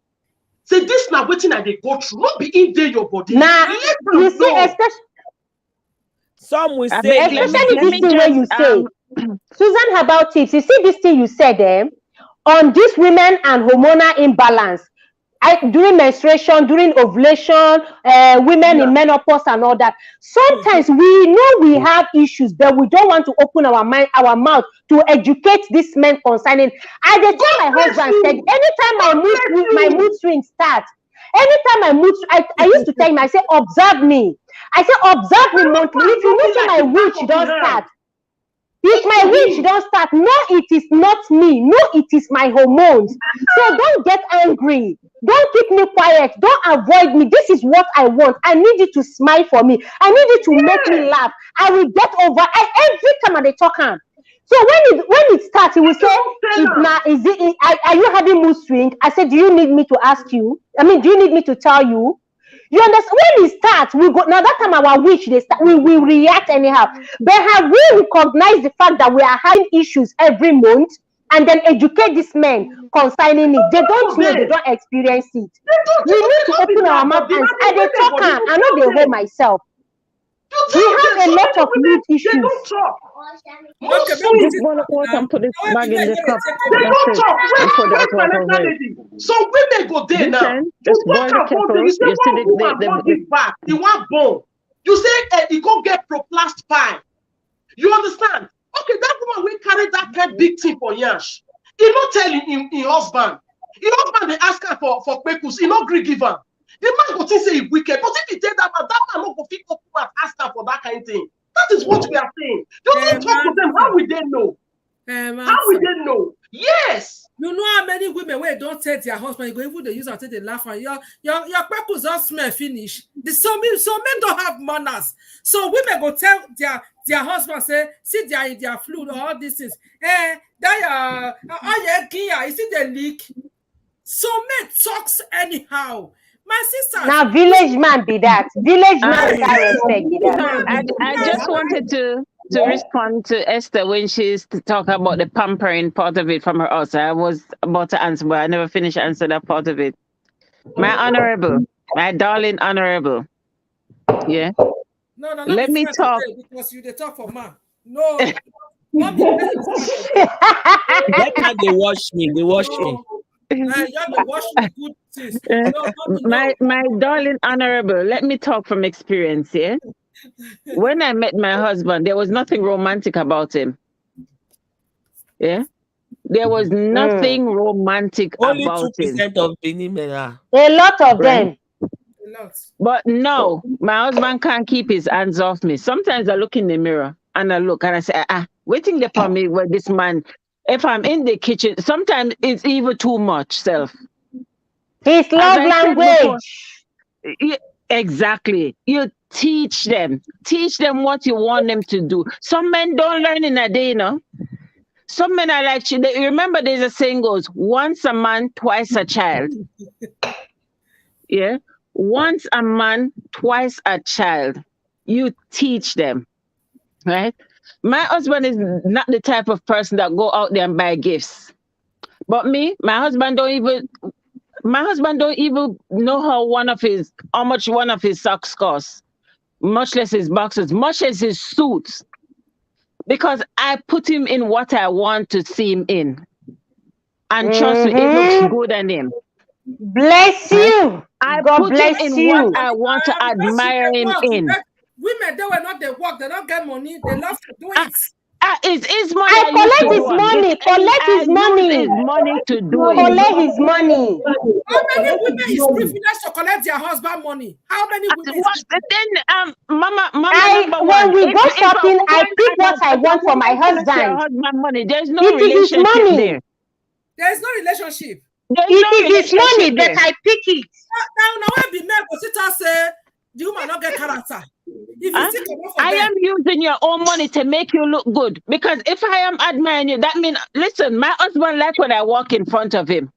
Say this now waiting that they go through. Not be in there your body. Nah, you see, especially some will say, especially this thing where you say, Susan Herbal Tips. You see this thing you said on this women and hormonal imbalance. During menstruation, during ovulation, women in menopause and all that. Sometimes we know we have issues, but we don't want to open our mouth to educate these men concerning. I dey tell my husband said, anytime my mood swings start, anytime I used to tell him, I say, observe me. I say, observe me monthly. If you know my witch don't start. If my witch don't start, no, it is not me. No, it is my hormones. So don't get angry. Don't keep me quiet. Don't avoid me. This is what I want. I need you to smile for me. I need you to make me laugh. I will get over. Every time they talk on. So when it starts, he will say, are you having mood swing? I said, do you need me to ask you? Do you need me to tell you? You understand? When it starts, we go now. That time our witch they start, we will react anyhow. But have we recognized the fact that we are having issues every month, and then educate these men concerning it? They don't know, they don't experience it. We need to open our mouth and I dey talk. I know they hold myself. We have a lot of mood issues. They don't talk. Okay, put this bag in the cup. They don't talk. So women go there now. Just boil the kettle. You see the one bone. You say he go get proplast pie. You understand? Okay, that woman will carry that kind big thing for Yash. He not tell him husband. His husband they ask her for pekus. He not agree give her. The man go think say he wicked. But if he tell that man not go fit up and ask her for that kind of thing. That is what we are saying. You don't talk to them. How will they know? How will they know? Yes. You know how many women where don't tell their husband, you go even they use until they laugh and your peppers all smell finish. Some men don't have manners. So women go tell their husband, say, see they are in their fluid or all these things. You see the leak. So men talks anyhow. My sister. Now village man be that. Village man I respect be that. I just wanted to respond to Esther when she's talking about the pampering part of it from her house. I was about to answer, but I never finished answering that part of it. My honorable, My darling honorable. Yeah. No, let me talk because you the talk for man. No. Let her they watch me. They watch me. My darling honorable, let me talk from experience here. When I met my husband, there was nothing romantic about him. Yeah, there was nothing romantic Only about him. 2% of Benin men are. A lot of them. But no, my husband can't keep his hands off me. Sometimes I look in the mirror and I look and I say, waiting there for me with this man. If I'm in the kitchen, sometimes it's even too much self. His love language. Exactly. You teach them what you want them to do. Some men don't learn in a day, you know. Some men are like, you remember there's a saying goes, once a man, twice a child. Yeah. Once a man, twice a child. You teach them, right? My husband is not the type of person that go out there and buy gifts. But me, my husband don't even know how much one of his socks costs, much less his boxes, much as his suits. Because I put him in what I want to see him in. And trust me, it looks good on him. Bless you. I God put bless him in you. what I want to admire him in. Women, they were not the work, they don't get money, they love to do it. It's his money. I collect his money. Collect his money. His money to do it. Collect his money. How many women is privileged to collect their husband money? How many women? Then, Mama, when we go shopping, I pick what I want for my husband. Money. There's no relationship there. There's no relationship. It is his money, but I pick it. Now I be mad, but it say the woman not get character. I am using your own money to make you look good, because if I am admiring you, that means, listen, my husband like when I walk in front of him.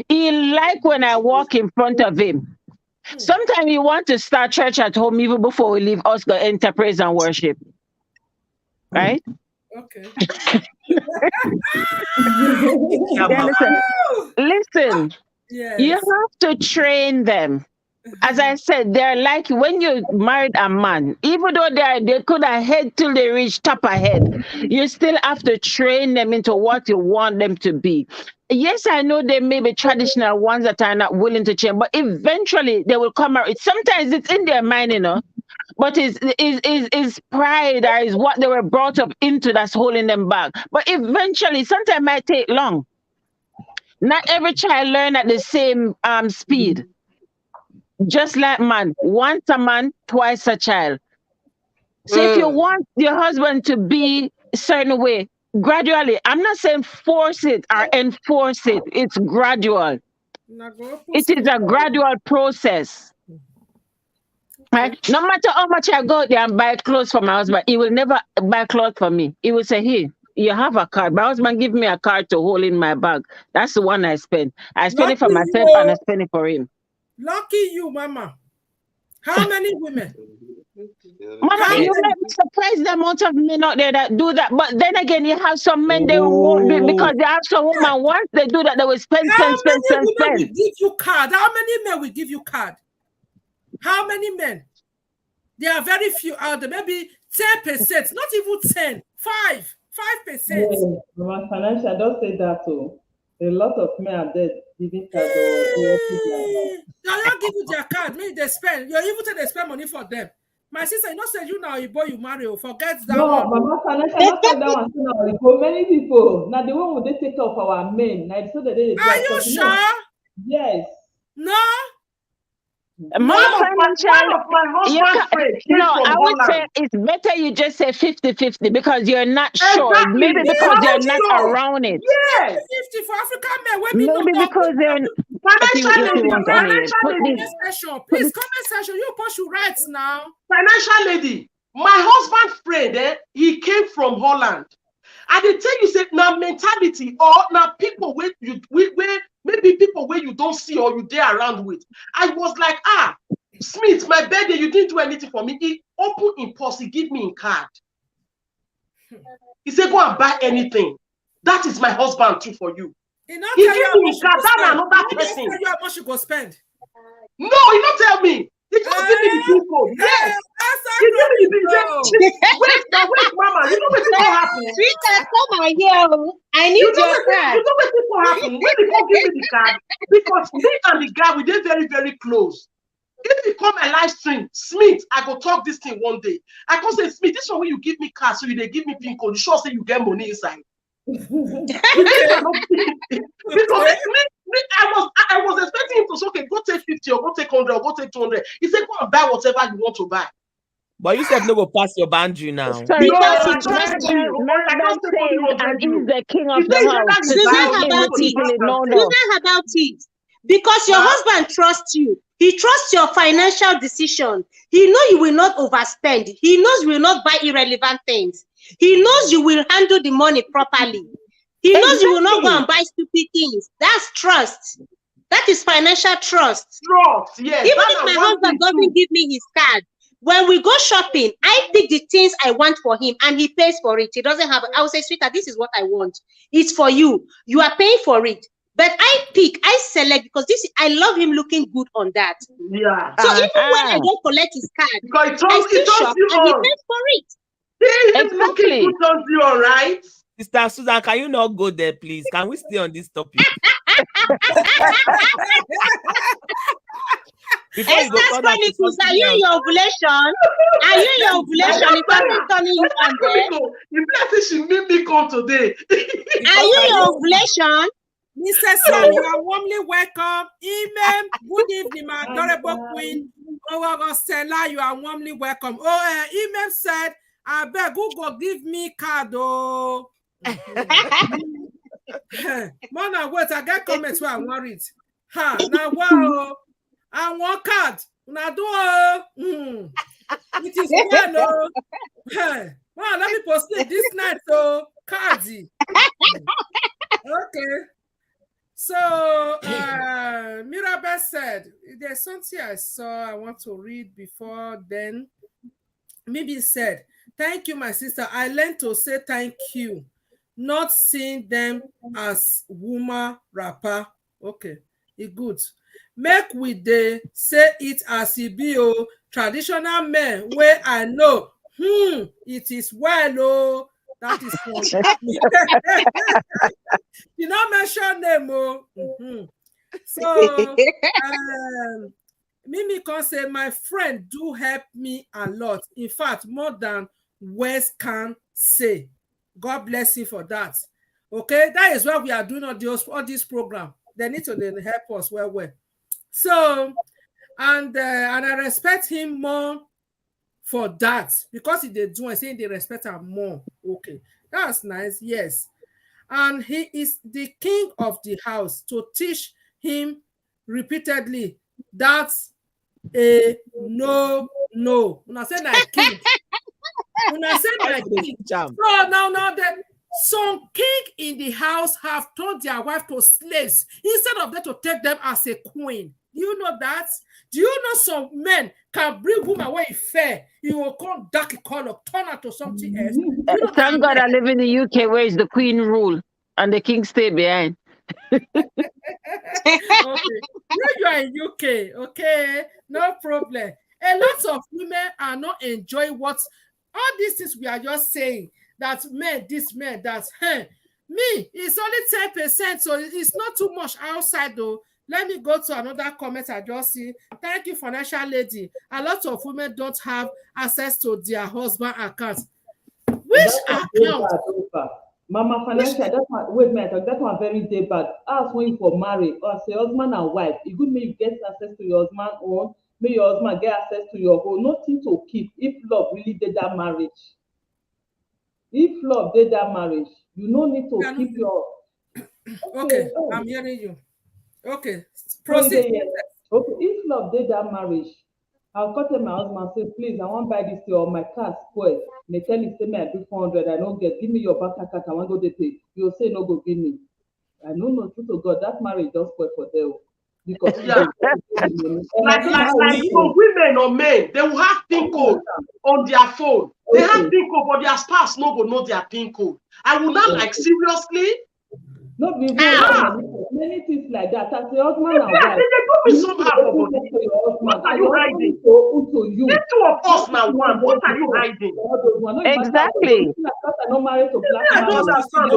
He like when I walk in front of him. Sometimes you want to start church at home even before we leave us go enter praise and worship. Right? Okay. Listen, yes. You have to train them. As I said, they're like when you married a man, even though they could have head till they reach top ahead, you still have to train them into what you want them to be. Yes, I know there may be traditional ones that are not willing to change, but eventually they will come out. Sometimes it's in their mind, you know, but is pride or is what they were brought up into that's holding them back. But eventually, sometimes it might take long. Not every child learn at the same speed. Just like man, once a man, twice a child. So if you want your husband to be a certain way, gradually, I'm not saying force it or enforce it. It's gradual. It is a gradual process. Right? No matter how much I go there and buy clothes for my husband, he will never buy clothes for me. He will say, hey, you have a card. My husband give me a card to hold in my bag. That's the one I spend. I spend it for myself and I spend it for him. Lucky you, Mama. How many women? Mama, you might be surprised the amount of men out there that do that. But then again, you have some men they won't do it because they have some women. Once they do that, they will spend. How many women will give you card? How many men will give you card? How many men? There are very few out there. Maybe 10%, not even 10. 5%. Mama Financial, don't say that too. A lot of men are dead giving cards or they don't give you their card. Maybe they spend. You even say they spend money for them. My sister, you know, say you now, you boy, you marry, forget that. No, one. Mama Financial, not that one. For many people, now the one who they take care of our men. Now so that they. Are you sure? Yes. No. Mama Financial, I would say it's better you just say 50-50 because you're not sure. Exactly. Maybe because you're not around it. Yes. 50 for African men. Maybe because they're Financial Please, comment section. You post your rights now. Financial lady, my husband friend, he came from Holland. And they tell you, say, now mentality or now people where maybe people where you don't see or you there around with. I was like, Smith, my birthday, you didn't do anything for me. He opened in purse, he give me in card. He said, go and buy anything. That is my husband too for you. He give me in card, that's another person. How much you go spend? No, he don't tell me. He just give me the PIN code. Yes. He give me the PIN code. Wait, Mama. You know what will happen? Sweetheart, come on here. I need your card. You know what will happen? When they come give me the card, because me and the guy, we did very, very close. If you come a live stream, Smith, I go talk this thing one day. I can say, Smith, this one when you give me card, so they give me PIN code. You sure say you get money inside. Because I was expecting him to say, okay, go take 50 or go take 100 or go take 200. He said, go and buy whatever you want to buy. But you said no go pass your boundary now. Sorry, because he trusts you. And he's the king of the house. Susan, about it. Because your husband trusts you. He trusts your financial decision. He knows you will not overspend. He knows you will not buy irrelevant things. He knows you will handle the money properly. He knows you will not go and buy stupid things. That's trust. That is financial trust. Trust, yes. Even if my husband doesn't give me his card, when we go shopping, I pick the things I want for him and he pays for it. He doesn't have, I will say, sweetheart, this is what I want. It's for you. You are paying for it. But I pick, I select because I love him looking good on that. Yeah. So even when I don't collect his card, I still shop and he pays for it. Exactly. Looking good on you, all right? Sister Susan, can you not go there, please? Can we stay on this topic? Esther Chronicles, are you in your ovulation? Are you in your ovulation? If I'm turning you on there. You blessed she made me come today. Are you in your ovulation? Mr. Sam, you are warmly welcome. Amen. Good evening, my adorable queen. Oh, Stella, you are warmly welcome. Oh, Amen said, I beg Google give me card. Oh. Mona, wait, I got comments where I want it. Ha, now wow. I want card. Now do it is one. Oh. Wow, let me post it this night. So, cardy. Okay. So, Mirabel said, there's something I saw I want to read before then. Maybe said, thank you, my sister. I learned to say thank you, not seeing them as woman rapper. Okay, it's good. Make we dey say it as e be o. Traditional men where I know, it is well, oh. That is you not mention them, oh. So Mimi can say my friend do help me a lot. In fact, more than words can say. God bless you for that. Okay, that is what we are doing on this program. They need to then help us well. So, and I respect him more for that because if they do, I say they respect him more. Okay, that's nice. Yes, and he is the king of the house. To teach him repeatedly, that's a no. When I say like king, when I say like king, so now some king in the house have turned their wife to slaves instead of them to take them as a queen. Do you know that? Do you know some men can bring woman where it's fair? You will come dark color, turn her to something else. Thank God I live in the UK where is the queen rule and the king stay behind. Okay. You are in UK, okay? No problem. A lot of women are not enjoying what all these things we are just saying. That men, this man, that's me, it's only 10%, so it's not too much outside though. Let me go to another comment I just see. Thank you, financial lady. A lot of women don't have access to their husband accounts. Which account? Mama financial, that one, wait a minute, that one very day bad. Ask when you for married or say husband and wife. It good may you get access to your husband own, may your husband get access to your own. Nothing to keep if love really did that marriage. If love did that marriage, you no need to keep your. Okay, I'm hearing you. Okay, proceed. Okay, if love did that marriage, I'll call my husband and say, please, I want to buy this thing or my car spoiled. They tell you, say me, I do 400, I don't get, give me your bank account, I want to go to pay. You'll say, no, go give me. I know, no, truth to God, that marriage just spoil for them. Because like for women or men, they will have PIN code on their phone. They have PIN code, but their spouse no go know their PIN code. I will not like seriously. No, be many things like that. As a husband and wife, they do me somehow for body. What are you hiding? You. The two of us now one. What are you hiding? Exactly. I don't marry to black I don't understand.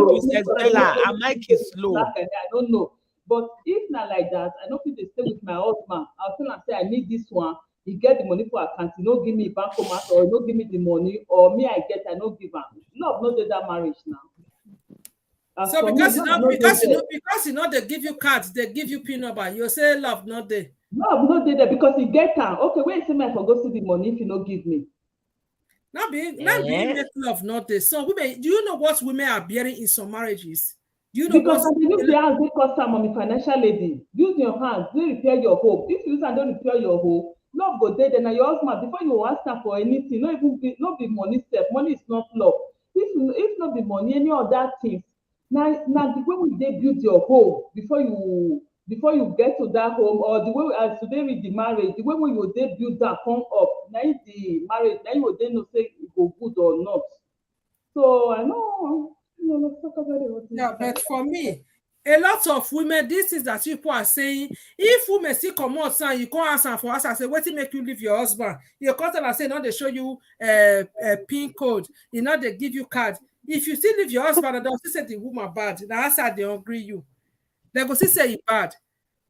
Her mic is slow. I don't know. But if not like that, I don't feel to stay with my husband. I'll tell and say I need this one. He get the money for account. He no give me bancomat, or he no give me the money, or me I get, I no give him. Love no do that marriage now. So because you know they give you cards, they give you PIN number. You say love not there. Love not there because he get time. Okay, wait, say me I forgot to see the money if you no give me. Not being make love not there. So women, do you know what women are bearing in some marriages? Do you know because when you use your hands, they cost some money, financial lady. Use your hands, they repair your home. If you use and don't repair your home, love go there. Then your husband before you ask her for anything, not be money step. Money is not love. If not be money, any other things. Now the way we they build your home before you get to that home, or the way as today with the marriage, the way when you they build that come up, now the marriage, now you they know say it go good or not. So I know, let's talk about it. Yeah, but for me, a lot of women, this is that people are saying, if women still come out, son, you can't answer for us. I say, what to make you leave your husband? You come and say, no, they show you a PIN code, you know, they give you card. If you still leave your husband and don't say the woman bad, the answer they agree you. They go still say you bad.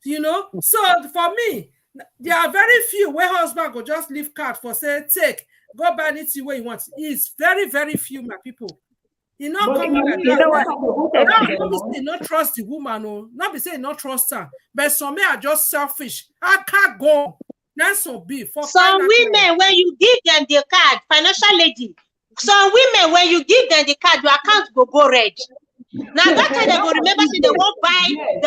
You know? So for me, there are very few where husband go just leave card for say, take, go buy anything where you want. It's very, very few, my people. You know, not trust the woman, or not be saying not trust her, but some men are just selfish. I can't go. That's so big. Some women, when you give them the card, financial lady. Some women, when you give them the card, your account go red. Now that time they go remember say they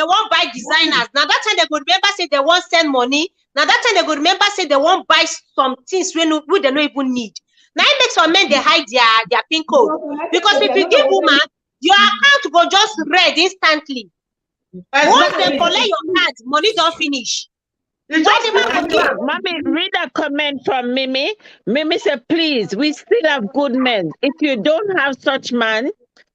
won't buy designers. Now that time they go remember say they won't send money. Now that time they go remember say they won't buy some things we they don't even need. Now it makes some men they hide their PIN code. Because if you give woman, your account go just red instantly. Once they collect your card, money don't finish. Mommy, read a comment from Mimi. Mimi said, please, we still have good men. If you don't have such man,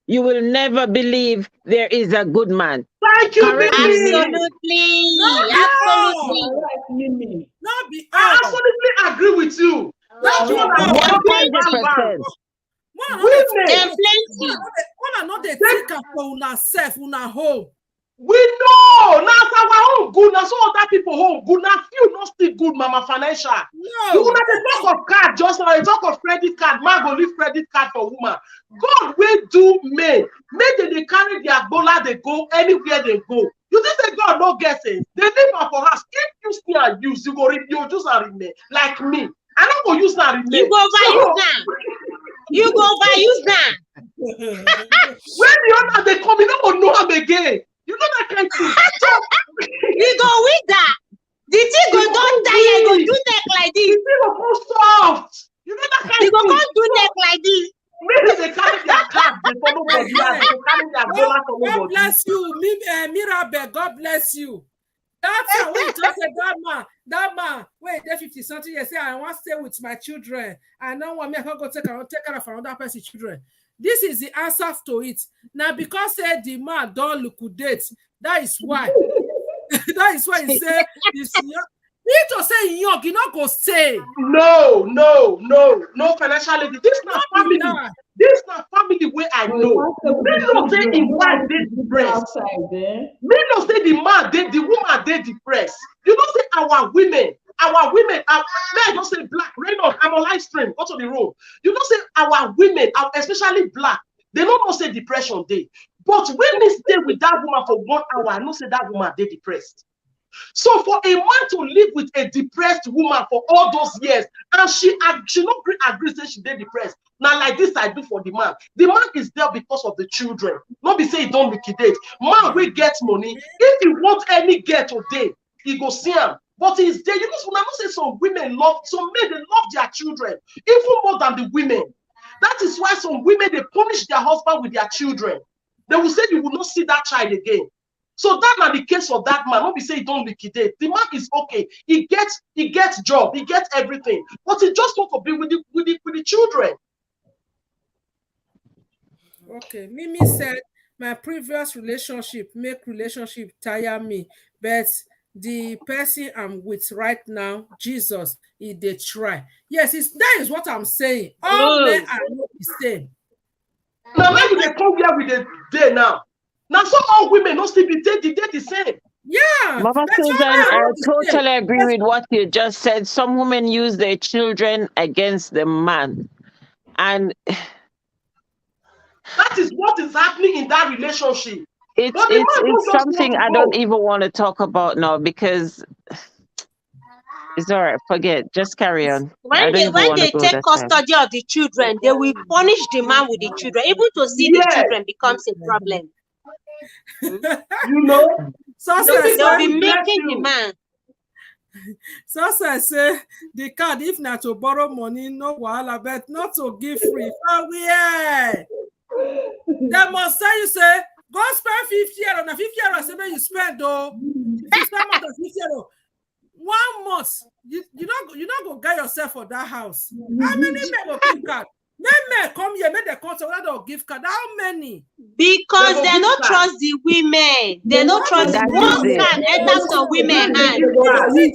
you will never believe there is a good man. Thank you, Mimi. Absolutely. Absolutely. I absolutely agree with you. That's what I'm 100%. Women not they take up for una self, una home. We know now our own good, now so other people home good. Now few not still good, mama financial. No, you want to talk of card just now. You talk of credit card. Man go leave credit card for woman. God will do men. Make they carry their bola, they go anywhere they go. You think that God no get it? They live for us. If you still and use, you go just and remain like me. I don't go use that remain. You go overuse that. You go overuse that. When the other they come, you don't know them again. You know that kind of thing. You go with that. The thing go don't die. You go do neck like this. The thing go go soft. You know that kind of thing. You go come do neck like this. Maybe they carry their card. They follow body. They carry their dollar for nobody. God bless you, Mirabel. God bless you. That's how we just said that man. Wait, they're 50 something. You say I want to stay with my children. I don't want me. I can't go take care of another person's children. This is the answer to it. Now, because the man don't liquidate, that is why. That is why he said, you to say young, you not go stay. No, financial lady. This is not family. This is not family where I know. Me no say the wife they depressed. Me no say the man, the woman they depressed. You don't say our women, may I just say black, Reynolds, I'm on live stream, go to the room. You don't say our women, especially black, they don't know say depression day. But when they stay with that woman for 1 hour, I know say that woman they depressed. So for a man to live with a depressed woman for all those years, and she not agree say she did depressed. Now like this I do for the man. The man is there because of the children. Not be say he don't liquidate. Man will get money. If he want any get today, he go see him. But he's there. You know, when I say some women love, some men they love their children even more than the women. That is why some women they punish their husband with their children. They will say you will not see that child again. So that's not the case for that man. Not be say he don't liquidate. The man is okay. He gets job. He gets everything. But he just want to be with the children. Okay. Mimi said, my previous relationship make relationship tire me, but the person I'm with right now, Jesus, they try. Yes, that is what I'm saying. All men are not the same. Now when they come here with the day now so all women don't still be the same. Yeah, Mama Susan, I totally agree with what you just said. Some women use their children against the man, and that is what is happening in that relationship. It's something I don't even want to talk about now, because it's all right. Forget. Just carry on. When they take custody of the children, they will punish the man with the children. Even to see the children becomes a problem. You know, they'll be making the man. So I say the card, if not to borrow money, no wahala, but not to give free. Oh yeah. They must say, you say, go spend 50 euro. Now 50 euro, I say, you spend though. If you spend more than 50 euro, 1 month, you not go get yourself for that house. How many men will give card? Men come here, make the contact without give card. How many? Because they don't trust the women. They don't trust the one card enters some women hand. Once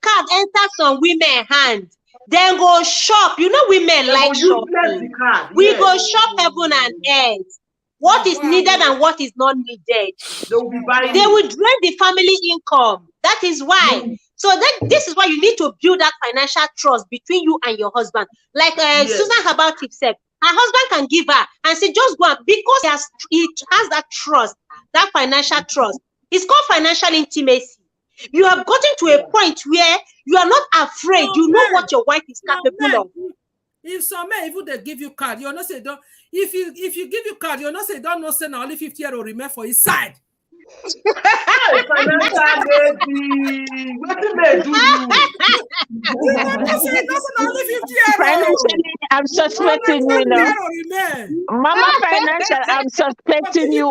card enters some women hand, then go shop. You know, women like shopping. We go shop heaven and earth. What is needed and what is not needed. They will drain the family income. That is why. So this is why you need to build that financial trust between you and your husband. Like Susan Habakkuk said, her husband can give her and say, just go, because he has that trust, that financial trust. It's called financial intimacy. You have gotten to a point where you are not afraid. You know what your wife is capable of. If some men even they give you card, you not say don't. If you give you card, you not say don't know say now only 50 euro remain for his side. Financial baby, what do they do? Financially, I'm suspecting you now. Mama Financial, I'm suspecting you.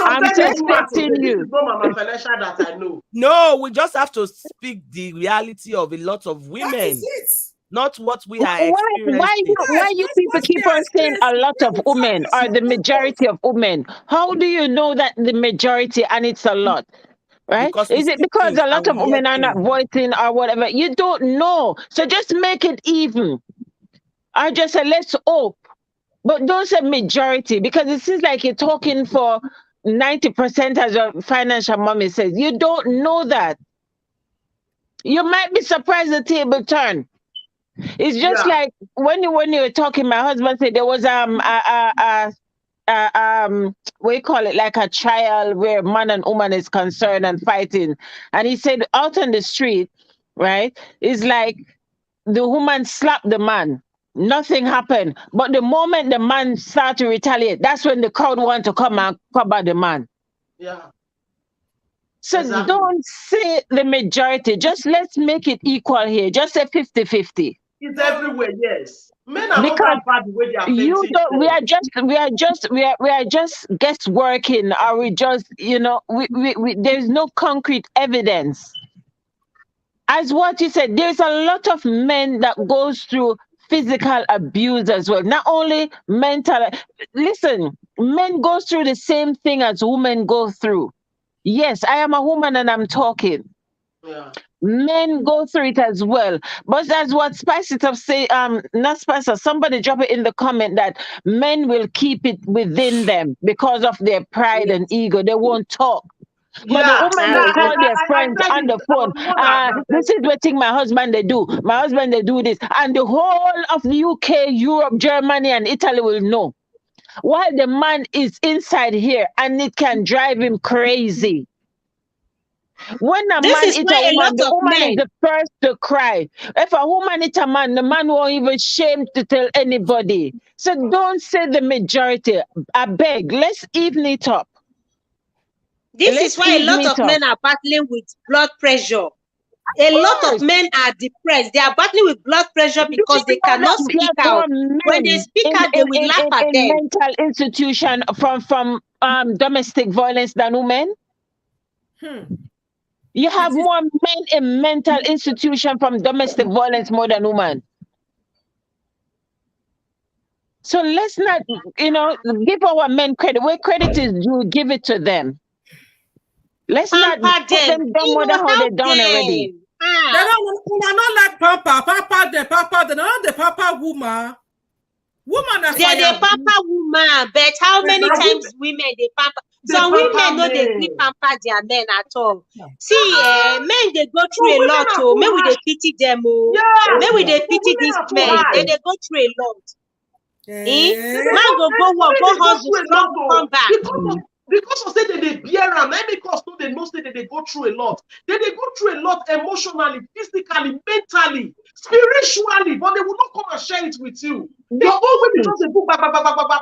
I'm suspecting you. Mama Financial that I know. No, we just have to speak the reality of a lot of women. Not what we are experiencing. Why you people keep on saying a lot of women or the majority of women? How do you know that the majority and it's a lot? Right? Is it because a lot of women are not voicing or whatever? You don't know. So just make it even. I just say let's hope. But don't say majority, because it seems like you're talking for 90%, as your financial mommy says. You don't know that. You might be surprised the table turn. It's just like when you were talking, my husband said there was what you call it, like a trial where man and woman is concerned and fighting, and he said out on the street, right, it's like the woman slapped the man, nothing happened, but the moment the man started to retaliate, that's when the crowd want to come and cover the man. So don't say the majority, just let's make it equal here. Just say 50-50. It's everywhere, yes. Men are not that bad the way they are you don't. We are just guessworking, or we just, you know, we there's no concrete evidence. As what you said, there's a lot of men that goes through physical abuse as well. Not only mental. Listen, men go through the same thing as women go through. Yes, I am a woman and I'm talking. Men go through it as well. But that's what Spice It Up say, not Spice Up, somebody drop it in the comment that men will keep it within them because of their pride and ego. They won't talk. But the women will call their friends on the phone. This is what thing my husband they do. My husband they do this. And the whole of the UK, Europe, Germany, and Italy will know. While the man is inside here and it can drive him crazy. When a man is a woman, the woman is the first to cry. If a woman is a man, the man won't even shame to tell anybody. So don't say the majority. I beg, let's even it up. This is why a lot of men are battling with blood pressure. A lot of men are depressed. They are battling with blood pressure because they cannot speak out. When they speak out, they will laugh at them. Mental institution from domestic violence than women. You have more men in mental institution from domestic violence more than women. So let's not, give our men credit. Where credit is due, give it to them. Let's not put them down more than how they're done already. They don't like Papa. They're not the Papa woman. They're the Papa woman, but how many times women they pamper? Some women know they keep pamper their men at all. See, men they go through a lot. Oh, maybe they pity them. Maybe they pity these men. Then they go through a lot. Man go work, go hustle, come back. Because of say that they bear them, because they know that they go through a lot. They go through a lot emotionally, physically, mentally, spiritually, but they will not come and share it with you. You're always just a book,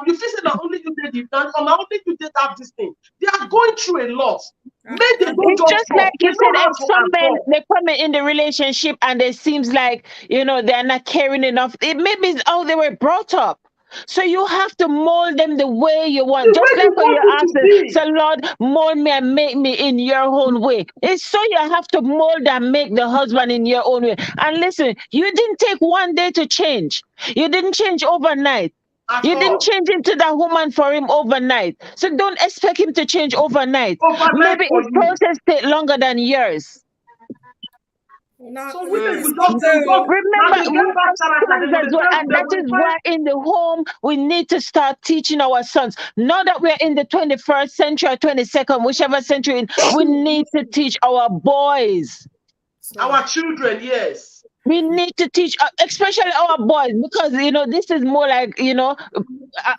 you feel that only you did it, and only you did have this thing. They are going through a lot. It's just like you said, if some men they come in the relationship and it seems like they're not caring enough. It maybe it's how they were brought up. So you have to mold them the way you want. Just like when you ask so Lord, mold me and make me in your own way. It's so you have to mold and make the husband in your own way. And listen, you didn't take one day to change. You didn't change overnight. You didn't change into that woman for him overnight. So don't expect him to change overnight. Maybe his process take longer than yours. So remember, and that is why in the home we need to start teaching our sons. Now that we're in the 21st century or 22nd, whichever century, we need to teach our boys, our children. Yes, we need to teach, especially our boys, because this is more like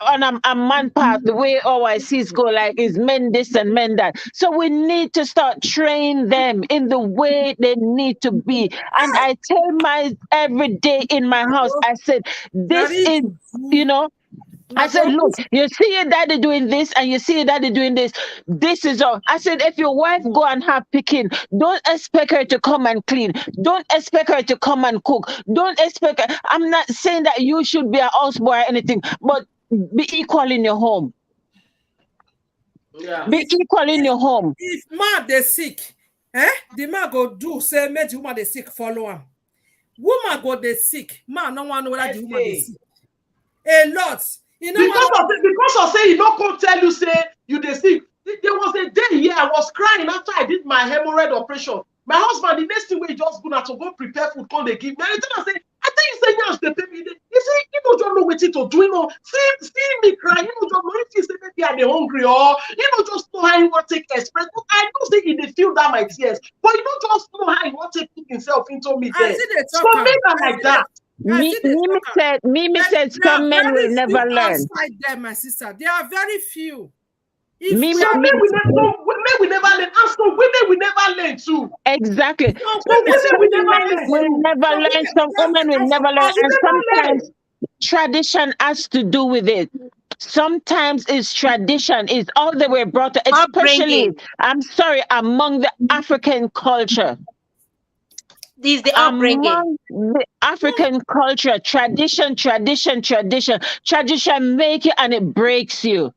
on a man path. The way our sis go, like is men this and men that. So we need to start training them in the way they need to be. And I tell my every day in my house, I said, this is I said, look, you see your daddy doing this and you see your daddy doing this. This is all. I said, if your wife go and have picking, don't expect her to come and clean. Don't expect her to come and cook. Don't expect her. I'm not saying that you should be a houseboy or anything, but be equal in your home. Yeah. Be equal in your home. If man they sick, the man go do say make the woman they sick follow him. Woman go they sick, man no one know whether the woman they sick. A lot. Because of say you don't come tell you say you dey sick. There was a day here I was crying after I did my hemorrhoid operation. My husband, the next thing we just go now to go prepare food, come they give me. And I say, I think you say yes, they pay me. He say, you don't know what to do. See me cry. You don't know if you say maybe I'm hungry or just know how you want to take express. But I don't say he dey feel that my tears, but you don't just know how you want to put himself into me there. So make them like that. Mimi said some men will never learn. Them, my sister, there are very few. Men will never learn, and so women will never learn too. Exactly. Some women will never learn. Some women will never learn, and sometimes tradition has to do with it. Sometimes it's tradition, it's all the way brought up, especially among the African culture. This is the upbringing. Among the African culture, tradition make you and it breaks you.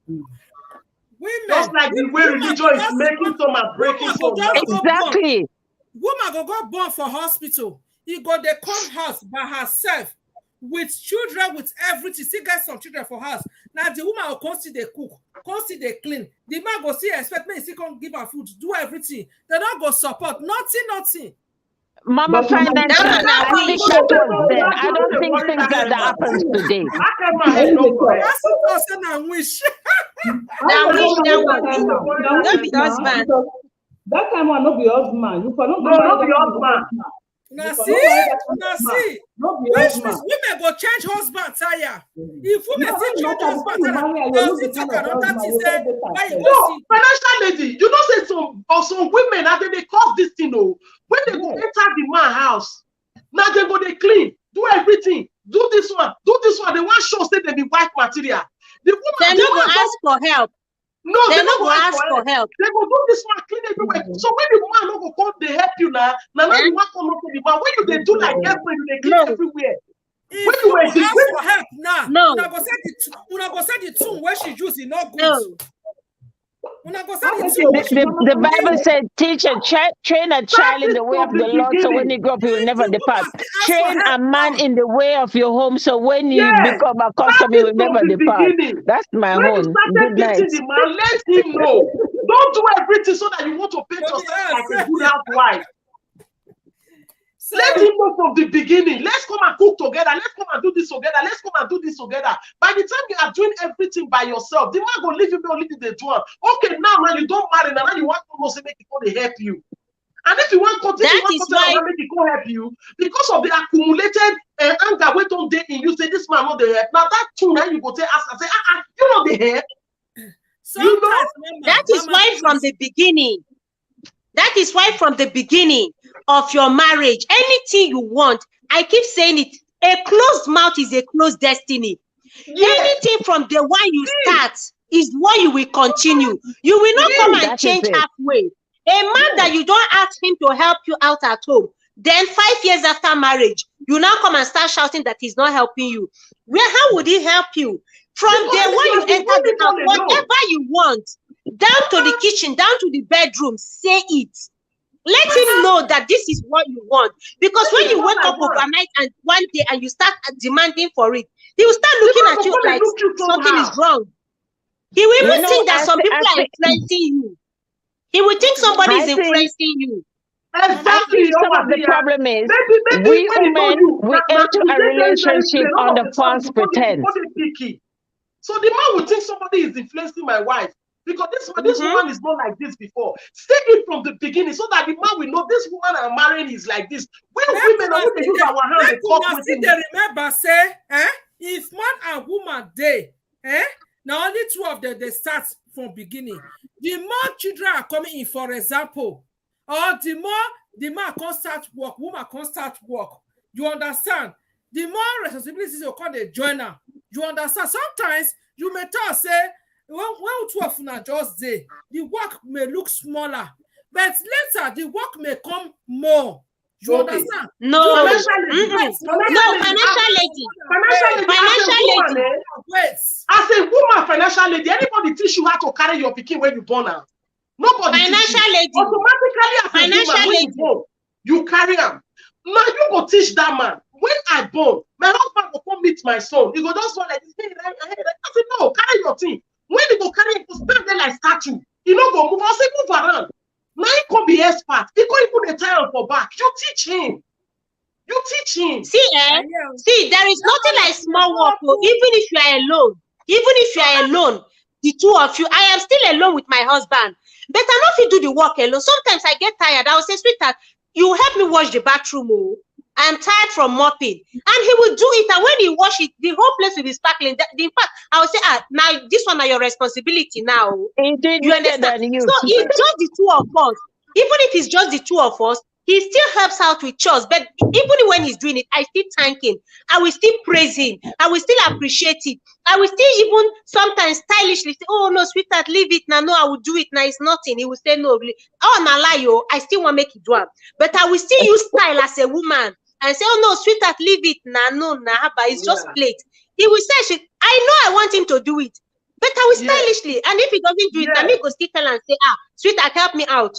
Women, just like the way religion is making some and breaking some. Exactly. Woman go born for hospital. He go they come house by herself with children, with everything. Still get some children for house. Now the woman will come see they cook, come see they clean. The man go see expect me, see come give her food, do everything. They don't go support nothing. Mama financial. I think that was then. I don't think things like that happens today. That time one no be husband. You for no be husband. Now see. Women go change husband tire. If women still change husband tire, they'll talk another thing. No, financial lady, you know say some women now they cause this thing. When they go enter the man house, now they go they clean, do everything, do this one. They want show say they be white material. The woman they no go ask for help. No, they no go ask for help. They go do this one, clean everywhere. So when the woman no go come, they help you now. Now you want to come up to the man. When you they do like everywhere, you they clean everywhere. When you were ask for help now, una go say the tune where she use it not good. The Bible said, teach a child, train a child in the way of the Lord, so when he grow up, he will never depart. Train a man in the way of your home, so when you become accustomed, he will never depart. That's my own. Good night. Man, let him know. Don't do everything so that you want to paint yourself like a good housewife. Let him know from the beginning. Let's come and cook together. Let's come and do this together. Let's come and do this together. By the time you are doing everything by yourself, the man will leave you, leave you the job. Okay, now man, you don't marry, now you want to make it go to help you. And if you want to continue, make it go help you because of the accumulated anger we don't date in you. Say this man not the help. Now that too, now you go to ask and say, you know the help. You know that is why from the beginning. That is why from the beginning of your marriage, anything you want, I keep saying it, a closed mouth is a closed destiny. Yes. Anything from the one you start is what you will continue. You will not come and change halfway. A man that you don't ask him to help you out at home, then 5 years after marriage, you now come and start shouting that he's not helping you. How would he help you? From the one you enter the house, whatever you want, down to the kitchen, down to the bedroom, say it. Let him know that this is what you want. Because when you wake up overnight and one day and you start demanding for it, he will start looking at you like something is wrong. He will even think that some people are influencing you. He will think somebody is influencing you. Exactly. Some of the problem is we women, we enter a relationship on the false pretense. So the man will think somebody is influencing my wife. Because this woman is not like this before. Say it from the beginning so that the man will know this woman I'm marrying is like this. We women are going to use our hands to talk with him. Remember, say, if man and woman they, now only two of them they start from beginning. The more children are coming in, for example, or the more the man can start work, woman can start work. You understand? The more responsibilities you call the joiner. You understand? Sometimes you may tell say. When 12 now just there, the work may look smaller, but later the work may come more. You understand? No, financial lady. Wait. As a woman, financial lady, anybody teach you how to carry your pikin when you born out? Nobody. Financial lady. Automatically, as a woman, when you born, you carry him. Now you go teach that man. When I born, my husband will come meet my son. He go just one like this. I said, no, carry your thing. When you go carry it, stand there like statue. You don't go move. I say move around. Now he can be expert. He can't put a tile for back. You teach him. You teach him. See, see, there is nothing like small work. Even if you are alone, the two of you, I am still alone with my husband. But I know if you do the work alone. Sometimes I get tired. I will say, sweetheart, you help me wash the bathroom. Oh. I'm tired from mopping, and he will do it. And when he wash it, the whole place will be sparkling. In fact, I will say, now this one is your responsibility. Now you understand? So it's just the two of us. Even if it's just the two of us, he still helps out with chores. But even when he's doing it, I still thank him. I will still praise him. I will still appreciate it. I will still even sometimes stylishly say, "Oh no, sweetheart, leave it now. No, I will do it now. It's nothing." He will say, "No, really. Oh, now lie, yo. I still want to make it do it." But I will still use style as a woman. And say, "Oh no, sweetheart, leave it. Nah, but it's just plate." He will say, "I know I want him to do it, but I will stylishly." And if he doesn't do it, then me go still tell and say, "Sweetheart, help me out."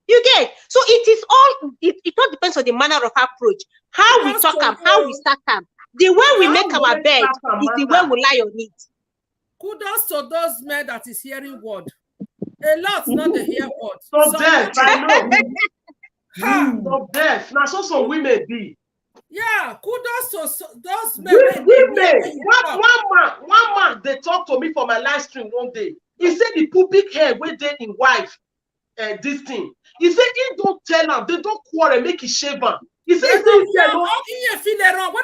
You get? So it is all. It all depends on the manner of approach, how we talk them, how we start them. The way we make our bed is the way we lie on it. Kudos to those men that is hearing word. A lot not the hear word. So deaf, I know. So deaf. Now so some women be. Yeah, kudos to those men. One man, they talked to me for my live stream one day. He said the pubic hair where they in wife, this thing. He said he don't tell them, they don't quarrel, make it shave them. He said he don't tell them. He said he don't tell them. No,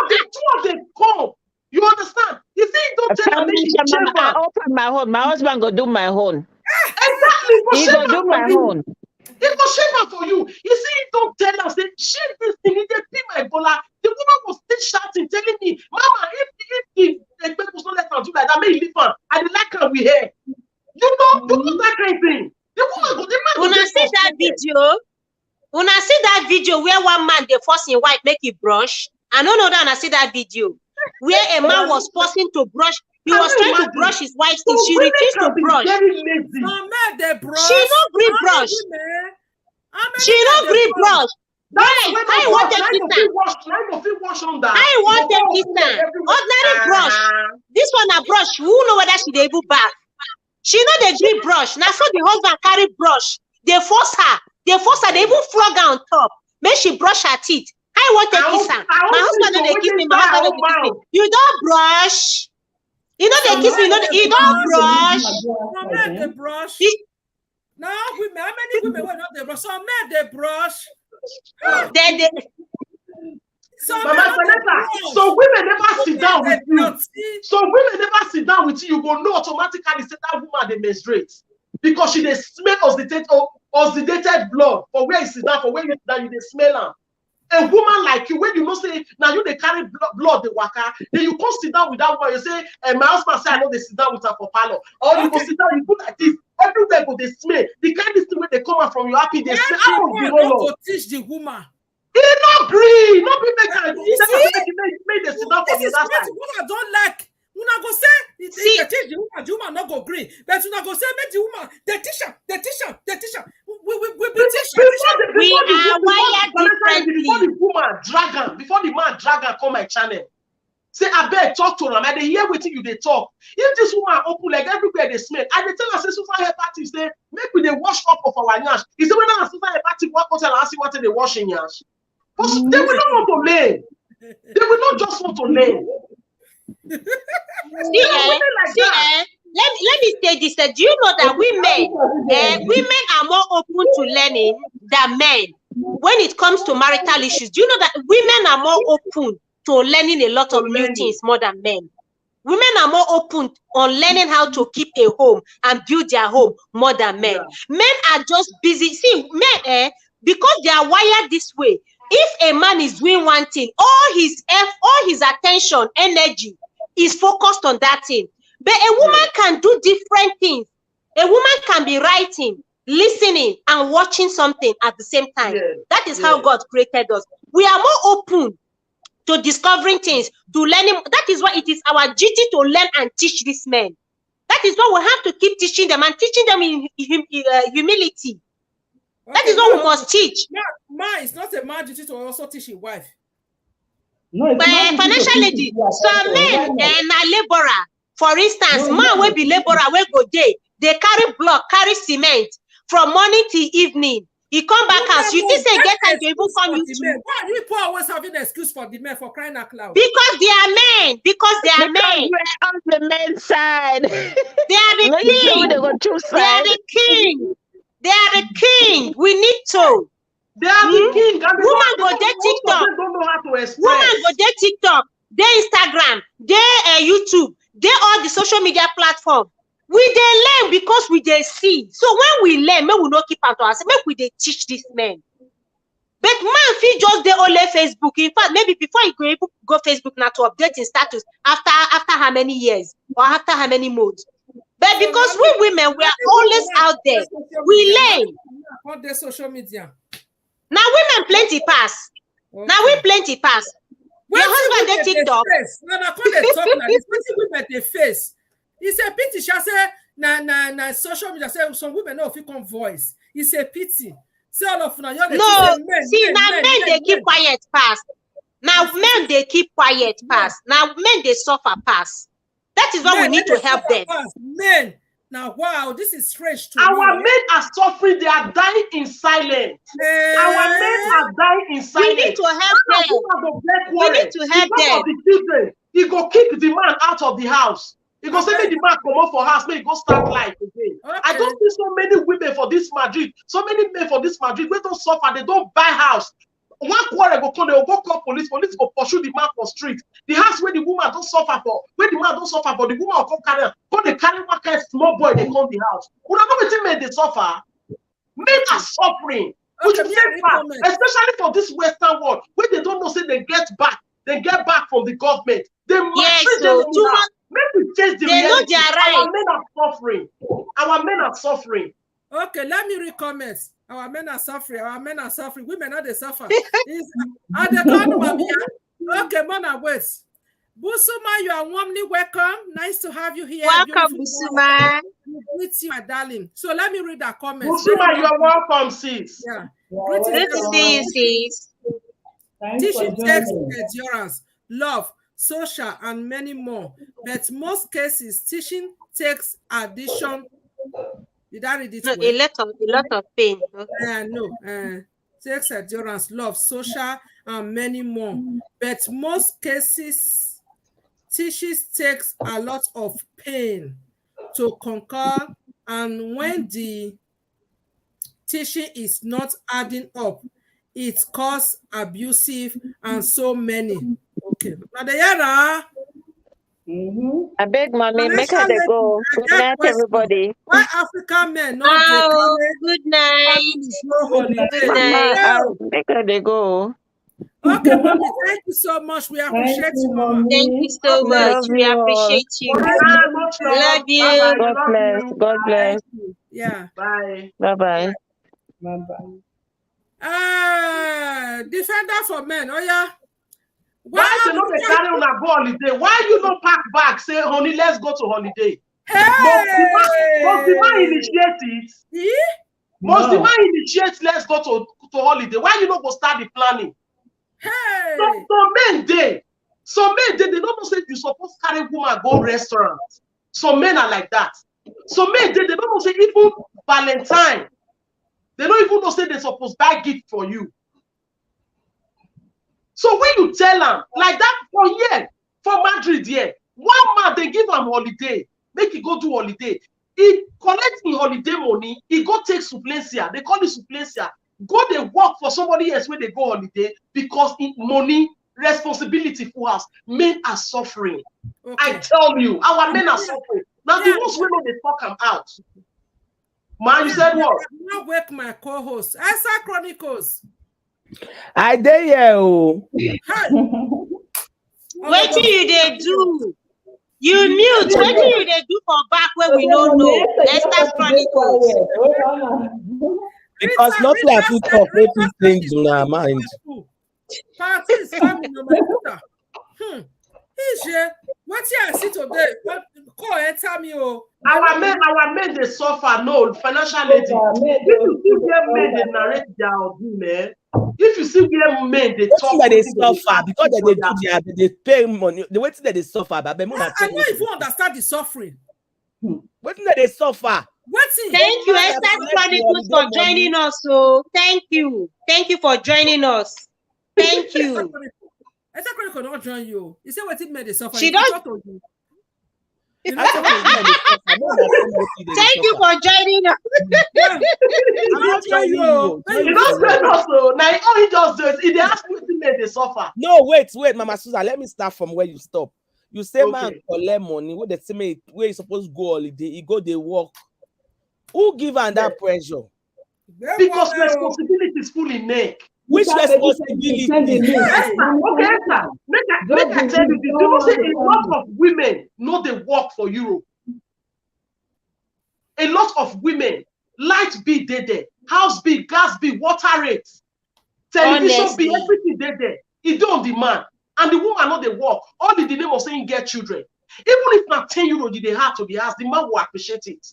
the two of them come. You understand? He said he don't tell them, make it shave them. I open my home. My husband go do my own. Exactly. He go do my own. He go shave for you. You see, he don't tell us, say, shave this thing, he did be my bola. The woman was still shouting, telling me, "Mama, if the people don't let her do like that, may leave her. I like her with hair." You know that kind of thing. The woman go, the man. When I see that video where one man they force his wife make it brush, I don't know that I see that video. where a man was forcing to brush. He was trying to brush his wife's teeth. She refused to brush. She no gree brush. She no gree brush. I want to kiss her. I want to kiss her. Ordinary brush. This one a brush. Who know whether she dey even bath? She know the green brush. Now so the husband carry brush. They force her. They even flog her on top. Make she brush her teeth. I want to kiss her. My husband don't kiss me. My husband don't kiss me. You don't brush. You know they kiss me. You don't brush. They brush. No, women. How many women will not they brush? Some men they brush. So women never sit down with you. So women never sit down with you. You go know automatically say that woman they menstruate because she they smell oxidated blood for where you sit down, for where you sit down, you they smell them. A woman like you, when you know say now you they carry blood the waka, then you come sit down with that woman. You say, my husband say I know they sit down with her for parlor, or you go sit down, you put like this. Everywhere go they smell. The kind of thing when they come out from your happy, they smell. I don't know. To teach the woman. He not agree. Not be make her. Make the sit down from the other side. Woman don't like. Una go say the woman not go agree. But una go say make the woman the teacher. We be teacher. We are wired differently. Before the man drag her come my channel. Say I beg talk to them. And they hear what you they talk. If this woman open like everywhere they smell, and they tell us say super hair party say make we they wash up of our nyash. Is it when I super hair party walk hotel and see what they wash in nyash? But they will not want to learn. They will not just want to learn. Let me say this. Do you know that women are more open to learning than men when it comes to marital issues? Do you know that women are more open to learning a lot of new things more than men? Women are more open on learning how to keep a home and build their home more than men. Men are just busy. See, men, because they are wired this way. If a man is doing one thing, all his attention, energy is focused on that thing. But a woman can do different things. A woman can be writing, listening, and watching something at the same time. That is how God created us. We are more open to discovering things, to learning. That is why it is our duty to learn and teach these men. That is why we have to keep teaching them and teaching them in humility. That is what we must teach. It's not a man's duty to also teach his wife. No, but financial lady, some men are laborer. For instance, man will be laborer, will go day. They carry block, carry cement from morning till evening. He come back house. You think they get time to even come into? Why are people always having an excuse for the men for crying out loud? Because they are men. Because they are men. We're on the men's side. They are the king. They are the king. They are the king. We need to. They are the king. Woman go there TikTok. Don't know how to express. Woman go there TikTok. They Instagram. They YouTube. They all the social media platform. We they learn because we they see. So when we learn, we will not keep out to ourselves. Make we they teach these men. But man, if just they only Facebook. In fact, maybe before you go Facebook now to update his status after how many years or after how many months. But because we women, we are always out there. We learn. On the social media. Now women plenty pass. Okay. Now we plenty pass. Your husband they TikTok. No, they talk like this. Women they face. It's a pity. She say na social media say some women know if you come voice. It's a pity. Say all of now. No, see now men they keep quiet pass. Now men they keep quiet pass. Now men they suffer pass. That is why we need to help them. Men. Now, wow, this is strange to Our me. men are suffering. They are dying in silence. Our men are dying in silence. We need to help them. We need to help them. The children, he go kick the man out of the house. He go say, make the man come up for house, make he go start life again. Okay. I don't see so many women for this Madrid, so many men for this Madrid. They don't suffer, they don't buy house. One quarter go come, they will go call police go pursue the man for street. The house where the woman don't suffer for, where the man don't suffer for, the woman will come carry her. Come they carry one kind of small boy, they come the house. We don't know what men they suffer. Men are suffering. Okay, especially for this Western world, where they don't know, say they get back from the government. They must them. Make we change the reality. Our men are suffering. Our men are suffering. Okay, let me read comments. Our men are suffering. Our men are suffering. Women are they suffer. Okay, man, wait. Busuma, you are warmly welcome. Nice to have you here. Welcome, Busuma. Greet you, my darling. So let me read that comment. Busuma, you are welcome, sis. Yeah. Good to see you, sis. Teaching takes endurance, love, social, and many more. But most cases, teaching takes addition. Did I read it? No, a lot of pain. Okay. No. Takes endurance, love, social, and many more. But most cases, teaching takes a lot of pain to conquer, and when the teaching is not adding up, it causes abusive and so many. Okay. Madayara. I beg, mommy, make her they go. Good night, everybody. Why African men not good night. Good night. Make her they go. Okay, mommy, thank you so much. We appreciate you, mama. Thank you so much. We appreciate you. Love you. God bless. God bless. Yeah. Bye. Bye-bye. Bye-bye. Defender for men. Oh, yeah. Why you not carry on a go holiday? Why you not pack back? Say, honey, let's go to holiday. Must the man initiate it? Must the man initiate? Let's go to holiday. Why you not go start the planning? Hey. Some men they don't know say you supposed to carry woman go restaurant. Some men are like that. Some men they don't know say even Valentine. They don't even know say they supposed to buy gift for you. So when you tell them like that for Madrid, one man they give him holiday, make he go do holiday. He collect the holiday money, he go take supplencia. They call it supplencia. Go they work for somebody else when they go holiday because money, responsibility for us. Men are suffering. Okay. I tell you, our men are suffering. Now the most women they talk them out. Man, you said what? I'm not wake my co-host. Esa Chronicles. I dare you. What do you they do? You mute. What do you they do for back where we don't know? Esther Chronicles. Because not like we talk making things in our mind. Party is coming on my sister. What I see today? Call and tell me, our men they suffer. No, financial lady. If you see where men they narrate their man. If you see where men they talk, that they suffer because they pay money. The way that they suffer, but I know if you understand the suffering. What that they suffer? Thank you, Esther Chronicles, for joining us. So thank you for joining us. Thank you. Esther Chronicles not join you. You say what it made they suffer. She don't. Thank you for joining us. I'm not joining you. You don't say no, so now all he just does is they ask what made they suffer. No, wait, Mama Susan. Let me start from where you stop. You say man collect money. What they say where you supposed to go holiday? He go they work. Who give her that pressure? Because responsibility is full in neck. Which responsibility? Okay, sir. Make I tell you, you know, say a lot of women know they work for Europe. A lot of women, light bill there, house bill, gas bill, water rates, television bill, everything there. It don't demand. And the woman know they work. All in the name of saying get children. Even if not 10 euros they have to the house, the man will appreciate it.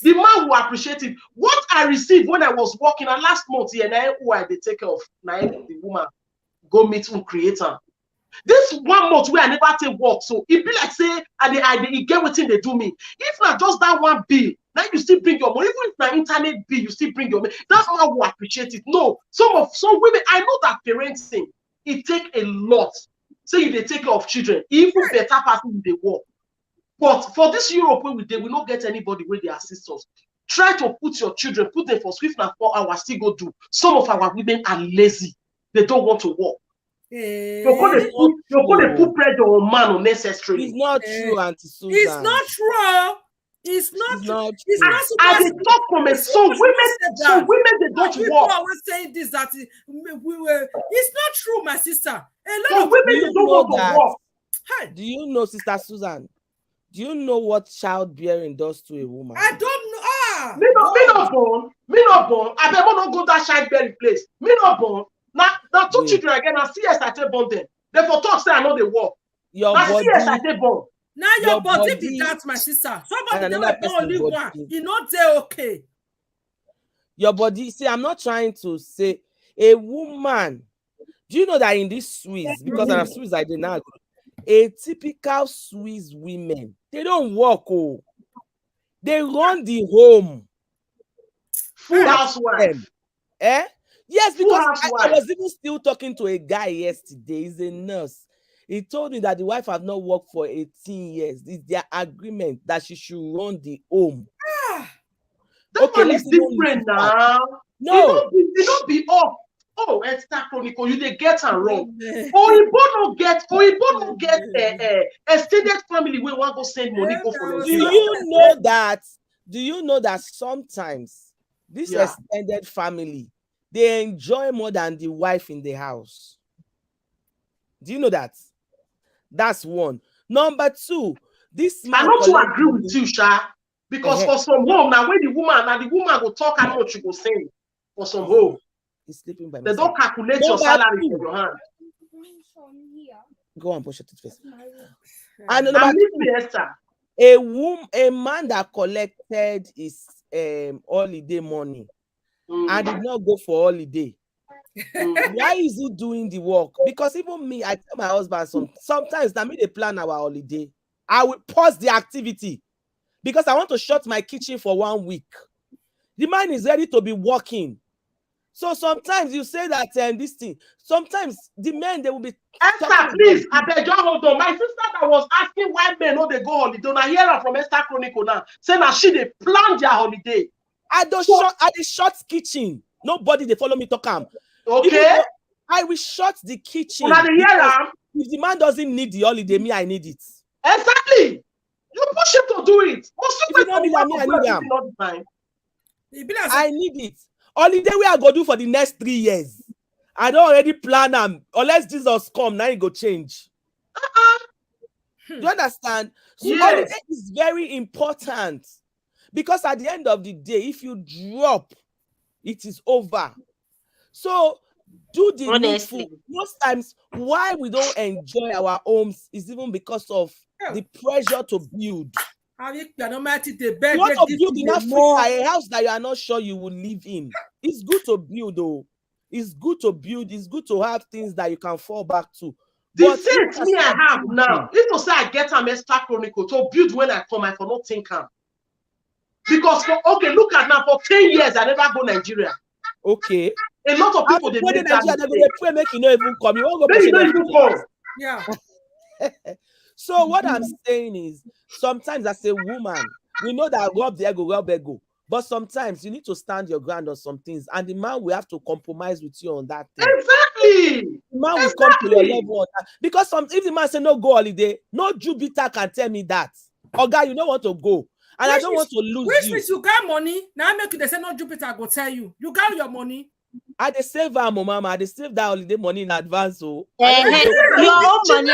The man will appreciate it. What I received when I was working last month here, now who I they take care of, now the woman go meet and creator. This 1 month where I never take work, so it be like say I get what they do me. If not just that one bill, now you still bring your money. Even if na internet bill, you still bring your money. That's how I will appreciate it. No, some women, I know that parenting it take a lot. Say you they take care of children, even better person they work. But for this Europe where we not get anybody where they assist us. Try to put your children, put them for Swift and 4 hours, still go do. Some of our women are lazy. They don't want to work. You're going to put pressure on man unnecessarily. It's not true, Auntie Susan. It's not true. It's not true. It's not I did talk from it. Some women they don't people work. are always saying this that it's not true, my sister. A lot Some of women they don't want to work. Hey, do you know, Sister Susan? Do you know what childbearing does to a woman? I don't know. Me not born. I better not go that childbearing place. Me not born. Now 2 children again. I see I started born them. Therefore, talk say I know they work. Your Now, body. yes, I say born. Now your body be that, my sister. Somebody that will only one. You not say okay. Your body. See, I'm not trying to say a woman. Do you know that in this Swiss, because I'm Swiss, I did not. A typical Swiss women, they don't work. Oh, they run the home. Full housewife. Yes, because I was even still talking to a guy yesterday. He's a nurse. He told me that the wife have not worked for 18 years. It's their agreement that she should run the home. That one is different now. No, they don't be off. Oh, Esther Chronicle, you they get and wrong. Oyibo don't get extended family we want to send money go for. Do you know that sometimes this extended family they enjoy more than the wife in the house? Do you know that? That's one. Number two, this man. I not to agree with you, Sha, because for some home now when the woman will talk how much you go send for some home. He's sleeping by they don't calculate your salary in your hand. Go and push it to face. And a man that collected his holiday money and did not go for holiday. Why is he doing the work? Because even me, I tell my husband sometimes now me they plan our holiday. I will pause the activity because I want to shut my kitchen for 1 week. The man is ready to be working. So sometimes you say that this thing. Sometimes the men they will be. Esther, please, I beg you hold on. My sister that was asking why men know they go holiday. I hear her from Esther Chronicle now saying that she they plan their holiday. I the short kitchen. Nobody they follow me to come. Okay. I will shut the kitchen. If the man doesn't need the holiday, me I need it. Exactly. You push him to do it. I need it. Holiday we are going to do for the next 3 years. I don't already plan them. Unless Jesus come, now it go change. Do you understand? So holiday is very important. Because at the end of the day, if you drop, it is over. So do the needful. Most times, why we don't enjoy our homes is even because of the pressure to build. You want to build in Africa a house that you are not sure you will live in. It's good to build, though. It's good to build. It's good to have things that you can fall back to. The sense me I have now, if to say I get an Esther Chronicle to build when I come, I cannot think am. Because look at now, for 10 years I never go Nigeria. Okay. A lot of people they make that pray make you not even come. You won't go. Yeah. So what I'm saying is, sometimes as a woman, we know that rub there go. But sometimes you need to stand your ground on some things, and the man will have to compromise with you on that thing. Exactly. The man will come to your level on that. Because if the man say no go holiday, no Jupiter can tell me that. Oh God, you don't want to go. And I don't want to lose you. Which you got money? Now make you they say no Jupiter go tell you. You got your money. I dey save her, mama. I dey save that holiday money in advance. So your own money,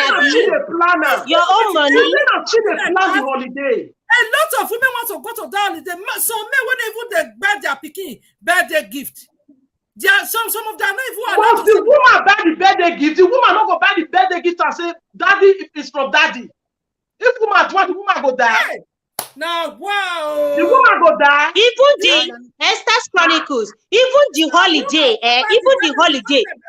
your own money. Plan the holiday. A lot of women want to go to that holiday. Some men when even they buy their pikin birthday gift. Some of them not even. Once the woman buy the birthday gift, the woman not go buy the birthday gift and say, "Daddy, it's from daddy." If woman want, the woman go die. Hey. Now, wow. The woman go die. Even the Esther's Chronicles, even the holiday,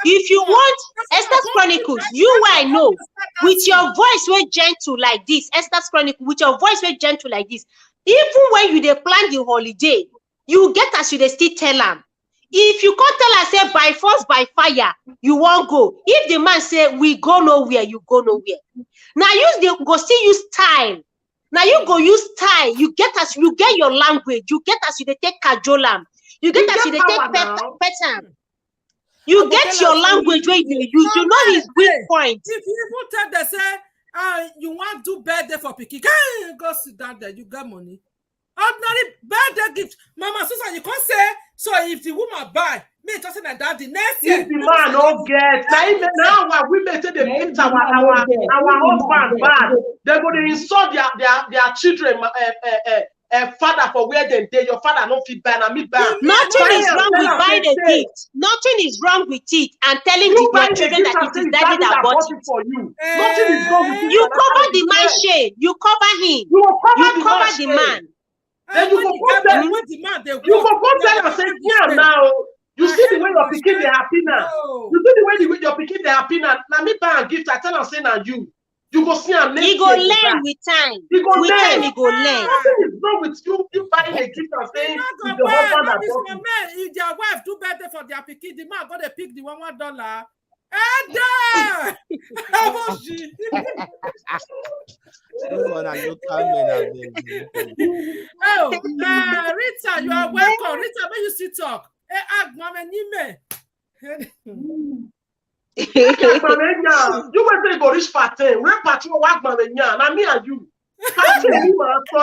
if you want Esther's Chronicles, you I know, with your voice very gentle like this, Esther's Chronicles, with your voice very gentle like this, even when you dey plan the holiday, you get as you dey still tell them. If you can't tell us, say by force, by fire, you won't go. If the man say we go nowhere, you go nowhere. Now go still use time. Now you go use style. You get your language. You get as you take cajolam. You get as you take pattern. You get your language where you use. You know his weak point. If you even tell them say, you want to do birthday for Piki, go sit down there. You got money. Ordinary birthday gift, Mama Susan. You can't say so. If the woman buy, me just say that the next year. If the man don't get, now when women say they beat our husband bad, they're going to insult their children father for where they did. Your father no fit buy, and me buy. Nothing is wrong with buying a gift. Nothing is wrong with it and telling your children that it is daddy that bought it for you. Nothing is wrong with it. You cover the man's shame. You cover him. You cover the man. Then you go tell him. You go tell him and say, yeah, now. You see the way your pikin they happy now. You see the way your pikin they happy now. Now me buy a gift. I tell him say now you. You go see him. He go learn with time. He go learn. He go learn. Nothing is wrong with you buying a gift and saying it's your husband that bought it. If their wife do better for their pikin, the man gonna pick the $1. Ada! How much? Oh, Rita, you are welcome. Rita, when you see talk. You went to go reach party. We're party work mamenya. Na me and you. Party you man so.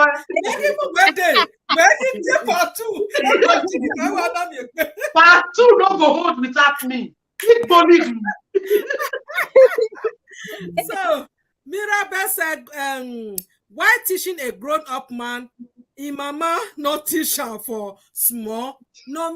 Part 2 don't go hold without me. Keep going. So Mirabel said, why teaching a grown-up man? Mama not teach her for small. No.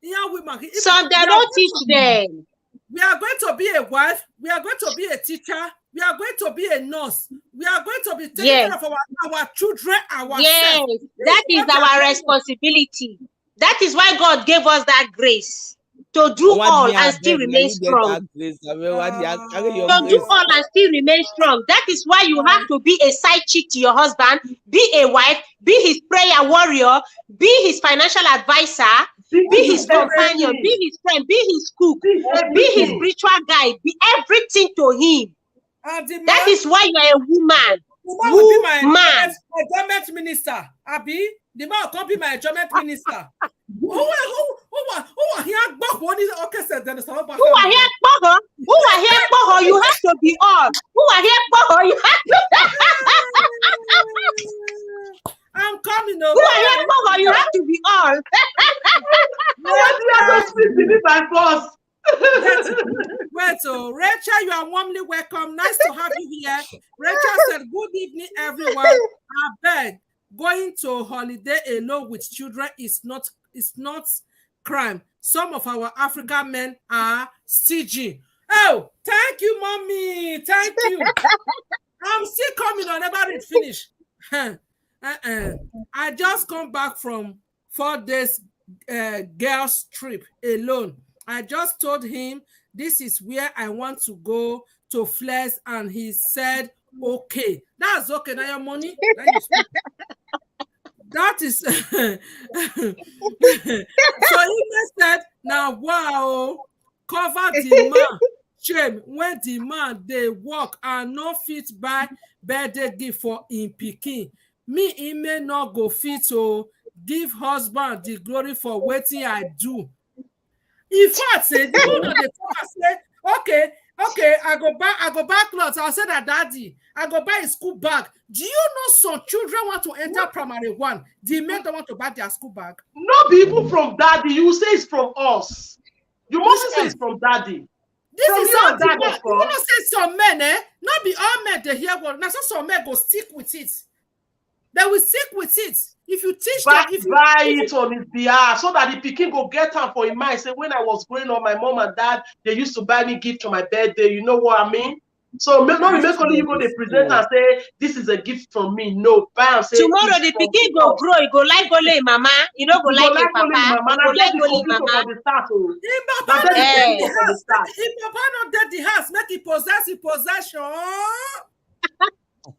So they don't teach them. We are going to be a wife. We are going to be a teacher. We are going to be a nurse. We are going to be taking care of our children, ourselves. Yes, that is our responsibility. That is why God gave us that grace to do all and still remain strong. To do all and still remain strong. That is why you have to be a side chick to your husband, be a wife, be his prayer warrior, be his financial advisor, be his companion, be his friend, be his cook, be his spiritual guide, be everything to him. That is why you are a woman. My government minister, Abi. The man can't be my government minister. Who are here? Who are here? You have to be all. Who are here? You have to. I'm coming over. Who are here? You have to be all. Wait, so Rachel, you are warmly welcome. Nice to have you here. Rachel said, "Good evening, everyone. I beg, going to a holiday alone with children is not crime. Some of our African men are CG." Oh, thank you, mommy. Thank you. I'm still coming. I never read finish. I just come back from 4 days girls trip alone. I just told him this is where I want to go to flex, and he said, okay. That's okay. Now your money. That is so he said, now wow, cover the man. Shame when the man they work and no fit buy birthday gift for in pikin. Me, he may not go fit to give husband the glory for waiting I do. If I say, okay, I go buy clothes. I'll say that daddy, I go buy a school bag. Do you know some children want to enter primary 1? The men don't want to buy their school bag. No people from daddy. You say it's from us. You must say it's from daddy. This from is our daddy. You want to say some men, not be all men they hear what. Now some men go stick with it. They will stick with it. If you teach them, if you buy it on his behalf, so that the pikin go get time for him mind. Say, when I was growing up, my mom and dad, they used to buy me gift for my birthday. You know what I mean? So not make only you go to present and say, this is a gift from me. No, buy and say. Tomorrow the pikin go grow. You go like go lay mama. You don't go like your papa. You go like go lay mama. If papa not dead the house, make it possess the possession.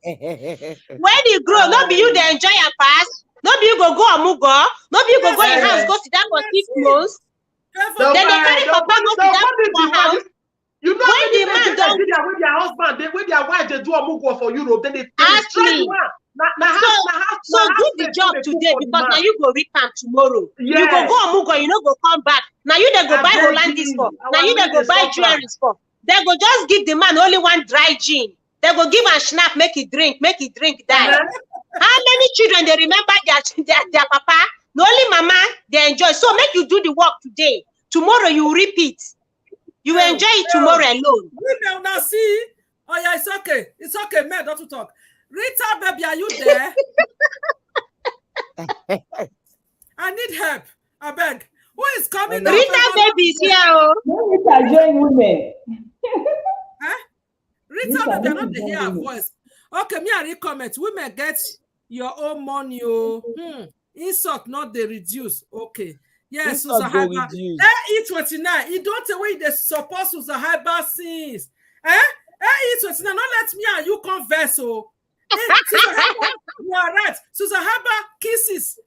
When you grow, not be you they enjoy your past. Not be you go amugo. Not be you go in house, go sit down for 6 months. Then they carry papa go sit down for house. You know when the man don't with their husband, with their wife, they do amugo for Europe. Then they actually. So do the job today because now you go reap am tomorrow. Yes. You go amugo, you know go come back. Now you they go buy Hollandis for. Now you they go buy jewelry for. They go just give the man only one dry gin. They go give and snap, make it drink, die. How many children they remember their papa? No only mama, they enjoy. So make you do the work today. Tomorrow you repeat. You enjoy it tomorrow alone. Now see. Oh yeah, it's okay. It's okay, man. Don't talk. Rita, baby, are you there? I need help. I beg. Who is coming? Rita baby is here. Oh. Rita join women. Huh? Rita, no, they're not to hear her voice. Okay, me and comment. Women get your own money. Oh. Insult not they reduce. Okay. Yes, Susan Hyber. E29. You don't tell where they support Susan Hyber since. E29, not let me and you converse. Oh. Susan Hyber, you are right. Susan Hyber kisses.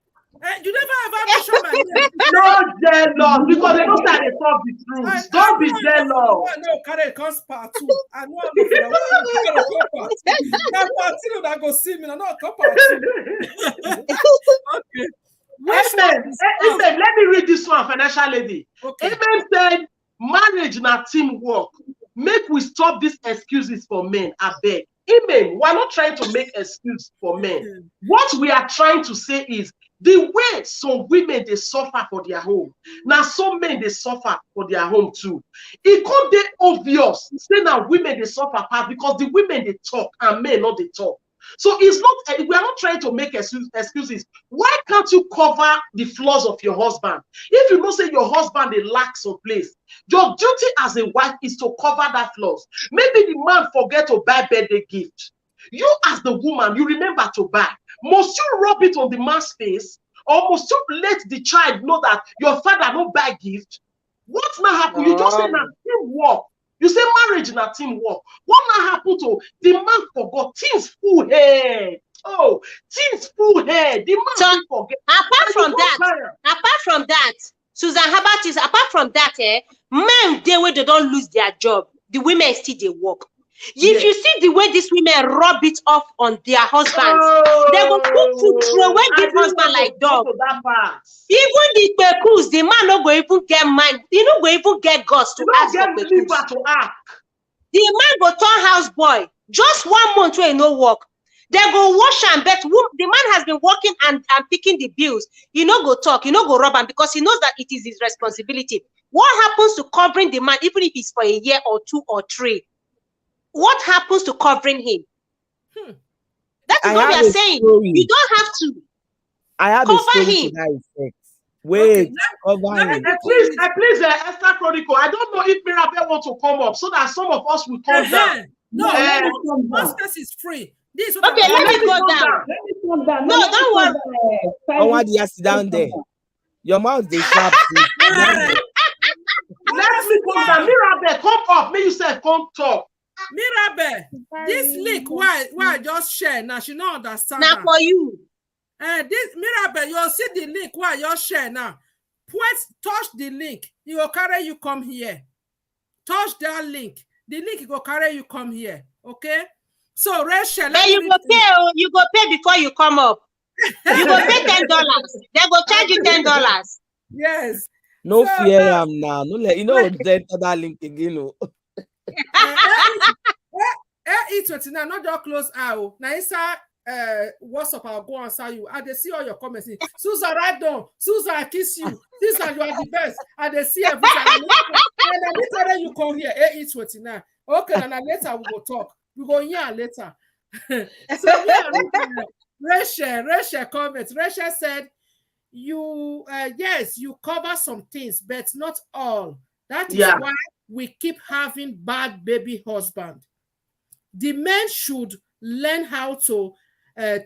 You never have mentioned my name. No jealous, because they don't say they talk the truth. Don't be jealous. No, carry comes part 2. I know I'm not part 2. Part 2 that go see me. No, come part 2. Okay. Amen. Let me read this one, financial lady. Okay. Amen said, marriage na teamwork. Make we stop these excuses for men. I beg. Amen. We're not trying to make excuses for men. What we are trying to say is the way some women they suffer for their home. Now some men they suffer for their home too. It can't be obvious. Say now women they suffer part because the women they talk and men not they talk. So it's not, we are not trying to make excuses. Why can't you cover the flaws of your husband? If you know say your husband they lack some place, your duty as a wife is to cover that flaws. Maybe the man forget to buy birthday gift. You as the woman, you remember to buy. Must you rub it on the man's face, or must you let the child know that your father don't buy gift? What now happen? You just say now teamwork. You say marriage na teamwork. What now happen to the man forgot things full head? Oh, things full head. The man forget. Apart from that, Susan Herbert is apart from that, men they way they don't lose their job. The women still they work. If you see the way these women rub it off on their husbands, they go put food throw away the husband like dog. Even the pekus, the man no go even get mind. He no go even get guts to ask for pekus. The man go turn house boy. Just 1 month where he no work. They go wash and bet. The man has been working and picking the bills. He no go talk. He no go rub him because he knows that it is his responsibility. What happens to covering the man, even if it's for a year or 2 or 3? What happens to covering him? That is what we are saying. You don't have to. I have cover him. Wait, please, Esther Chronicle. I don't know if Mirabel wants to come up so that some of us will come down. No, one space is free. This okay, let me go down. No, don't worry. Oh, why do you sit down there? Your mouth is sharp. Let me come down. Mirabel, come up. May you say come talk. Mirabel, this link why I just share now, she don't understand. Now for you. This Mirabel, you'll see the link why you share now. Touch the link. It will carry you come here. Touch that link. The link will carry you come here. Okay? So Rachel, then you go pay before you come up. You go pay $10. They go charge you $10. Yes. No so, fear now. No, you know that link again. No. E29 not just close out. Now inside WhatsApp, I'll go answer you. And they see all your comments. Susan, right down. Susan, I kiss you. Susan, you are the best. And they see everything. And then later you come here. E29. Okay, and then later we go talk. We go here later. So Rachel comments. Rachel said, "You yes, you cover some things, but not all. That is why we keep having bad baby husband. The men should learn how to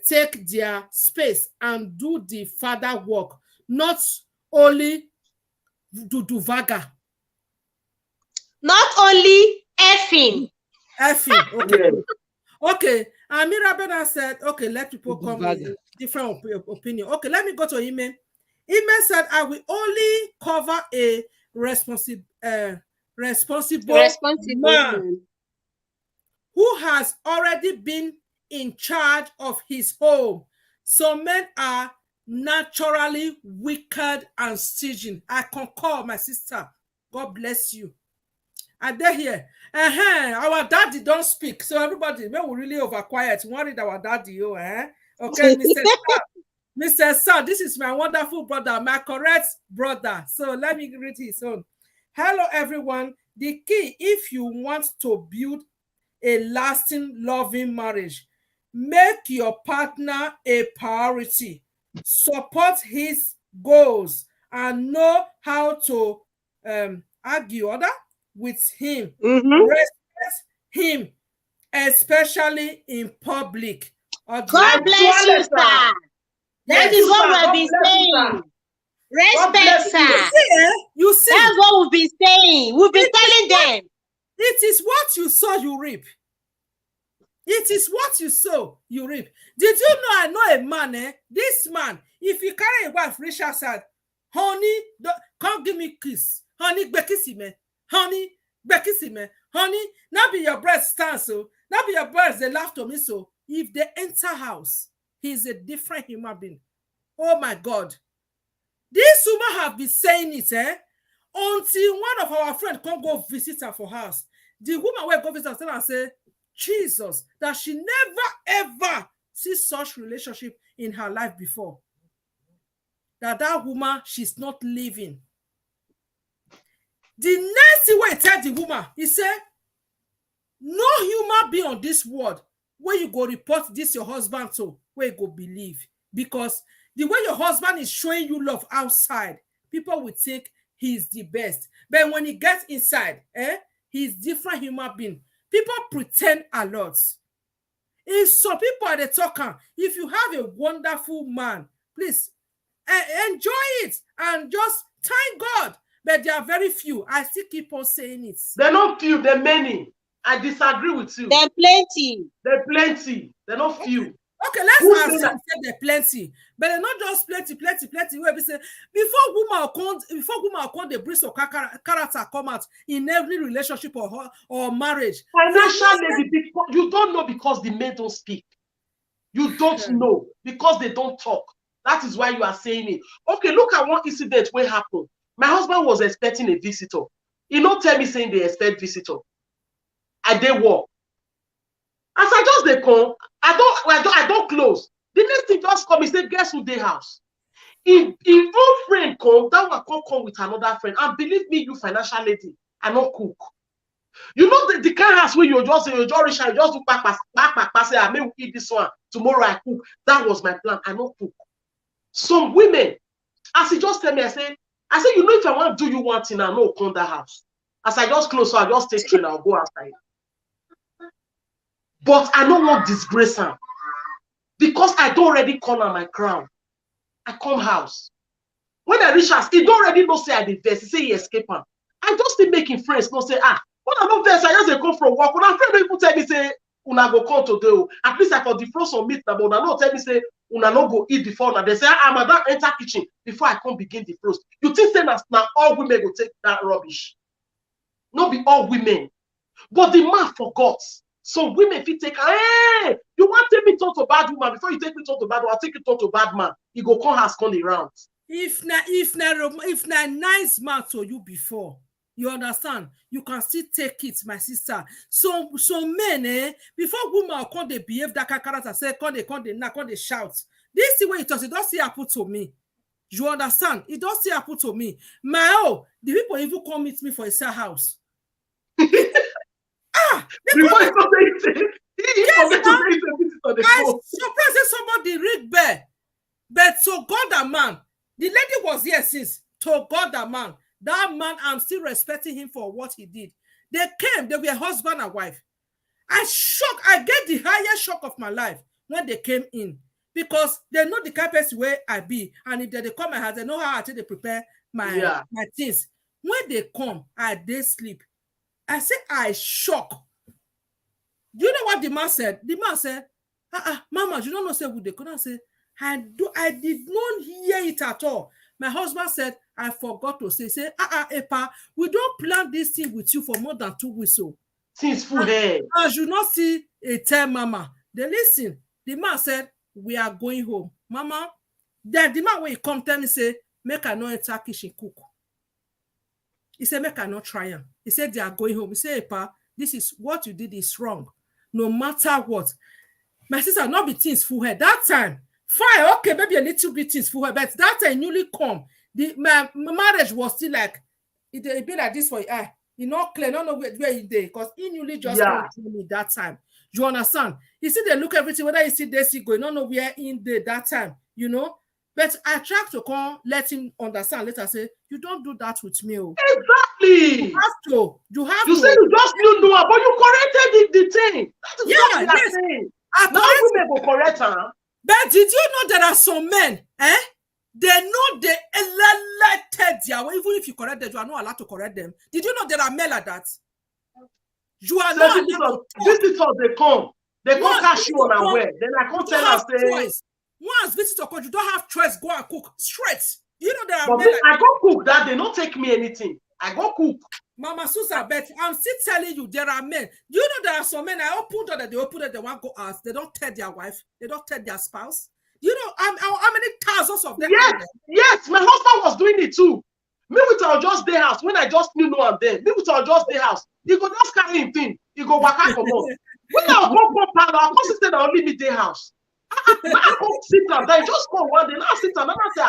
take their space and do the father work, not only do vaga. Not only effing. Effing, okay. Okay, and Mirabel said, okay, let people come with different opinion. Okay, let me go to Ime. Ime said, I will only cover a responsible man who has already been in charge of his home. Some men are naturally wicked and stingy. I concur, my sister. God bless you. Are they here? Our daddy don't speak. So everybody, when we really over quiet, we read our daddy. Okay, Mr. Sir, this is my wonderful brother, my correct brother. So let me read his own. Hello, everyone. The key, if you want to build a lasting, loving marriage, make your partner a priority. support his goals, and know how to argue with him, respect him, especially in public. God bless you, sir. That is what we've been saying. Respect, sir. You see, that's what we've been saying. We've been telling them. It is what you sow, you reap. It is what you sow, you reap. Did you know I know a man, this man, if you carry a wife, Richard said, honey, come give me kiss. Honey, bekisi me. Honey, bekisi me. Honey, now be your breast stand so. Now be your breast, they laugh to me so. If they enter house, he's a different human being. Oh my God. This woman have been saying it, until one of our friends come go visit her for house. The woman will go visit her and say, Jesus, that she never ever see such relationship in her life before. That woman, she's not living. The next thing we tell the woman, he said, no human being on this world where you go report this your husband to, where you go believe. Because the way your husband is showing you love outside, people will think he's the best. But when he gets inside, he's different human being. People pretend a lot. If some people are the talker, if you have a wonderful man, please enjoy it and just thank God. But there are very few. I still keep on saying it. They're not few, they're many. I disagree with you. They're plenty. They're plenty. They're not few. Okay, let's say they're plenty, but they're not just plenty. Where we say before woman come the brings of character come out in every relationship or marriage. Financially, you don't know because the men don't speak. You don't know because they don't talk. That is why you are saying it. Okay, look at one incident where happened. My husband was expecting a visitor. He not tell me saying they expect visitor. I did work. As I just they come, I don't close. The next thing just come, he said, guess who they house? If old friend come, that will come with another friend. And believe me, you financial lady, I not cook. You know the kind of house where you just rich and you just do back, say, I may eat this one. Tomorrow I cook. That was my plan. I not cook. Some women, as he just tell me, I say, you know, if I want to do you one thing, I know come that house. As I just close, so I just take train, I'll go outside. But I don't want disgrace her because I don't already corner my crown. I come house. When I reach house, he don't already know say I did verse. He say he escape her. I just still making friends. No say when I don't verse, I just come from work. When I'm friend, people tell me say una go come today. At least I for the front some meat. But una no tell me say una no go eat before. Now they say madam enter kitchen before I come begin the frost. You think say now all women go take that rubbish? Not be all women, but the man forgot. Some women, if you take, hey, you want to take me talk to bad woman before you take me talk to bad woman, I'll take you talk to bad man. You go come has come around. If na nice man to you before, you understand, you can still take it, my sister. So men, before woman come they behave that character, say come they shout. This is the way it does. It don't see happen to me. You understand? It don't see happen to me. The people even come meet me for a sale house. I surprised somebody read bear, but to God that man, the lady was here since. To God that man, I'm still respecting him for what he did. They were husband and wife. I get the highest shock of my life when they came in because they know the kind of person where I be, and if they come my house, they know how they prepare my things. When they come, they sleep. I say I shock. Do you know what the man said? The man said, Mama, you don't know say would they couldn't say I did not hear it at all. My husband said, I forgot to say, Epa, we don't plan this thing with you for more than 2 weeks. So since full head. As you not see a tell Mama. They listen. The man said, we are going home. Mama, then the man when he come tell me say, make I not enter kitchen cook. He said, make I not try him. He said, they are going home. He said, Epa, this is what you did is wrong. No matter what. My sister, not be things full head. That time, fine, okay, maybe a little bit things full head, but that time newly come. My marriage was still like, it be like this for you not clear, not know where he did, because he newly just came to me that time. You understand? You see, they look everything, whether you see they see going, not know where in there that time, you know. But I tried to come, let him understand. Later, say, you don't do that with me. Exactly. You have to. You have You to. say you just knew Noah, but you corrected the thing. That is what we are saying. Now women will correct her. But did you know there are some men, they know they elected their way. Even if you correct them, you are not allowed to correct them. Did you know there are men like that? You are not allowed to talk. Visitors, they come. They come catch you unaware. Then I can't tell her, say... Once visitor come, you don't have choice. Go and cook straight. You know there are men like I go cook that. They don't take me anything. I go cook. Mama Susan, but I'm still telling you, there are men. You know there are some men, I open door that they open it, they want to go out. They don't tell their wife. They don't tell their spouse. You know how many thousands of them? Yes, my husband was doing it too. Me with our just day house, when I just knew no one there. Me with our just day house, he go just carry him thing. He go walk out from home. When I go parlor, I come sit down only me day house. I come sit down there, just go one day, now sit down, another day.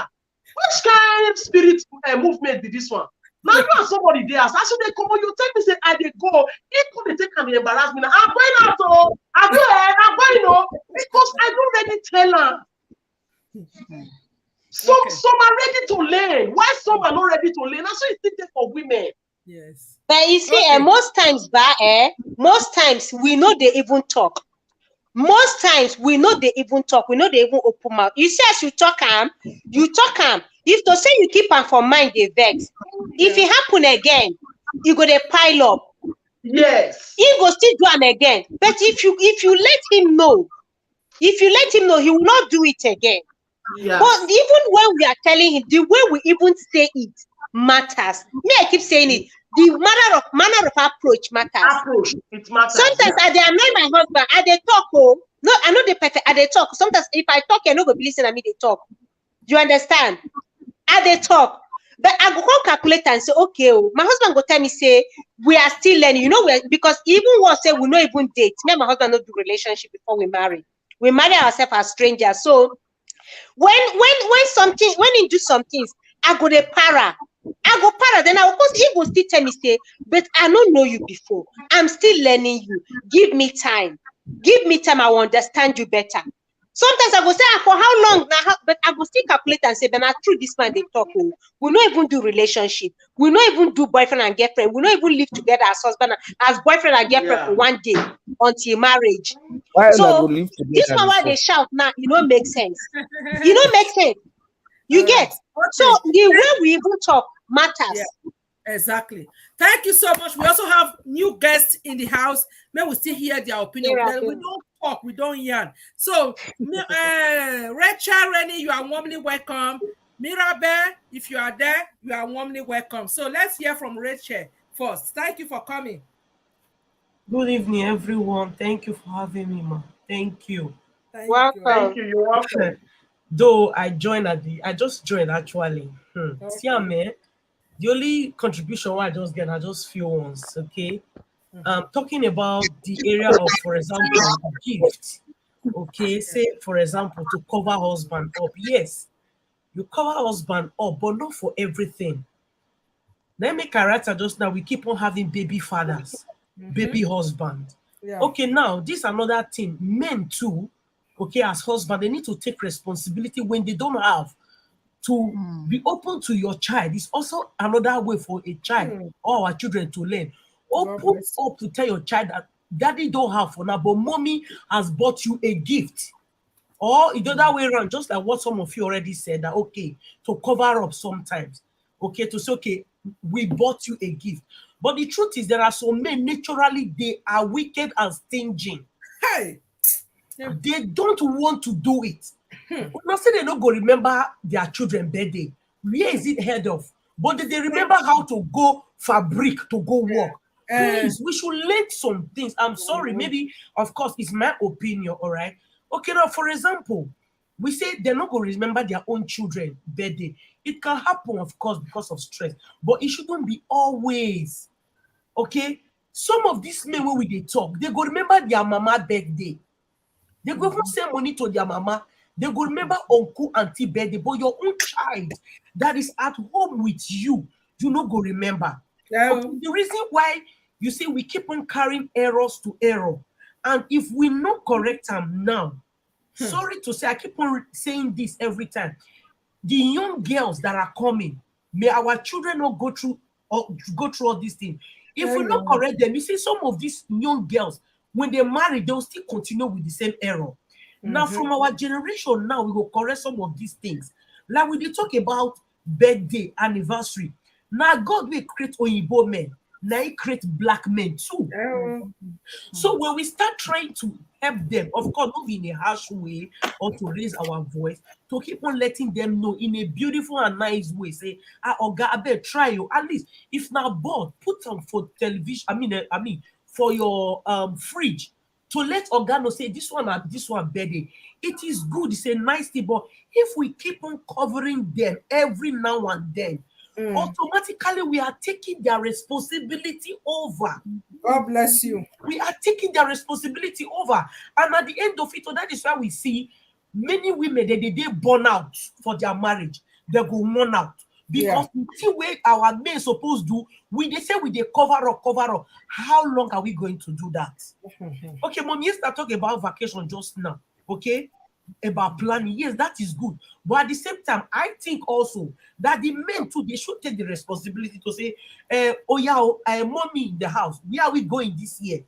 Which kind of spirit movement did this one? Now you are somebody there. As soon they come on, you tell me say I they go. It could they take and embarrass me. Now, I'm going out. Oh, I'm going because I don't ready tell her. Some are ready to learn. Why some are not ready to learn? That's why it's for women. Yes. But you see, most times, most times we know they even talk. Most times we know they even talk. We know they even open mouth. You say as you talk you talk If to say you keep them for mind, they vex. If it happen again, you go to pile up. Yes. He go still do them again. But if you let him know, he will not do it again. Yeah. But even when we are telling him, the way we even say it matters. Me, I keep saying it. The manner of approach matters. It matters. Sometimes I dey annoy my husband. I dey talk. No, I know the perfect. I dey talk. Sometimes if I talk, you no go be listening to me. They talk. Do you understand? I dey talk. But I go come calculate and say, okay, my husband go tell me, say, we are still learning. You know, because even once say we no even date. Me and my husband no do relationship before we marry. We marry ourselves as strangers. So when he do some things, I go dey para. Then I of course he will still tell me, say, but I don't know you before. I'm still learning you. Give me time. I will understand you better. Sometimes I go say, for how long now? But I go still calculate and say, but through this man they talk. We don't even do relationship. We don't even do boyfriend and girlfriend. We don't even live together as husband as boyfriend and girlfriend for one day until marriage. So this one why they shout now, makes sense. Makes sense. You get so the way we even talk matters. Yeah, exactly. Thank you so much. We also have new guests in the house. May we still hear their opinion. We don't talk, we don't yarn. So Rachel, Rennie, you are warmly welcome. Mirabel, if you are there, you are warmly welcome. So let's hear from Rachel first. Thank you for coming. Good evening, everyone. Thank you for having me, ma. Thank you. Welcome. Thank you. You're welcome. Though I just joined actually. Okay. See, man, the only contribution I just get, I just feel once, okay? Talking about the area of, for example, gift. Okay, say for example, to cover husband up. Yes, you cover husband up, but not for everything. Let me character just now. We keep on having baby fathers, baby husband. Yeah. Okay, now this another thing. Men too. Okay, as husband, they need to take responsibility when they don't have to be open to your child. It's also another way for a child or our children to learn. Open up to tell your child that daddy don't have for now, but mommy has bought you a gift. Or the other way around, just like what some of you already said, that okay, to cover up sometimes. Okay, to say, okay, we bought you a gift. But the truth is, there are some men naturally, they are wicked and stingy. Hey! They don't want to do it. Now say they don't go remember their children's birthday. Where is it heard of? But they remember how to go fabric to go work. Please, we should learn some things. I'm sorry, maybe of course it's my opinion, all right. Okay, now for example, we say they're not going to remember their own children's birthday. It can happen, of course, because of stress, but it shouldn't be always. Okay, some of these men when they talk, they go remember their mama birthday. They go even send money to their mama. They go remember uncle, auntie birthday, but your own child that is at home with you, you not go remember. Okay, the reason why you see we keep on carrying errors to error, and if we not correct them now, sorry to say, I keep on saying this every time. the young girls that are coming, may our children not go through all these things. If we not correct them, you see some of these young girls, when they marry, they'll still continue with the same error. Now, from our generation, now we will correct some of these things. Like when they talk about birthday, anniversary, now God will create Oyibo men. Now he create black men too. So when we start trying to help them, of course, not in a harsh way or to raise our voice, to keep on letting them know in a beautiful and nice way, say, Oga, I better try you. At least if now bored, put on for television, I mean, for your fridge, to let Oga know, say this one birthday. It is good, it's a nice thing, but if we keep on covering them every now and then, automatically we are taking their responsibility over. God bless you. We are taking their responsibility over. And at the end of it, that is why we see many women that they burn out for their marriage. They go run out. Because the way our men supposed to, they say they cover up. How long are we going to do that? Okay, Mom, yes, I talk about vacation just now. Okay, about planning. Yes, that is good. But at the same time, I think also that the men too, they should take the responsibility to say, mommy in the house, where are we going this year?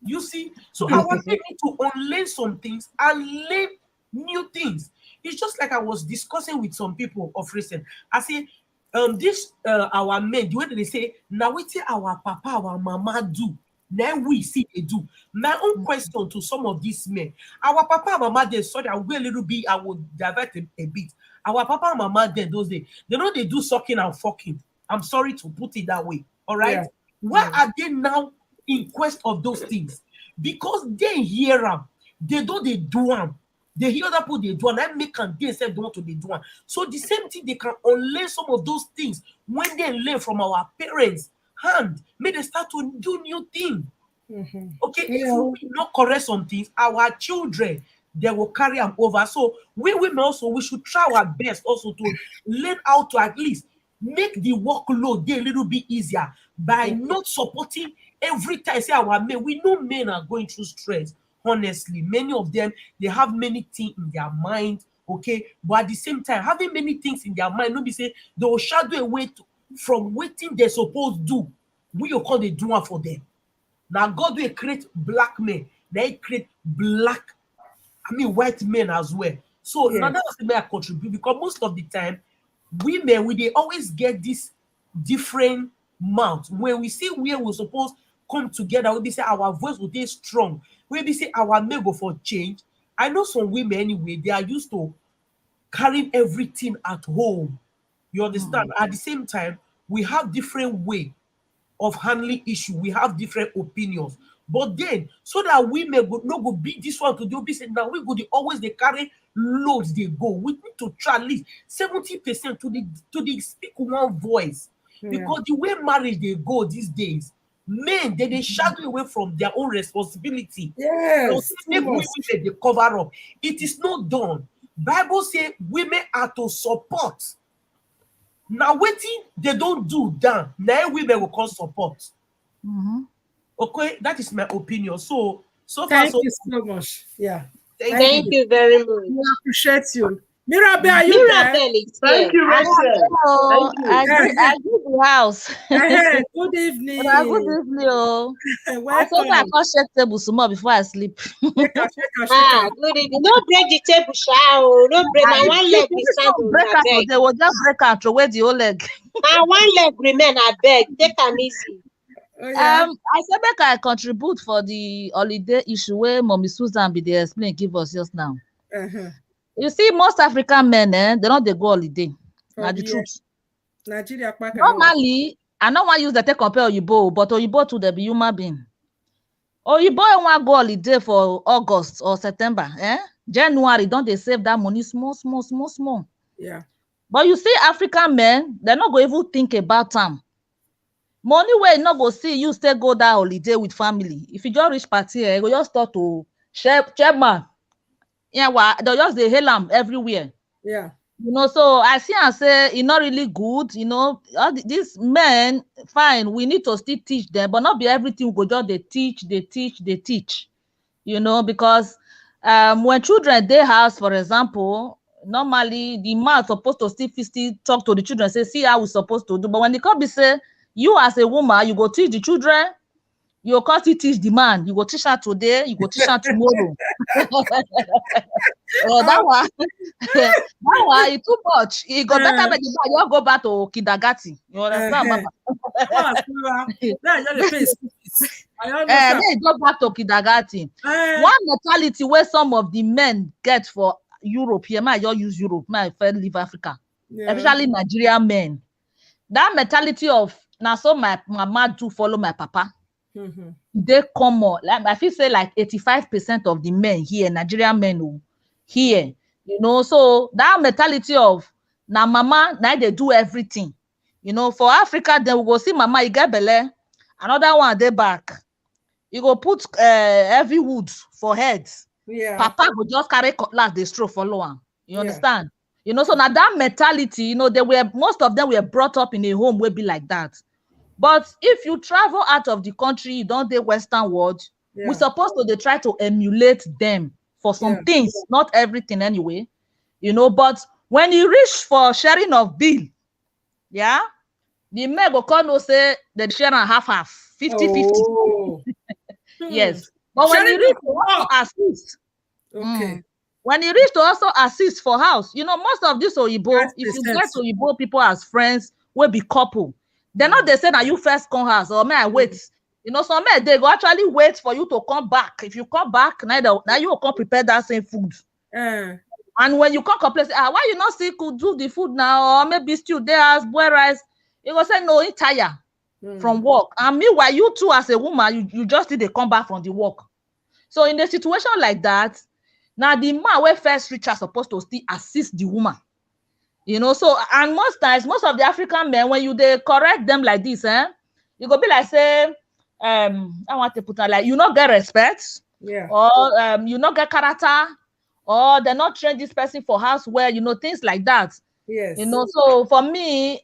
You see, so I want them to unlearn some things and learn new things. It's just like I was discussing with some people of recent. I say, our men, the way they say, now we tell our papa, our mama do. Now we see they do. My own question to some of these men, our papa and mama, they sorry, I'll go a little bit, I will divert a bit. Our papa and mama, then those days, they know they do sucking and fucking. I'm sorry to put it that way. All right. Why are they now in quest of those things? Because they hear them, they do them. They hear that people they do, and I make them they say they want to do them. So the same thing, they can unlearn some of those things when they learn from our parents. Hand, may they start to do new things. Okay, if we not correct some things, our children they will carry them over. So we women also we should try our best also to learn how to at least make the workload a little bit easier by not supporting every time. Say our men, we know men are going through stress. Honestly, many of them they have many things in their mind. Okay, but at the same time, having many things in their mind, nobody say they will shadow away from waiting they're supposed to do. We will call the doer for them. Now God will create black men, they create white men as well. So now that's the way I contribute, because most of the time women they always get this different mouth. When we see where we're supposed to come together, we say our voice will be strong. We say our men go for change. I know some women anyway, they are used to carrying everything at home. You understand? At the same time, we have different way of handling issue. We have different opinions. But then, so that we may not go beat this one to do business, now we go always they carry loads they go. We need to try at least 70% to the speak one voice. Because the way marriage they go these days, men they shadow away from their own responsibility. Yes. Women they cover up. It is not done. Bible says women are to support. Now waiting they don't do that. Now women will call support. Okay, that is my opinion. So thank you so much. Yeah. Thank you very much. We appreciate you. Mirabel, are you there? Thank you, Rachel. I do the house. Good evening. Good evening. I thought I can't shake table small before I sleep. Good evening. No break the table, shower. No break. My one leg is standing. They will just break out to where the whole leg. My one leg remain. I beg. Take them easy. I said make I contribute for the holiday issue where Mommy Susan be there explain give us just now. You see, most African men, they don't they go holiday. That's the truth. Nigeria. Normally, I don't want to use that to compare Oyibo, but Oyibo to the be human being. Oyibo want go holiday for August or September. January, don't they save that money small. Yeah. But you see, African men, they're not going to even think about them. Money where not go see you still go that holiday with family. If you just reach party, you go just start to chairman. Yeah, they just they hail them everywhere. Yeah. You know, so I see and say it's not really good. You know, all these men, fine, we need to still teach them, but not be everything we go just they teach. You know, because when children they house, for example, normally the man supposed to still talk to the children, say, see how we supposed to do. But when they come be say, you as a woman, you go teach the children, you can't teach the man. You go teach her today, you go teach her tomorrow. That one, it's too much. You go better when you go back to kindergarten. You understand, Mama? They go back to kindergarten. One mentality where some of the men get for Europe here, I just use Europe, my friend leave Africa, especially Nigerian men. That mentality of now, so my mama do follow my papa. They come more. Like I feel say like 85% of the men here, Nigerian men who here, you know. So that mentality of now mama, now they do everything. You know, for Africa, then we go see mama, you get belle, another one they back. You go put heavy wood for heads. Yeah. Papa will just carry cutlass, they stroke follow on. You understand? You know, so now that mentality, you know, most of them were brought up in a home will be like that. But if you travel out of the country, you don't the Western world, we're supposed to they try to emulate them for some things, not everything anyway. You know, but when you reach for sharing of bill, the men go come no say they share and half, 50-50. Yes. But when you reach to also assist, when you reach to also assist for house, you know, most of this Oyibo, if you get Oyibo people as friends, will be couple. They're not they say that you first come house or may I wait. You know, some men they go actually wait for you to come back. If you come back, now you will come prepare that same food. And when you come complain, say, why you not see could do the food now, or maybe stew there as boiled rice, you go say no, it's tired from work. And meanwhile, you too as a woman, you just need to come back from the work. So in a situation like that, now the man where first reach are supposed to still assist the woman. You know, so and most times, most of the African men, when you they correct them like this, you go be like say, I want to put on like you not get respect, or you not get character, or they're not trained this person for house where you know things like that. Yes. You know, so for me,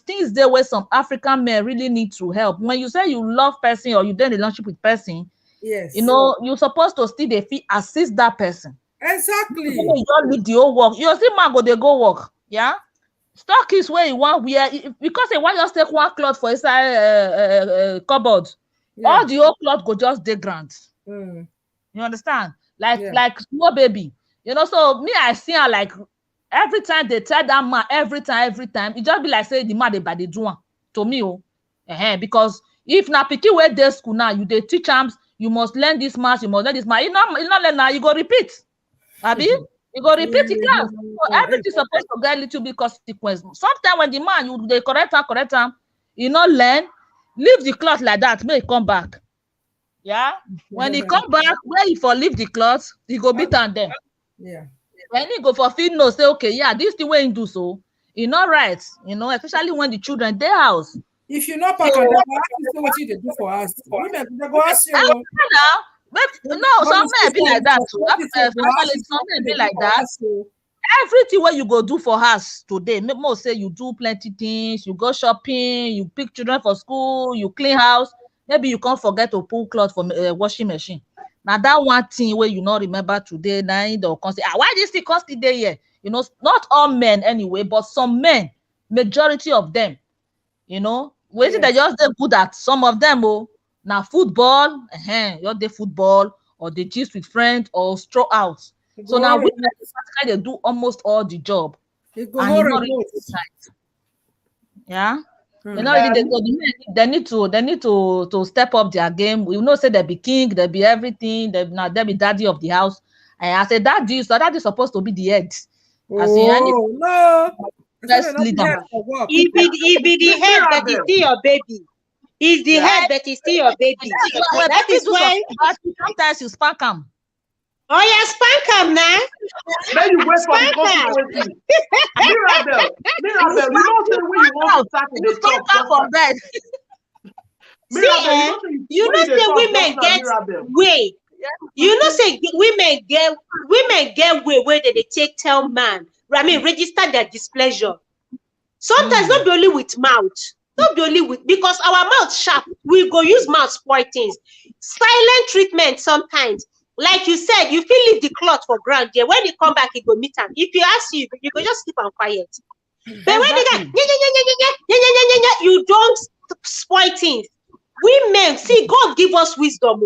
things there where some African men really need to help. When you say you love person or you do relationship with person, you know, you're supposed to still assist that person. Exactly. You don't leave the whole work. You see, man, they go work. Yeah, stock is where you want wear because they want just take one cloth for inside cupboard. All the old cloth go just dey ground. You understand? Like small baby. You know, so me I see her like every time they tell that man every time it just be like say the man they by the do one to me because if na pikin wey dey school now you dey teach am you must learn this math you must learn this math you not learn now you go repeat abi. You go repeat the class. So everything supposed to get a little bit consequence. Sometimes when the man they correct him, you not learn, leave the cloth like that, may he come back. Yeah. When he come back, where he for leave the cloth, he go beat on them. Yeah. When he go for feed no, say okay, this the way he do so. He not right, you know, especially when the children their house. If you not pack on them, I what you do for us. They go ask you. No, some men be like that too. Some men be like that. Everything what you go do for us today, most say you do plenty things, you go shopping, you pick children for school, you clean house. Maybe you can't forget to pull cloth from washing machine. Now that one thing where you not remember today, now they'll say, why this thing cost today here? You know, not all men anyway, but some men, majority of them, you know, where is it that just they're good at some of them, now football, you're the football or the gist with friends or straw out. So now women they do almost all the job. You know, they need to step up their game. We know say they be king, they be everything, they be daddy of the house. And I said daddy, so that is supposed to be the head. No. If be the head, but it's still your baby. Is the head, but it's still your baby. That is why sometimes you spank them. Oh yeah, spank them now. Then you wait for the consequences. Mirabel, you don't say when you want to start in the talk for bed. See, you know say women get way. You know say women get way where they take tell man. I mean, register their displeasure. Sometimes not be only with mouth. Not be only with because our mouth sharp, we go use mouth spoil things. Silent treatment sometimes. like you said, you feel leave the cloth for ground there. When you come back, you go meet him. If you ask you go just keep on quiet. But when they get you don't spoil things. We men, see, God give us wisdom.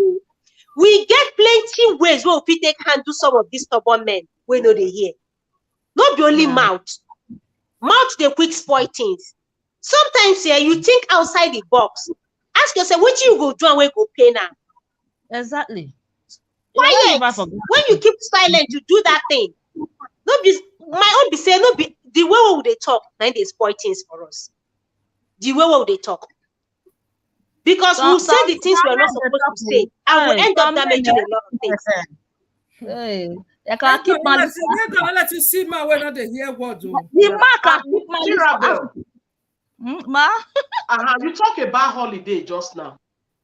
We get plenty ways where we take handle some of these stubborn men. We know they hear. Not the only mouth. Mouth they quick spoil things. Sometimes you think outside the box. Ask yourself, what you go do and where go pay now? Exactly. Quiet. When you keep silent, you do that thing. No be my own be say no be the way they talk, now they spoil things for us. The way they talk. Because we'll say the things we're not supposed to say, and we'll end up damaging a lot of things. Hey, I can keep my gonna let you see my way, not the hear what do. The mark can keep my You talk about holiday just now.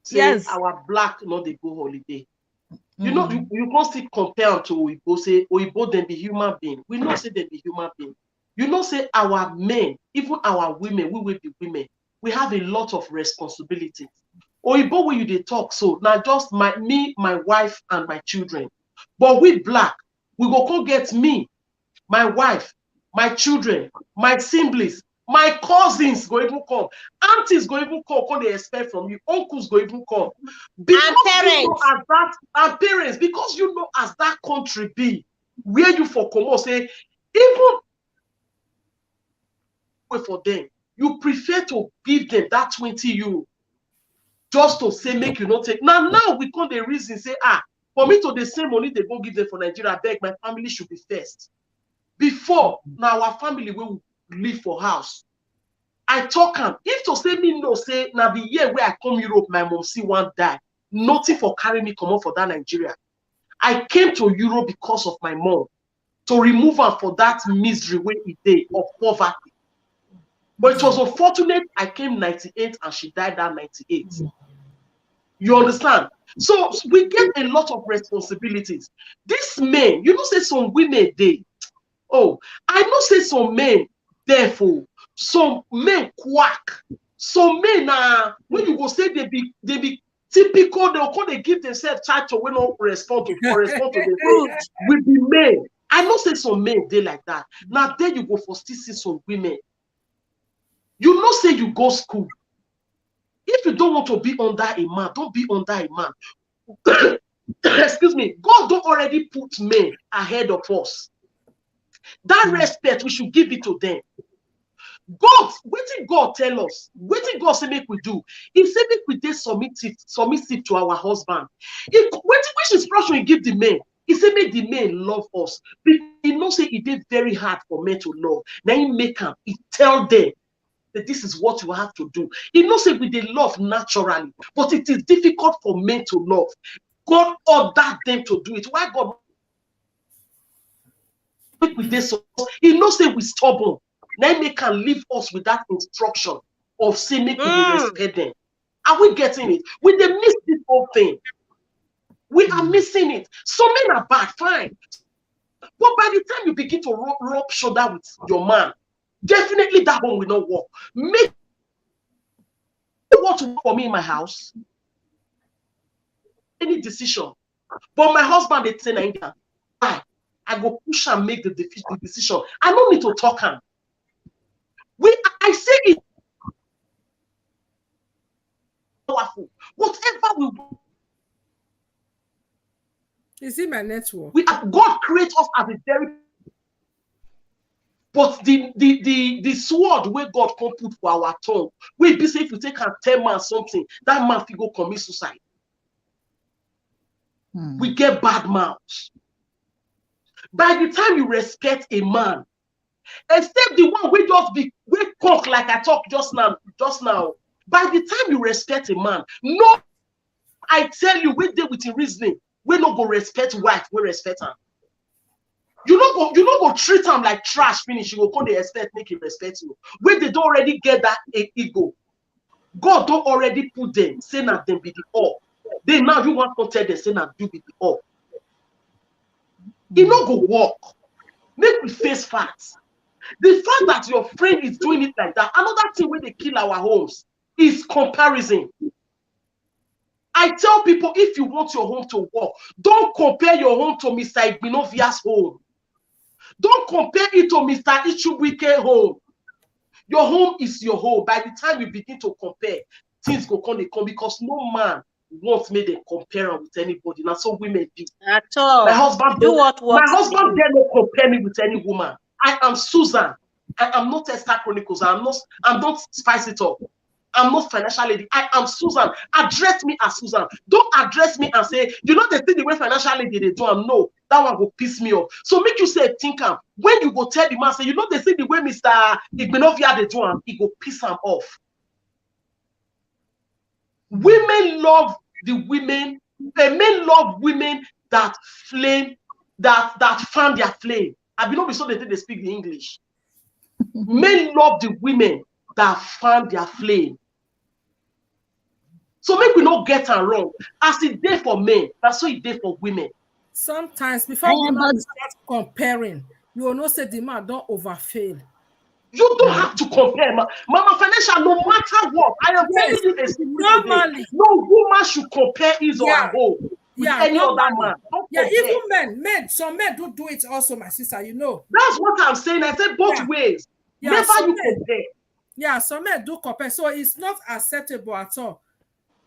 Say yes, our black not they go holiday. You know, you can't still compare to Oyibo, say Oyibo then be human being. We not say they be human being. You know, say our men, even our women, we will be women. We have a lot of responsibilities. Oyibo when you they talk, so now just me, my wife, and my children. But we black, we go come get me, my wife, my children, my siblings, my cousins go even come, aunties go even come they expect from you, uncles go even come. Because and parents. you know as that, and parents, because you know as that country be, where you for come say, even for them, you prefer to give them that 20 euro just to say make you not take. Now we come the reason say for me to the same money they go give them for Nigeria, I beg my family should be first. Before now our family will live for house. I talk am if to say me no say now the year where I come Europe, my mom see one die. Nothing for carry me come up for that Nigeria. I came to Europe because of my mom to remove her for that misery way it day of poverty. But it was unfortunate I came 98 and she died at 98. You understand? So we get a lot of responsibilities. These men, you know, say some women they. Oh, I know say some men, therefore, some men quack. Some men when you go say they be typical, they'll call they give themselves title when not respond to the food with the men. I know say some men they like that. Now then you go for still see some women. You know say you go school. If you don't want to be under a man, don't be under a man. Excuse me. God don't already put men ahead of us. That respect, we should give it to them. God, what did God tell us? What did God say make we do? He said make we submissive to our husband. Which instruction he give the men? He said make the men love us. But he know say it did very hard for men to love. Now he make them, he tell them that this is what you have to do. He knows say we they love naturally, but it is difficult for men to love. God ordered them to do it. Why God? With this, he knows say we stubborn. Now they can leave us with that instruction of saying make we respect them. Are we getting it? We they miss this whole thing. We are missing it. Some men are bad, fine. But by the time you begin to rub shoulder with your man, definitely that one will not work. Make you want to work for me in my house. Any decision. But my husband they say why? I go push and make the decision. I don't need to talk him. I say it powerful. Whatever we do. Is it my network? God create us as a very. But the sword where God can put for our tongue, we be say if you take a 10 man something, that man will go commit suicide. We get bad mouths. By the time you respect a man, except the one we talk like I talk just now. By the time you respect a man, no, I tell you, we deal with the reasoning. We not go respect wife, we respect her. You not go treat him like trash. Finish. You go come they expect make him respect you. When they don't already get that ego, God don't already put them saying that them be the all. They now you want to tell them saying that you be the all. It not go walk. Make we face facts. The fact that your friend is doing it like that, another thing when they kill our homes is comparison. I tell people, if you want your home to work, don't compare your home to Mr. Igbinovia's home. Don't compare it to Mr. Ichubuike's home. Your home is your home. By the time you begin to compare, things go come, they come, because no man wants me to compare with anybody. Now, so women do. At all. My husband do what my husband dare not compare me with any woman. I am Susan. I am not Esther Chronicles. I'm not Spice It Up. I'm not Financial Lady. I am Susan. Address me as Susan. Don't address me and say, you know, they think the way Financial Lady they do. No, that one will piss me off. So make you say, think when you go tell the man, say, you know, they think the way Mr. Igbenovia they do, it go piss him off. Women love the women. Men love women that flame, that fan their flame. I be so they think they speak the English. Men love the women that fan their flame. So make we not get it wrong. As it day for men, that's so it day for women. Sometimes before women start comparing, you will not say the man don't overfail. You don't have to compare, Mama Financial. No matter what, I am telling you a secret today. No woman should compare his or her home with any other man. Even men, some men do it also, my sister. You know. That's what I'm saying. I said both ways. Never you compare. Yeah, some men do compare, so it's not acceptable at all.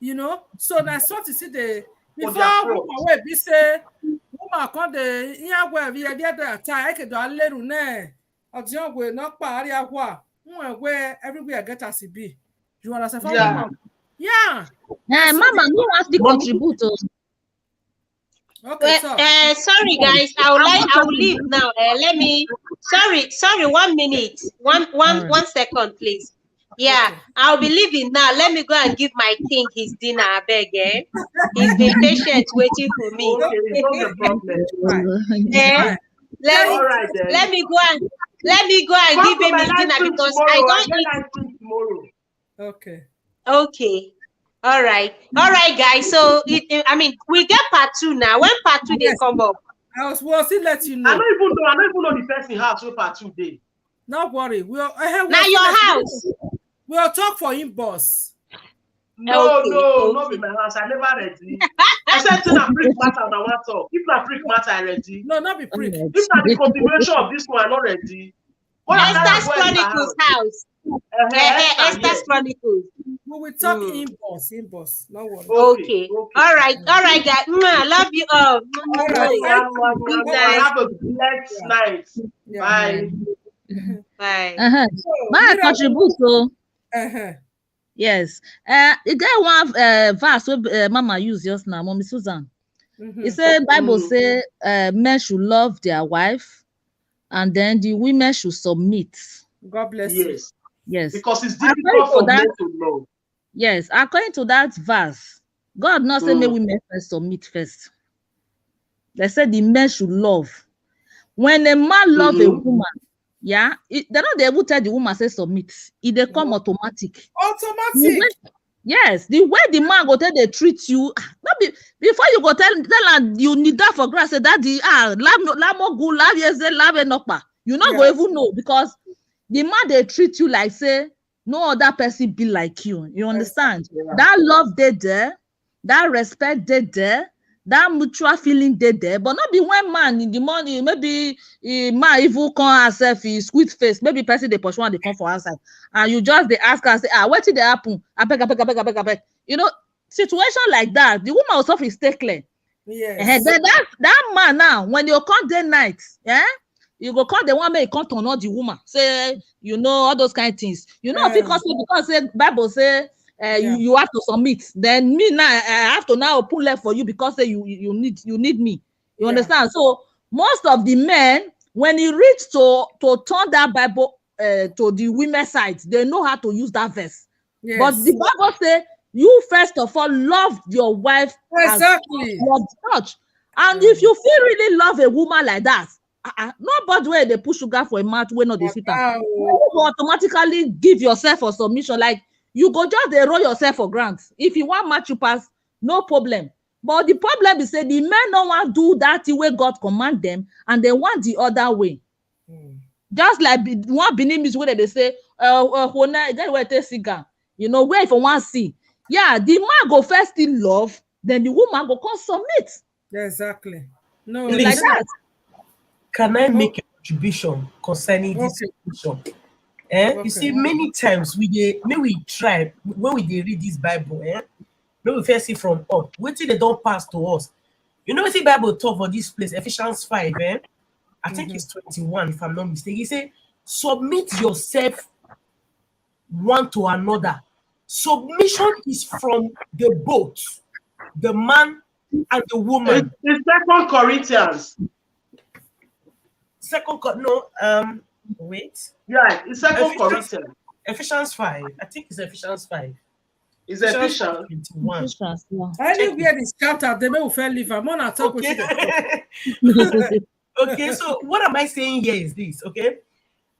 You know, so that's what you see the before woman will be say woman come the here where we are there time I can do a little ne or just we not area where everywhere get as it be. You understand? Yeah. Mama, no ask the contributor. Okay, sorry guys, I will leave now. Let me sorry 1 minute. One second, please. Yeah, I'll be leaving now. Let me go and give my king his dinner, I beg. He's been patient waiting for me. Let me go and give him his dinner because I don't eat tomorrow. Okay. All right, guys. So I mean, we get part 2 now. When part 2 they come up, I will still let you know. I don't even know the person house where part 2 day. Not worry. We'll now your house. We'll talk for him, boss. No, not in my house. I never ready. I said to the prick matter on one talk. If not prick matter, I ready. No, not be prick. If not the continuation of this one, I'm not ready. Esther's Chronicles house. Esther's Chronicles. We will talk in boss. No worry. Okay. All right, guys. I love you all. All right. Have a blessed night. Bye. Bye. My contribution. Yes. You get one verse where Mama use just now, Mommy Susan. It said Bible say men should love their wife, and then the women should submit. God bless you. Yes. Because it's difficult for men to love. Yes, according to that verse, God not say make women first submit first. They said the men should love. When a man love a woman, they're not able to tell the woman say submit. They come automatic. Yes, the way the man go tell they treat you, before you go tell her you need that for grass, say daddy, you not go even know, because the man they treat you like say no other person be like you. You understand? That love they there, that respect they there, that mutual feeling they there, but not be one man in the morning, maybe man even come herself is squid face, maybe person they push one they come for outside, and you just they ask her say, what did they happen? I beg. You know, situation like that, the woman also is stay clear. Yes. That man now, when you come day night, you go call the one may come turn on the woman, say, you know, all those kind of things. You know, because say Bible say you have to submit. Then me now I have to now pull left for you because say you need me. You understand? So most of the men, when you reach to turn that Bible to the women's side, they know how to use that verse. Yes. But the Bible say you first of all love your wife exactly. As church. And if you feel really love a woman like that, nobody where they put sugar for a mouth when not they sit down. You automatically give yourself for submission. Like you go just they roll yourself for grant. If you want match you pass, no problem. But the problem is that the men don't want to do that the way God command them, and they want the other way. Just like one Benin is where they say, you know, where if you want to see, Yeah, the man go first still love, then the woman go come submit. Exactly. No, It's like that. Can I make a contribution concerning this situation? You see, many times may we try when we read this Bible, may we first see from up. Wait till they don't pass to us. You know what the Bible talk for this place, Ephesians 5, I think it's 21, if I'm not mistaken. He say, submit yourself one to another. Submission is from the both, the man and the woman. It's 2 Corinthians. Wait. Yeah, it's 2 Corinthians. Ephesians 5. I think it's Ephesians 5. It's Ephesians 21. Anywhere this chapter, they may well leave. I'm on talk with you. Okay, so what am I saying here is this, okay?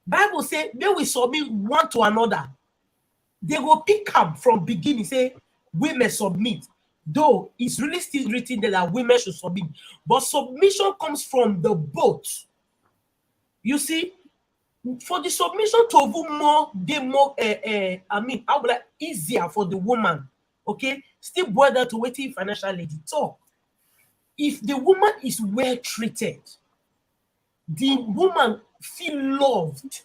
Bible say, may we submit one to another. They will pick up from beginning, say, women submit. Though it's really still written there that women should submit. But submission comes from the both. You see, for the submission to more, how would I easier for the woman, okay? Still boil down to waiting financial lady talk. If the woman is well treated, the woman feel loved.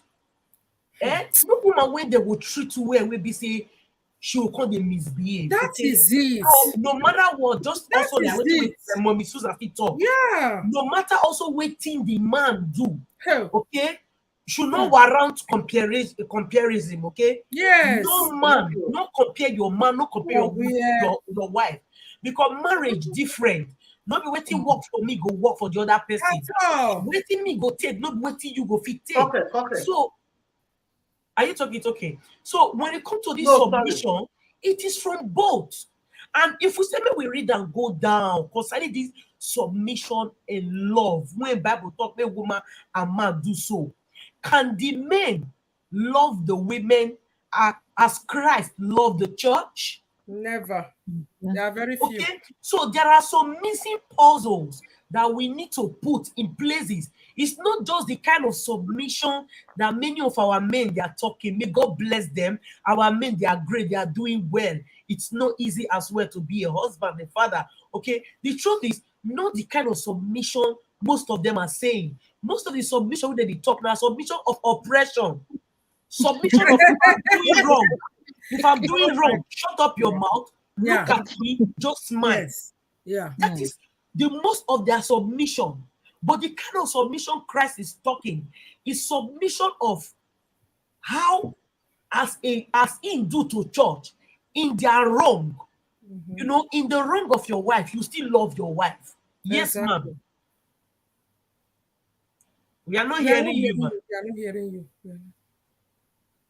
No woman when they will treat you well will be say she will call them misbehave. That is it. So, no matter what, just that also like waiting mommy Susan fit talk. Yeah. No matter also waiting the man do. Okay. Should not warrant comparison, okay? Yes. No man, not compare your man, not compare your wife. Because marriage different. Not be waiting work for me, go work for the other person. Waiting me go take, not waiting you go fit take. Okay. So, are you talking? It's okay. So, when it comes to this submission, it is from both. And if we say we read and go down concerning this submission and love, when Bible talk about woman and man do so, can the men love the women as Christ loved the church? Never. There are very few. Okay, so there are some missing puzzles that we need to put in places. It's not just the kind of submission that many of our men they are talking. May God bless them. Our men, they are great, they are doing well. It's not easy as well to be a husband, a father. Okay, the truth is not the kind of submission most of them are saying. Most of the submission when they talk now, submission of oppression, submission of if I'm doing wrong. If I'm doing wrong, shut up your mouth. Look at me, just smile. Yes. Yeah. That is the most of their submission. But the kind of submission Christ is talking is submission of how, as in do to church, in their wrong, you know, in the wrong of your wife, you still love your wife. Yes, ma'am. We are not hearing you, man. We are not hearing you. Yeah.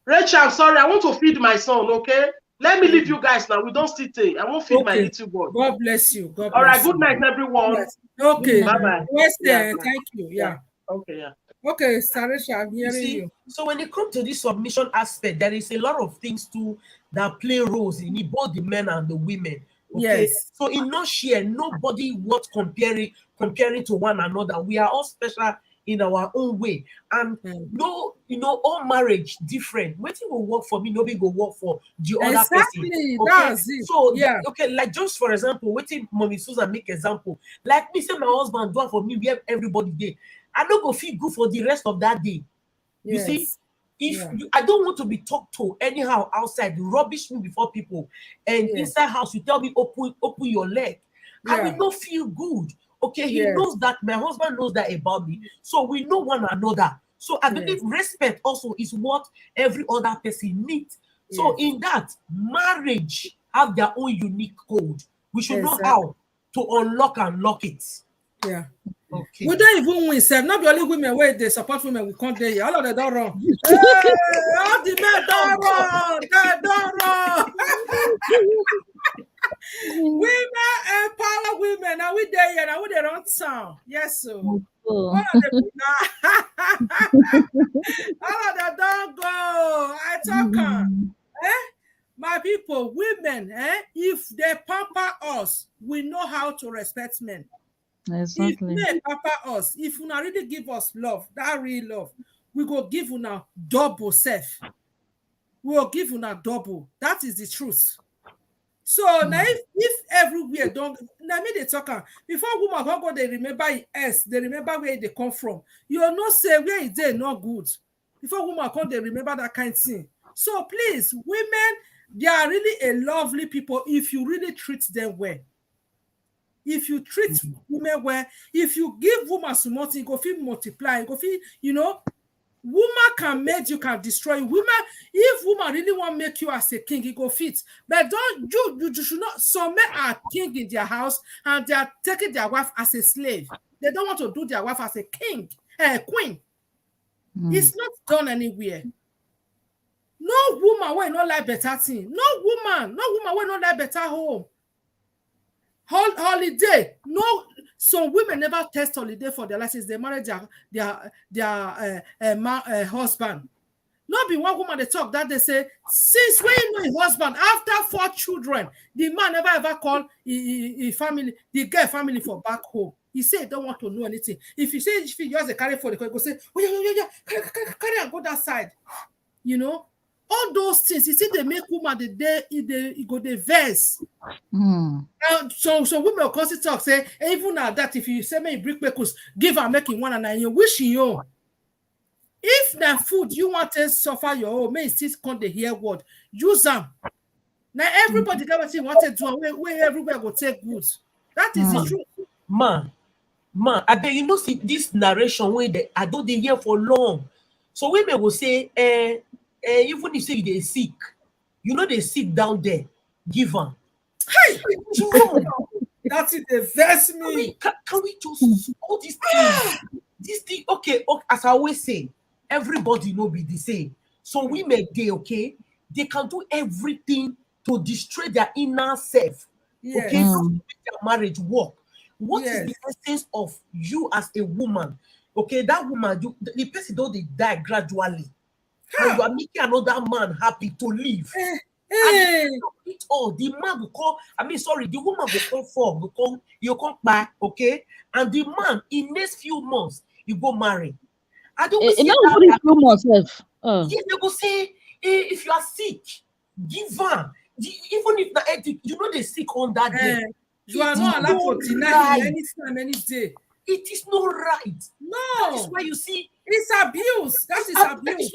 Rachel, sorry, I want to feed my son, okay? Let me leave you guys now. We don't sit there. I won't feed my little boy. God bless you. God bless All right, you. good night, everyone. Yes. Okay. Bye-bye. Thank you. Yeah. Okay, yeah. Okay, Sarisha, I'm hearing you. So when it comes to this submission aspect, there is a lot of things too that play roles in it, both the men and the women. Okay? Yes. So in no share, nobody worth comparing to one another. We are all special in our own way. And no, you know, all marriage different. Waiting will work for me, nobody will work for the other person. Okay? That's it. So okay, like just for example, waiting mommy Susan make example. Like me say my husband do it for me, we have everybody day. I don't go feel good for the rest of that day. You see, if I don't want to be talked to anyhow outside, you rubbish me before people, and inside house you tell me open your leg, I will not feel good. Okay, he knows that, my husband knows that about me, so we know one another. So I believe respect also is what every other person needs. So in that, marriage have their own unique code. We should know how to unlock and lock it. Yeah. Okay. We don't even win self. Not the only women where they support women, we can't do it. All of them don't run. All the men don't run. They don't run. Women empower women. Now we there, yeah. Now we there on sound. Yes, sir. All of them don't go. I talk. My people, women, if they pamper us, we know how to respect men. Exactly. If men pamper us, if you not really give us love, that real love, we go give you now double self. We will give you now double. That is the truth. So now if everywhere don't, now me they talk before woman go they remember it, they remember where they come from. You will not say where is they not good. Before woman come, they remember that kind of thing. So please, women, they are really a lovely people if you really treat them well. If you treat women well, if you give woman something, go feel multiply, go feel, you know, woman can make you, can destroy you. Woman, if woman really want to make you as a king, it go fit. But don't you should not. Some men are king in their house and they are taking their wife as a slave. They don't want to do their wife as a king, queen. It's not done anywhere. No woman will not like better thing. No woman will not like better home. Holiday. No, some women never test holiday for their license. They marry their husband. Not be one woman they talk that they say, since when you know your husband, after 4 children, the man never ever call a family, the girl family for back home. He say he don't want to know anything. If you say if he just a carry for the go say, oh yeah, carry and go that side. You know, all those things. You see, they make woman the day they go the verse. So women constantly talk say, even at that, if you say me brick makers, give her making one and you wishing you. If the food you want to suffer your own, may still come the hear word. Use them. Now everybody that want to do where everywhere will take goods. That is the truth. Man, I bet you know see this narration where I don't hear for long. So women will say, even if say they sick, you know they sit down there, give them. Hey, that's it. They vex me. Can we just all these things? This thing, okay. As I always say, everybody no be the same. So women, they can do everything to destroy their inner self. Yes. Okay, to make their marriage work. What is the essence of you as a woman? Okay, that woman, the person don't die gradually. And you are making another man happy to live. And it all, the man will come, the woman will come forward, you come back, okay? And the man, in next few months, you go marry. I don't see that. Few months, yes, they go say, if you are sick, give her. Even if you know they sick on that day. You are not allowed to deny him anytime, any day. It is not right. No. That is why you see. It's abuse. That is abuse.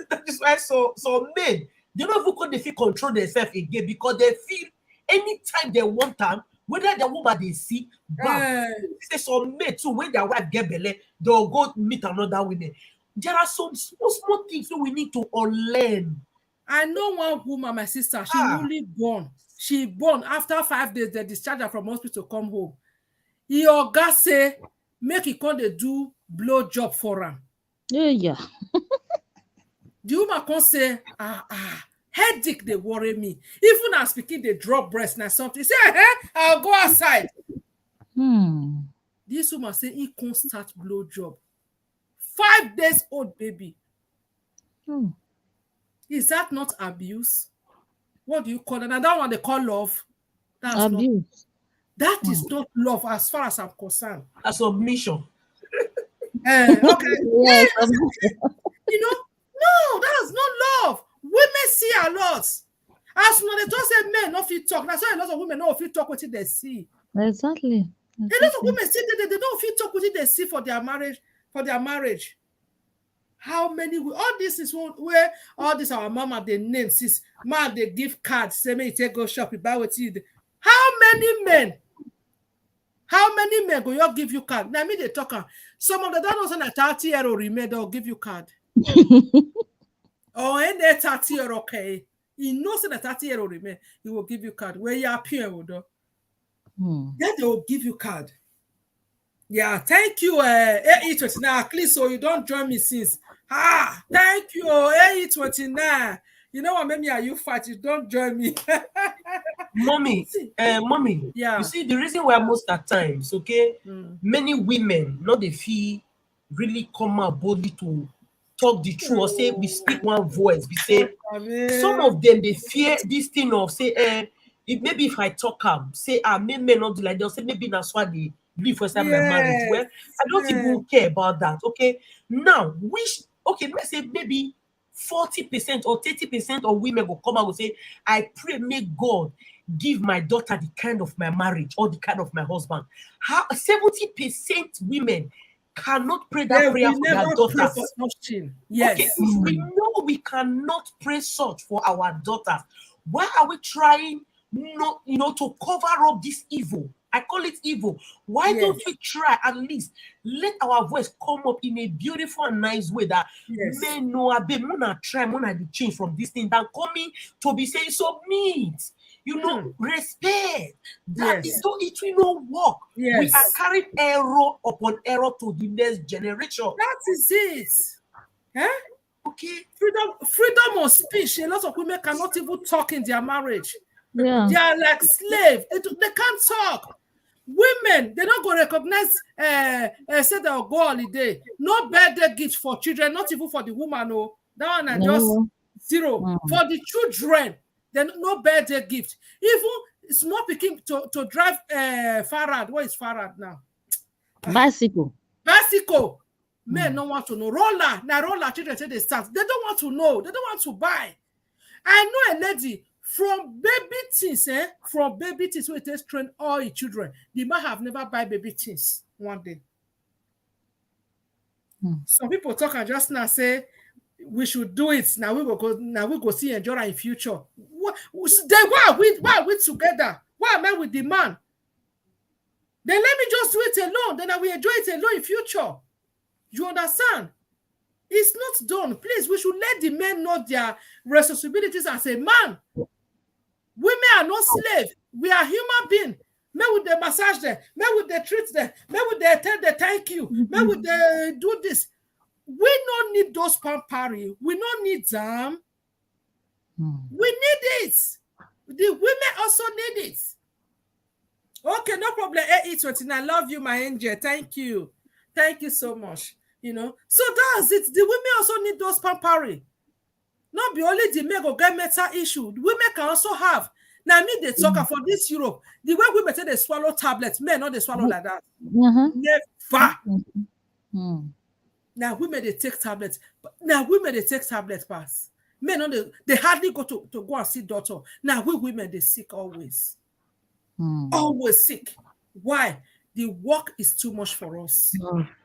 That is why so men, they don't even they feel control themselves again because they feel anytime they want time, whether the woman they see, say some men too, when their wife get belly, they'll go meet another woman. There are some small things that we need to unlearn. I know one woman, my sister, she newly born. She born after 5 days, they discharged her from hospital to come home. Your guy say, make it come they do blow job for her. Yeah. The woman can say, headache they worry me. Even as speaking, they drop breast and something. Say, I'll go outside. This woman say he can't start blow job. 5 days old baby. Is that not abuse? What do you call it? And that one they call love. That's abuse. That is not love as far as I'm concerned. A submission. Okay. Yes. You know, no, that's not love. Women see a lot. As when they just say men not fit talk. That's why a lot of women don't fit talk with it they see. Exactly. A lot of women see that they don't fit talk with it they see for their marriage. How many all this is where all this our mama they name sis man they give cards say me take go shop you buy what you. How many men go you give you card? Now me they talk some of the don't know that 30-year-old remain they'll give you card. Or in there 30-year okay. He knows that 30-year-old remain he will give you card where you appear with then they will give you card. Yeah, thank you, AE29. At least so you don't join me since. Thank you, AE29. You know what, maybe you fight, you don't join me. Mommy, yeah. You see, the reason why most at times, okay, many women, not they feel really come out boldly to talk the truth or say we speak one voice. We say some of them they fear this thing of say, maybe if I talk say may not do like they'll say maybe that's why they believe for example my marriage. Well, I don't even care about that. Okay, now let's say maybe 40% or 30% of women will come out and say, I pray, may God give my daughter the kind of my marriage or the kind of my husband. How 70% women cannot pray that prayer for their daughters. Yes. Okay, we know we cannot pray such for our daughters. Why are we trying not, to cover up this evil? I call it evil. Why don't we try at least let our voice come up in a beautiful and nice way that men know I be mona try mona the change from this thing than coming to be saying submit. Respect. That is so it will not work. Yes. We are carrying error upon error to the next generation. That is it. Huh? Okay. Freedom of speech. A lot of women cannot even talk in their marriage. Yeah. They are like slaves. They can't talk. Women, they don't go recognize say they'll go holiday. No birthday gift for children, not even for the woman. No, that one are just zero. For the children, then no birthday gift. Even small picking to drive Farad. What is Farad now? Bicycle. Men don't want to know. Roller. Now roller children say they start. They don't want to know. They don't want to buy. I know a lady from baby things, from baby things, so it has trained all the children. The man have never buy baby things one day. Some people talk and just now say we should do it. Now we go see enjoy in future. Why are we together? Why am I with the man? Then let me just do it alone. Then I will enjoy it alone in future. You understand? It's not done. Please, we should let the men know their responsibilities as a man. Women are not slaves. We are human beings. Men would they massage them. Men would they treat them. Men would they tell them thank you. Men would they do this. We don't need those pampering. We don't need them. We need it. The women also need it. Okay, no problem. AE29, I love you, my angel. Thank you. Thank you so much. So that's it. The women also need those pampering. Not be only the men go get mental issue. The women can also have. Now, me, they talk for this Europe. The way women say they swallow tablets, men not they swallow like that. Never. Now, women, they take tablets. Now, women, they take tablets pass. Men, they hardly go to go and see doctor. Now, we women, they sick always. Always sick. Why? The work is too much for us.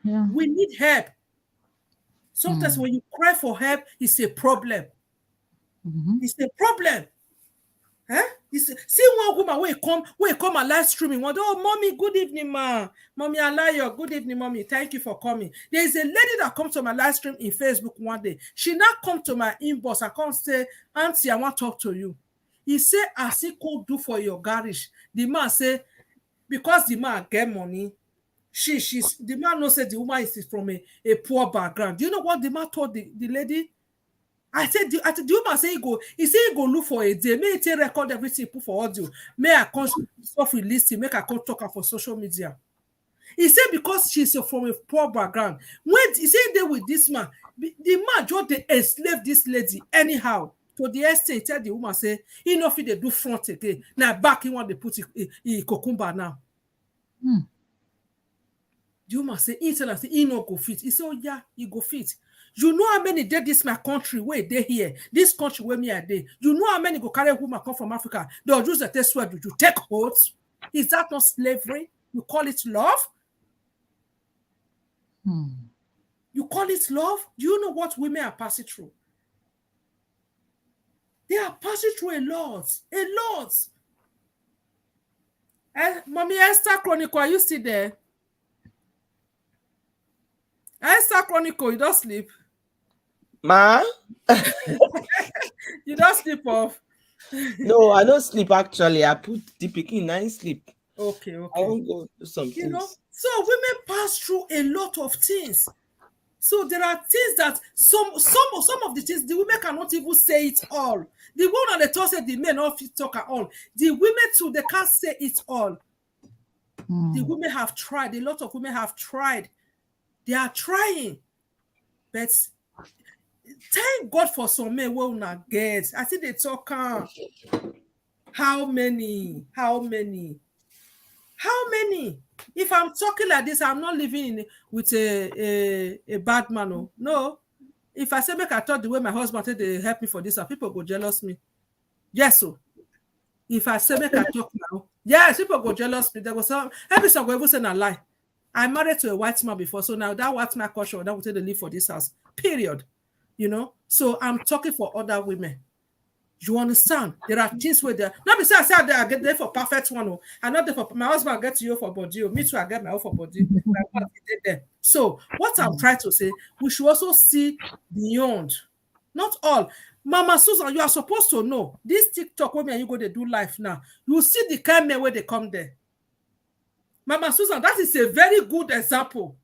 We need help. Sometimes when you cry for help, it's a problem. It's a problem. Huh? See one woman where come and live streaming. Oh, mommy, good evening, ma. Mommy, Alayo, good evening, mommy. Thank you for coming. There is a lady that comes to my live stream in Facebook one day. She now come to my inbox. I come say, Auntie, I want to talk to you. He say, I see could do for your garage. The man say, because the man get money, the man knows that the woman is from a poor background. Do you know what the man told the lady? I said, the woman say he go look for a day. May he record everything, put for audio. May I come stuff with listing, make I come talk her for social media. He said because she's from a poor background. When he said they with this man, the man just they enslave this lady anyhow. To the extent, tell the woman say, he know if they do front again. Now back he want to put in cucumber now. The woman say, he tell her say he no go fit. He say, oh yeah, he go fit. You know how many did this my country where they here? This country where me are there. You know how many go carry a woman come from Africa? They'll use the test word. You take oaths. Is that not slavery? You call it love? You call it love? Do you know what women are passing through? They are passing through a lot. A lot. Mommy Esther Chronicle, are you still there? Esther Chronicle, you don't sleep. Ma? You don't sleep off. No, I don't sleep actually. I put the pikin in sleep. Okay. I won't go do some things. So women pass through a lot of things. So there are things that some of the things the women cannot even say it all. The one that they talk say the men not talk at all. The women too, they can't say it all. The women have tried. A lot of women have tried. They are trying, but thank God for some men will not get. I think they talk. How many? If I'm talking like this, I'm not living with a bad man. No, If I say make I talk the way my husband said they help me for this, people go jealous me. Yes, so if I say make I talk now, yes, people go jealous me. They go say, every song go even say a lie. I'm married to a white man before, so now that white man culture, that will say they live for this house. Period. You know, so I'm talking for other women. You understand? There are things where they're not besides I say I get there for perfect one. I'm not there for my husband get to you for body. Me too, I get my own for body. So what I'm trying to say, we should also see beyond. Not all. Mama Susan, you are supposed to know this TikTok when you go to do life now. You see the kind men where they come there. Mama Susan, that is a very good example.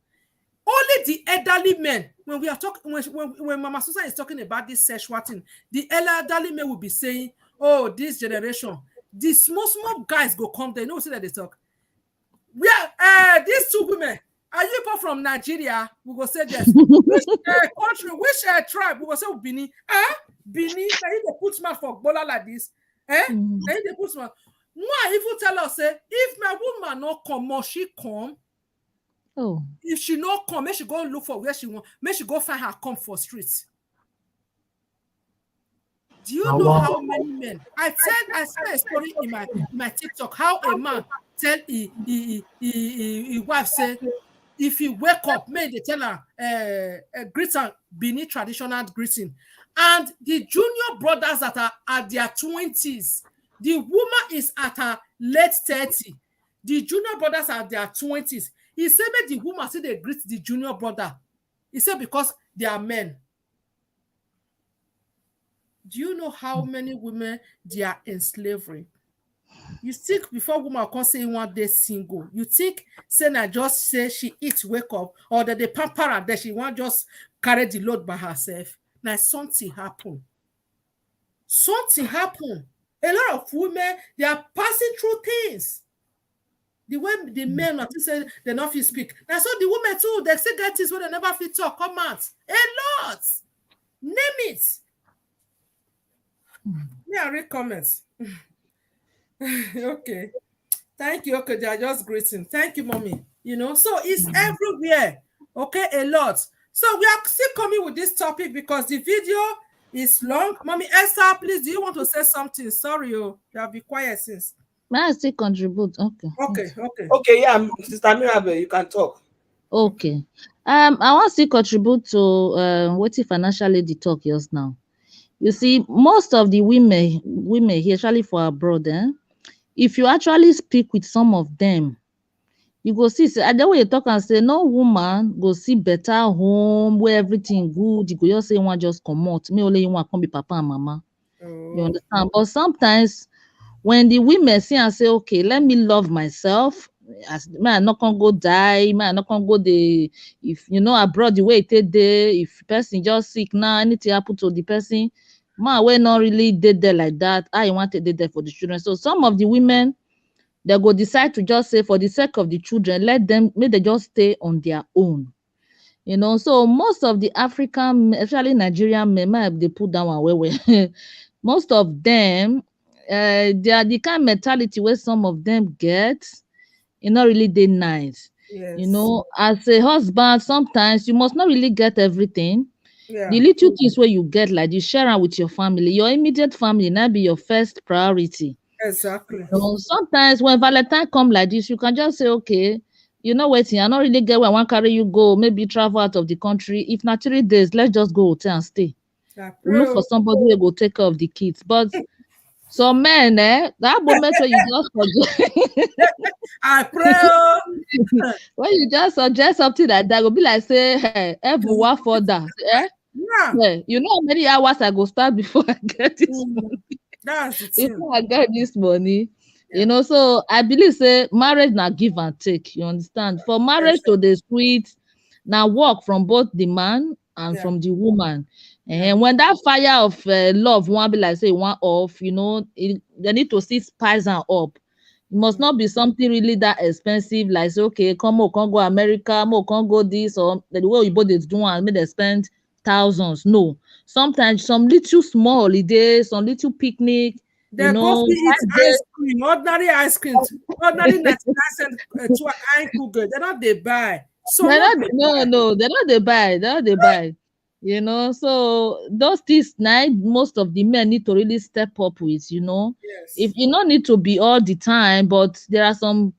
Only the elderly men, when we are talking, when Mama Susan is talking about this sexual thing, the elderly men will be saying, "Oh, this generation, the small guys go come there." You know, see that they talk. These two women, are you both from Nigeria? We will say yes. Which country, which tribe? We will say Bini. Bini, can you put man for bola like this? Can you put man? Why if you tell us, say, if my woman not come, must she come? Oh. If she not come, may she go look for where she want. May she go find her come for streets. Do you know how many men? I saw a story in my TikTok how a man tell his wife say if he wake up, may they tell her greet her Bini traditional greeting, and the junior brothers that are at their 20s, the woman is at her late 30. The junior brothers are at their 20s. He said, "Make the woman say they greet the junior brother." He said because they are men. Do you know how many women they are in slavery? You think before woman can say one day single, you think Senna just say she eats, wake up, or that they pamper her that she want just carry the load by herself. Now something happen. Something happen. A lot of women, they are passing through things. The way the men not say they not feel speak. Now so the women too, they say get things where they never feel talk. Come out. A lot. Name it. Me, I read comments. Okay. Thank you. Okay, they are just greeting. Thank you, mommy. You know, so it's everywhere. Okay, a lot. So we are still coming with this topic because the video is long. Mommy Esther, please, do you want to say something? Sorry, you have been quiet since. May I still contribute? Okay, yeah, Sister Mirabel, you can talk. Okay. I want to contribute to what the financial lady talk just now. You see, most of the women here, especially for abroad, if you actually speak with some of them, you go see, say, the way you talk and say, no woman go see better home where everything good. You go just say, one just come out. Me only you want to come be papa and mama. You understand? But sometimes when the women see and say, okay, let me love myself, as man not gonna go die, man not gonna go the if you know abroad the way it take there, if person just sick now, anything happen to the person, man we not really did there like that. I want to did there for the children. So some of the women they go decide to just say for the sake of the children, let them may they just stay on their own. You know, so most of the African, especially Nigerian men, they put down away. Most of them they are the kind of mentality where some of them get, you know, really they nice. Yes. You know, as a husband, sometimes you must not really get everything. Yeah. The little things where you get, like you share them with your family, your immediate family, now be your first priority. Exactly. So sometimes when Valentine come like this, you can just say, okay, you know what, I not really get where I want to carry you go, maybe travel out of the country. If not 3 days, let's just go hotel and stay. Look for somebody who will take care of the kids. But so men, that moment where you just suggest, I pray. when you just suggest something like that, will be like say, hey, everyone for that. Yeah. You know how many hours I go start before I get this money? That's the before I get this money. Yeah. You know, so I believe say marriage now give and take. You understand? For marriage to the sweet, now work from both the man and from the woman. And when that fire of love won't be like say one off, you know, they need to see spice and up. It must not be something really that expensive, like say, okay, come on, can't go America, can't go this, or the way you both is doing and they spend thousands. No, sometimes some little small holidays, some little picnic. They go eat ice cream, ordinary ice cream, ordinary 99 cents to an Google. They're not they buy. So they're not they buy. You know, so those things now most of the men need to really step up with, you know. Yes. If you don't need to be all the time, but there are some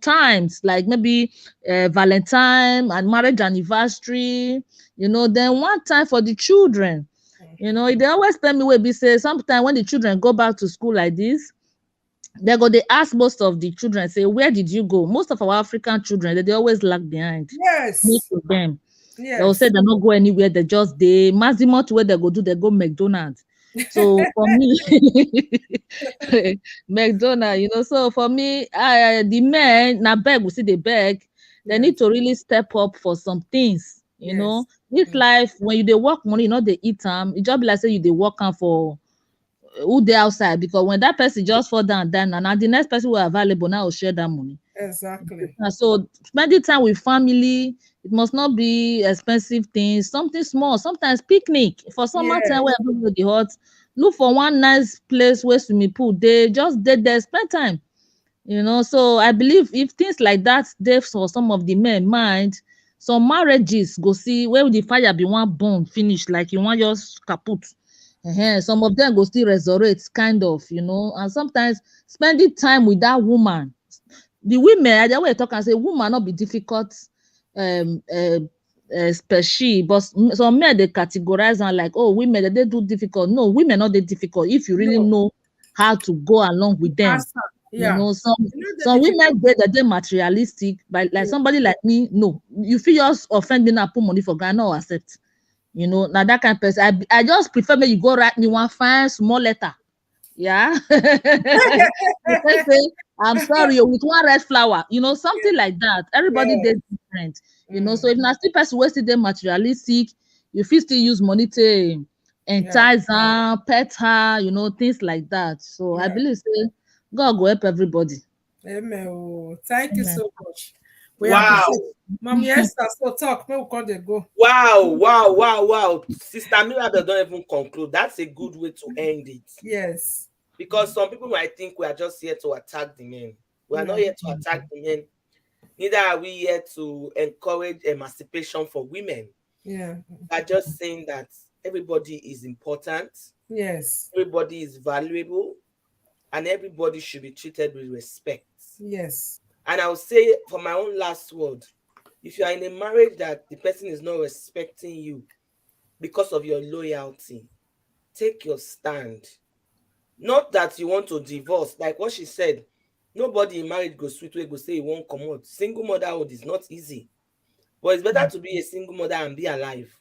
times like maybe Valentine and marriage anniversary, you know, then one time for the children. You know, they always tell me where be say sometimes when the children go back to school like this, they ask most of the children, say, where did you go? Most of our African children, they always lag behind. Yes. Most of them. Yes. They'll say they don't go anywhere, they just they maximum to where they go McDonald's. So for me, McDonald's, you know, so for me, the men now beg, we see they beg, they need to really step up for some things, you know. This life, when they work money, you know, they eat them, it just be like say you they work for who they outside, because when that person just fall down, and the next person will available now will share that money. Exactly. So spending time with family, it must not be expensive things, something small, sometimes picnic for summertime where everybody hot. Look for one nice place where swimming pool, they just did there, spend time, you know. So I believe if things like that they for some of the men mind, some marriages go see where the fire be one burn finish, like you want just kaput. Some of them go still resurrect, kind of, you know. And sometimes spending time with that woman, the women, I always talk and say woman not be difficult she, but some men they categorize and like, oh, women they do difficult. No, women not that difficult if you really know how to go along with them. Yeah. You know, some women they materialistic, but like somebody like me, no, you feel just offend me and put money for granted, no accept. You know, now that kind of person, I just prefer me you go write me one fine small letter. Yeah. Say, I'm sorry, with one red flower, you know, something like that. Everybody did different, you know. So if not still person wasted them materialistic, you feel still use money to entice her, pet her, you know, things like that. So I believe say God go help everybody. Amen. Thank you so much. Wow. Mommy Esther, so talk. Where we can go? Wow. Sister Mirabel don't even conclude. That's a good way to end it. Yes. Because some people might think we are just here to attack the men. We are not here to attack the men. Neither are we here to encourage emancipation for women. Yeah. We are just saying that everybody is important. Yes. Everybody is valuable. And everybody should be treated with respect. Yes. And I'll say for my own last word, if you are in a marriage that the person is not respecting you because of your loyalty, take your stand. Not that you want to divorce, like what she said. Nobody in marriage goes sweet way go say he won't come out. Single motherhood is not easy. But it's better to be a single mother and be alive,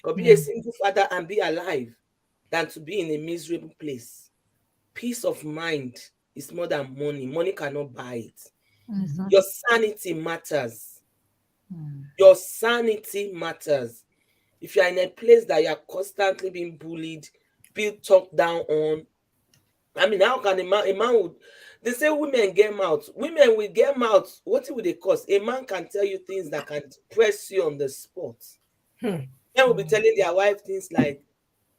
or be a single father and be alive, than to be in a miserable place. Peace of mind is more than money. Money cannot buy it. Your sanity matters. Your sanity matters. If you are in a place that you are constantly being bullied, being talked down on, I mean, how can a man would, they say women get mouth. Women will get mouth. What will they cause? A man can tell you things that can press you on the spot. Men will be telling their wife things like,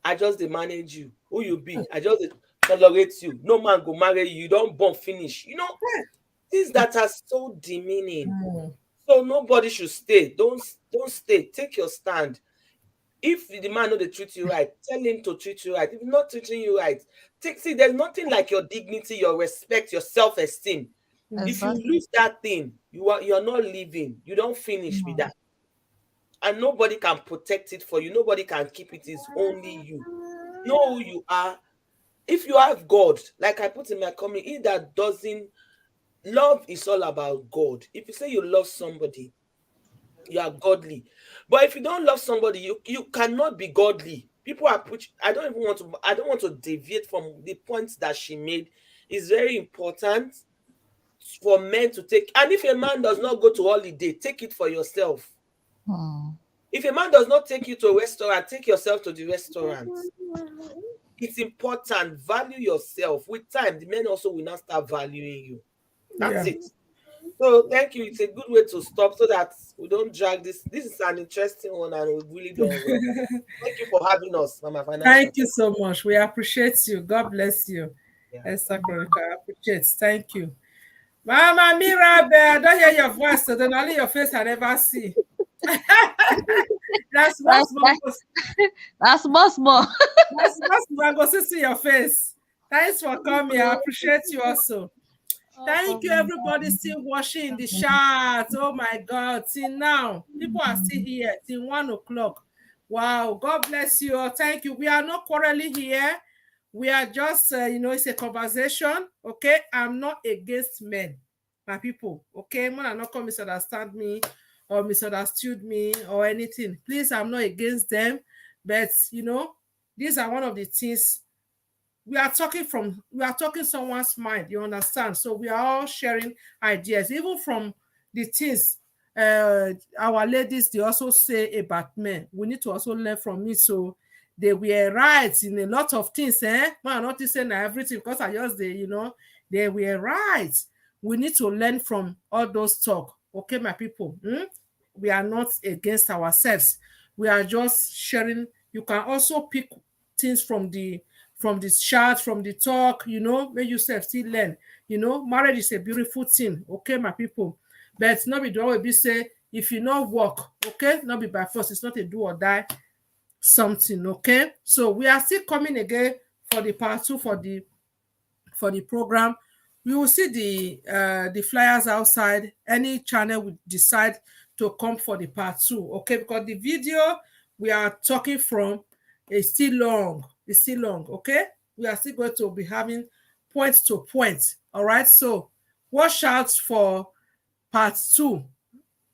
I just manage you. Who you be? I just tolerate you. No man go marry you. You don't born finish. You know, things that are so demeaning. So nobody should stay. Don't stay. Take your stand. If the man know they treat you right, tell him to treat you right. If he's not treating you right, see, there's nothing like your dignity, your respect, your self-esteem. If you lose that thing, you're not living. You don't finish with that. And nobody can protect it for you. Nobody can keep it. It's only you. Know who you are. If you have God, like I put in my comment, he that doesn't love is all about God. If you say you love somebody, you are godly. But if you don't love somebody, you cannot be godly. People are preaching. I don't want to deviate from the points that she made. It's very important for men to take. And if a man does not go to holiday, take it for yourself. If a man does not take you to a restaurant, take yourself to the restaurant. It's important. Value yourself. With time, the men also will not start valuing you. That's it. So thank you. It's a good way to stop so that we don't drag this. This is an interesting one and we really don't well. Thank you for having us, Mama Financial. Thank you so much. We appreciate you. God bless you. Esther Chronicle, I appreciate. Thank you. Mama Mirabel, I don't hear your voice, so then only your face I never see. That's small. That's small. That's small. Go see your face. Thanks for coming. I appreciate you also. Thank you, everybody still watching in the chat. Oh my God. Till now, people are still here till 1 o'clock. Wow. God bless you all. Thank you. We are not quarreling here. We are just, it's a conversation. Okay. I'm not against men, my people. Okay. Man, I'm not going to misunderstand me or misunderstood me or anything. Please, I'm not against them. But, these are one of the things we are talking someone's mind, you understand? So we are all sharing ideas, even from the things our ladies, they also say about men. We need to also learn from it. So they were right in a lot of things, Man, I'm not saying everything because I just, they were right. We need to learn from all those talk. Okay, my people. We are not against ourselves. We are just sharing. You can also pick things from the chat, from the talk, make yourself still learn. Marriage is a beautiful thing, okay, my people. But not be the way we say, if you not work, okay, not be by force. It's not a do or die something, okay. So we are still coming again for the part 2 for the program. You will see the flyers outside. Any channel will decide to come for the part 2, okay, because the video we are talking from is still long. It's still long, okay? We are still going to be having point to point, all right? So watch out for part 2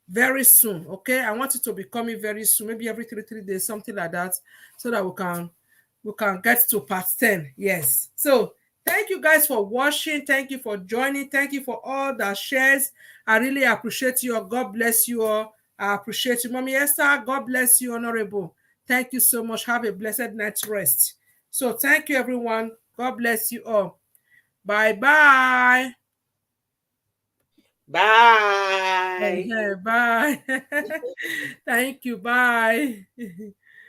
very soon, okay? I want it to be coming very soon, maybe every 3 days, something like that, so that we can get to part 10. Yes. So thank you guys for watching. Thank you for joining. Thank you for all the shares. I really appreciate you all. God bless you all. I appreciate you. Mommy Esther, God bless you, Honorable. Thank you so much. Have a blessed night's rest. So thank you, everyone. God bless you all. Bye-bye. Bye. Bye. Thank you. Bye.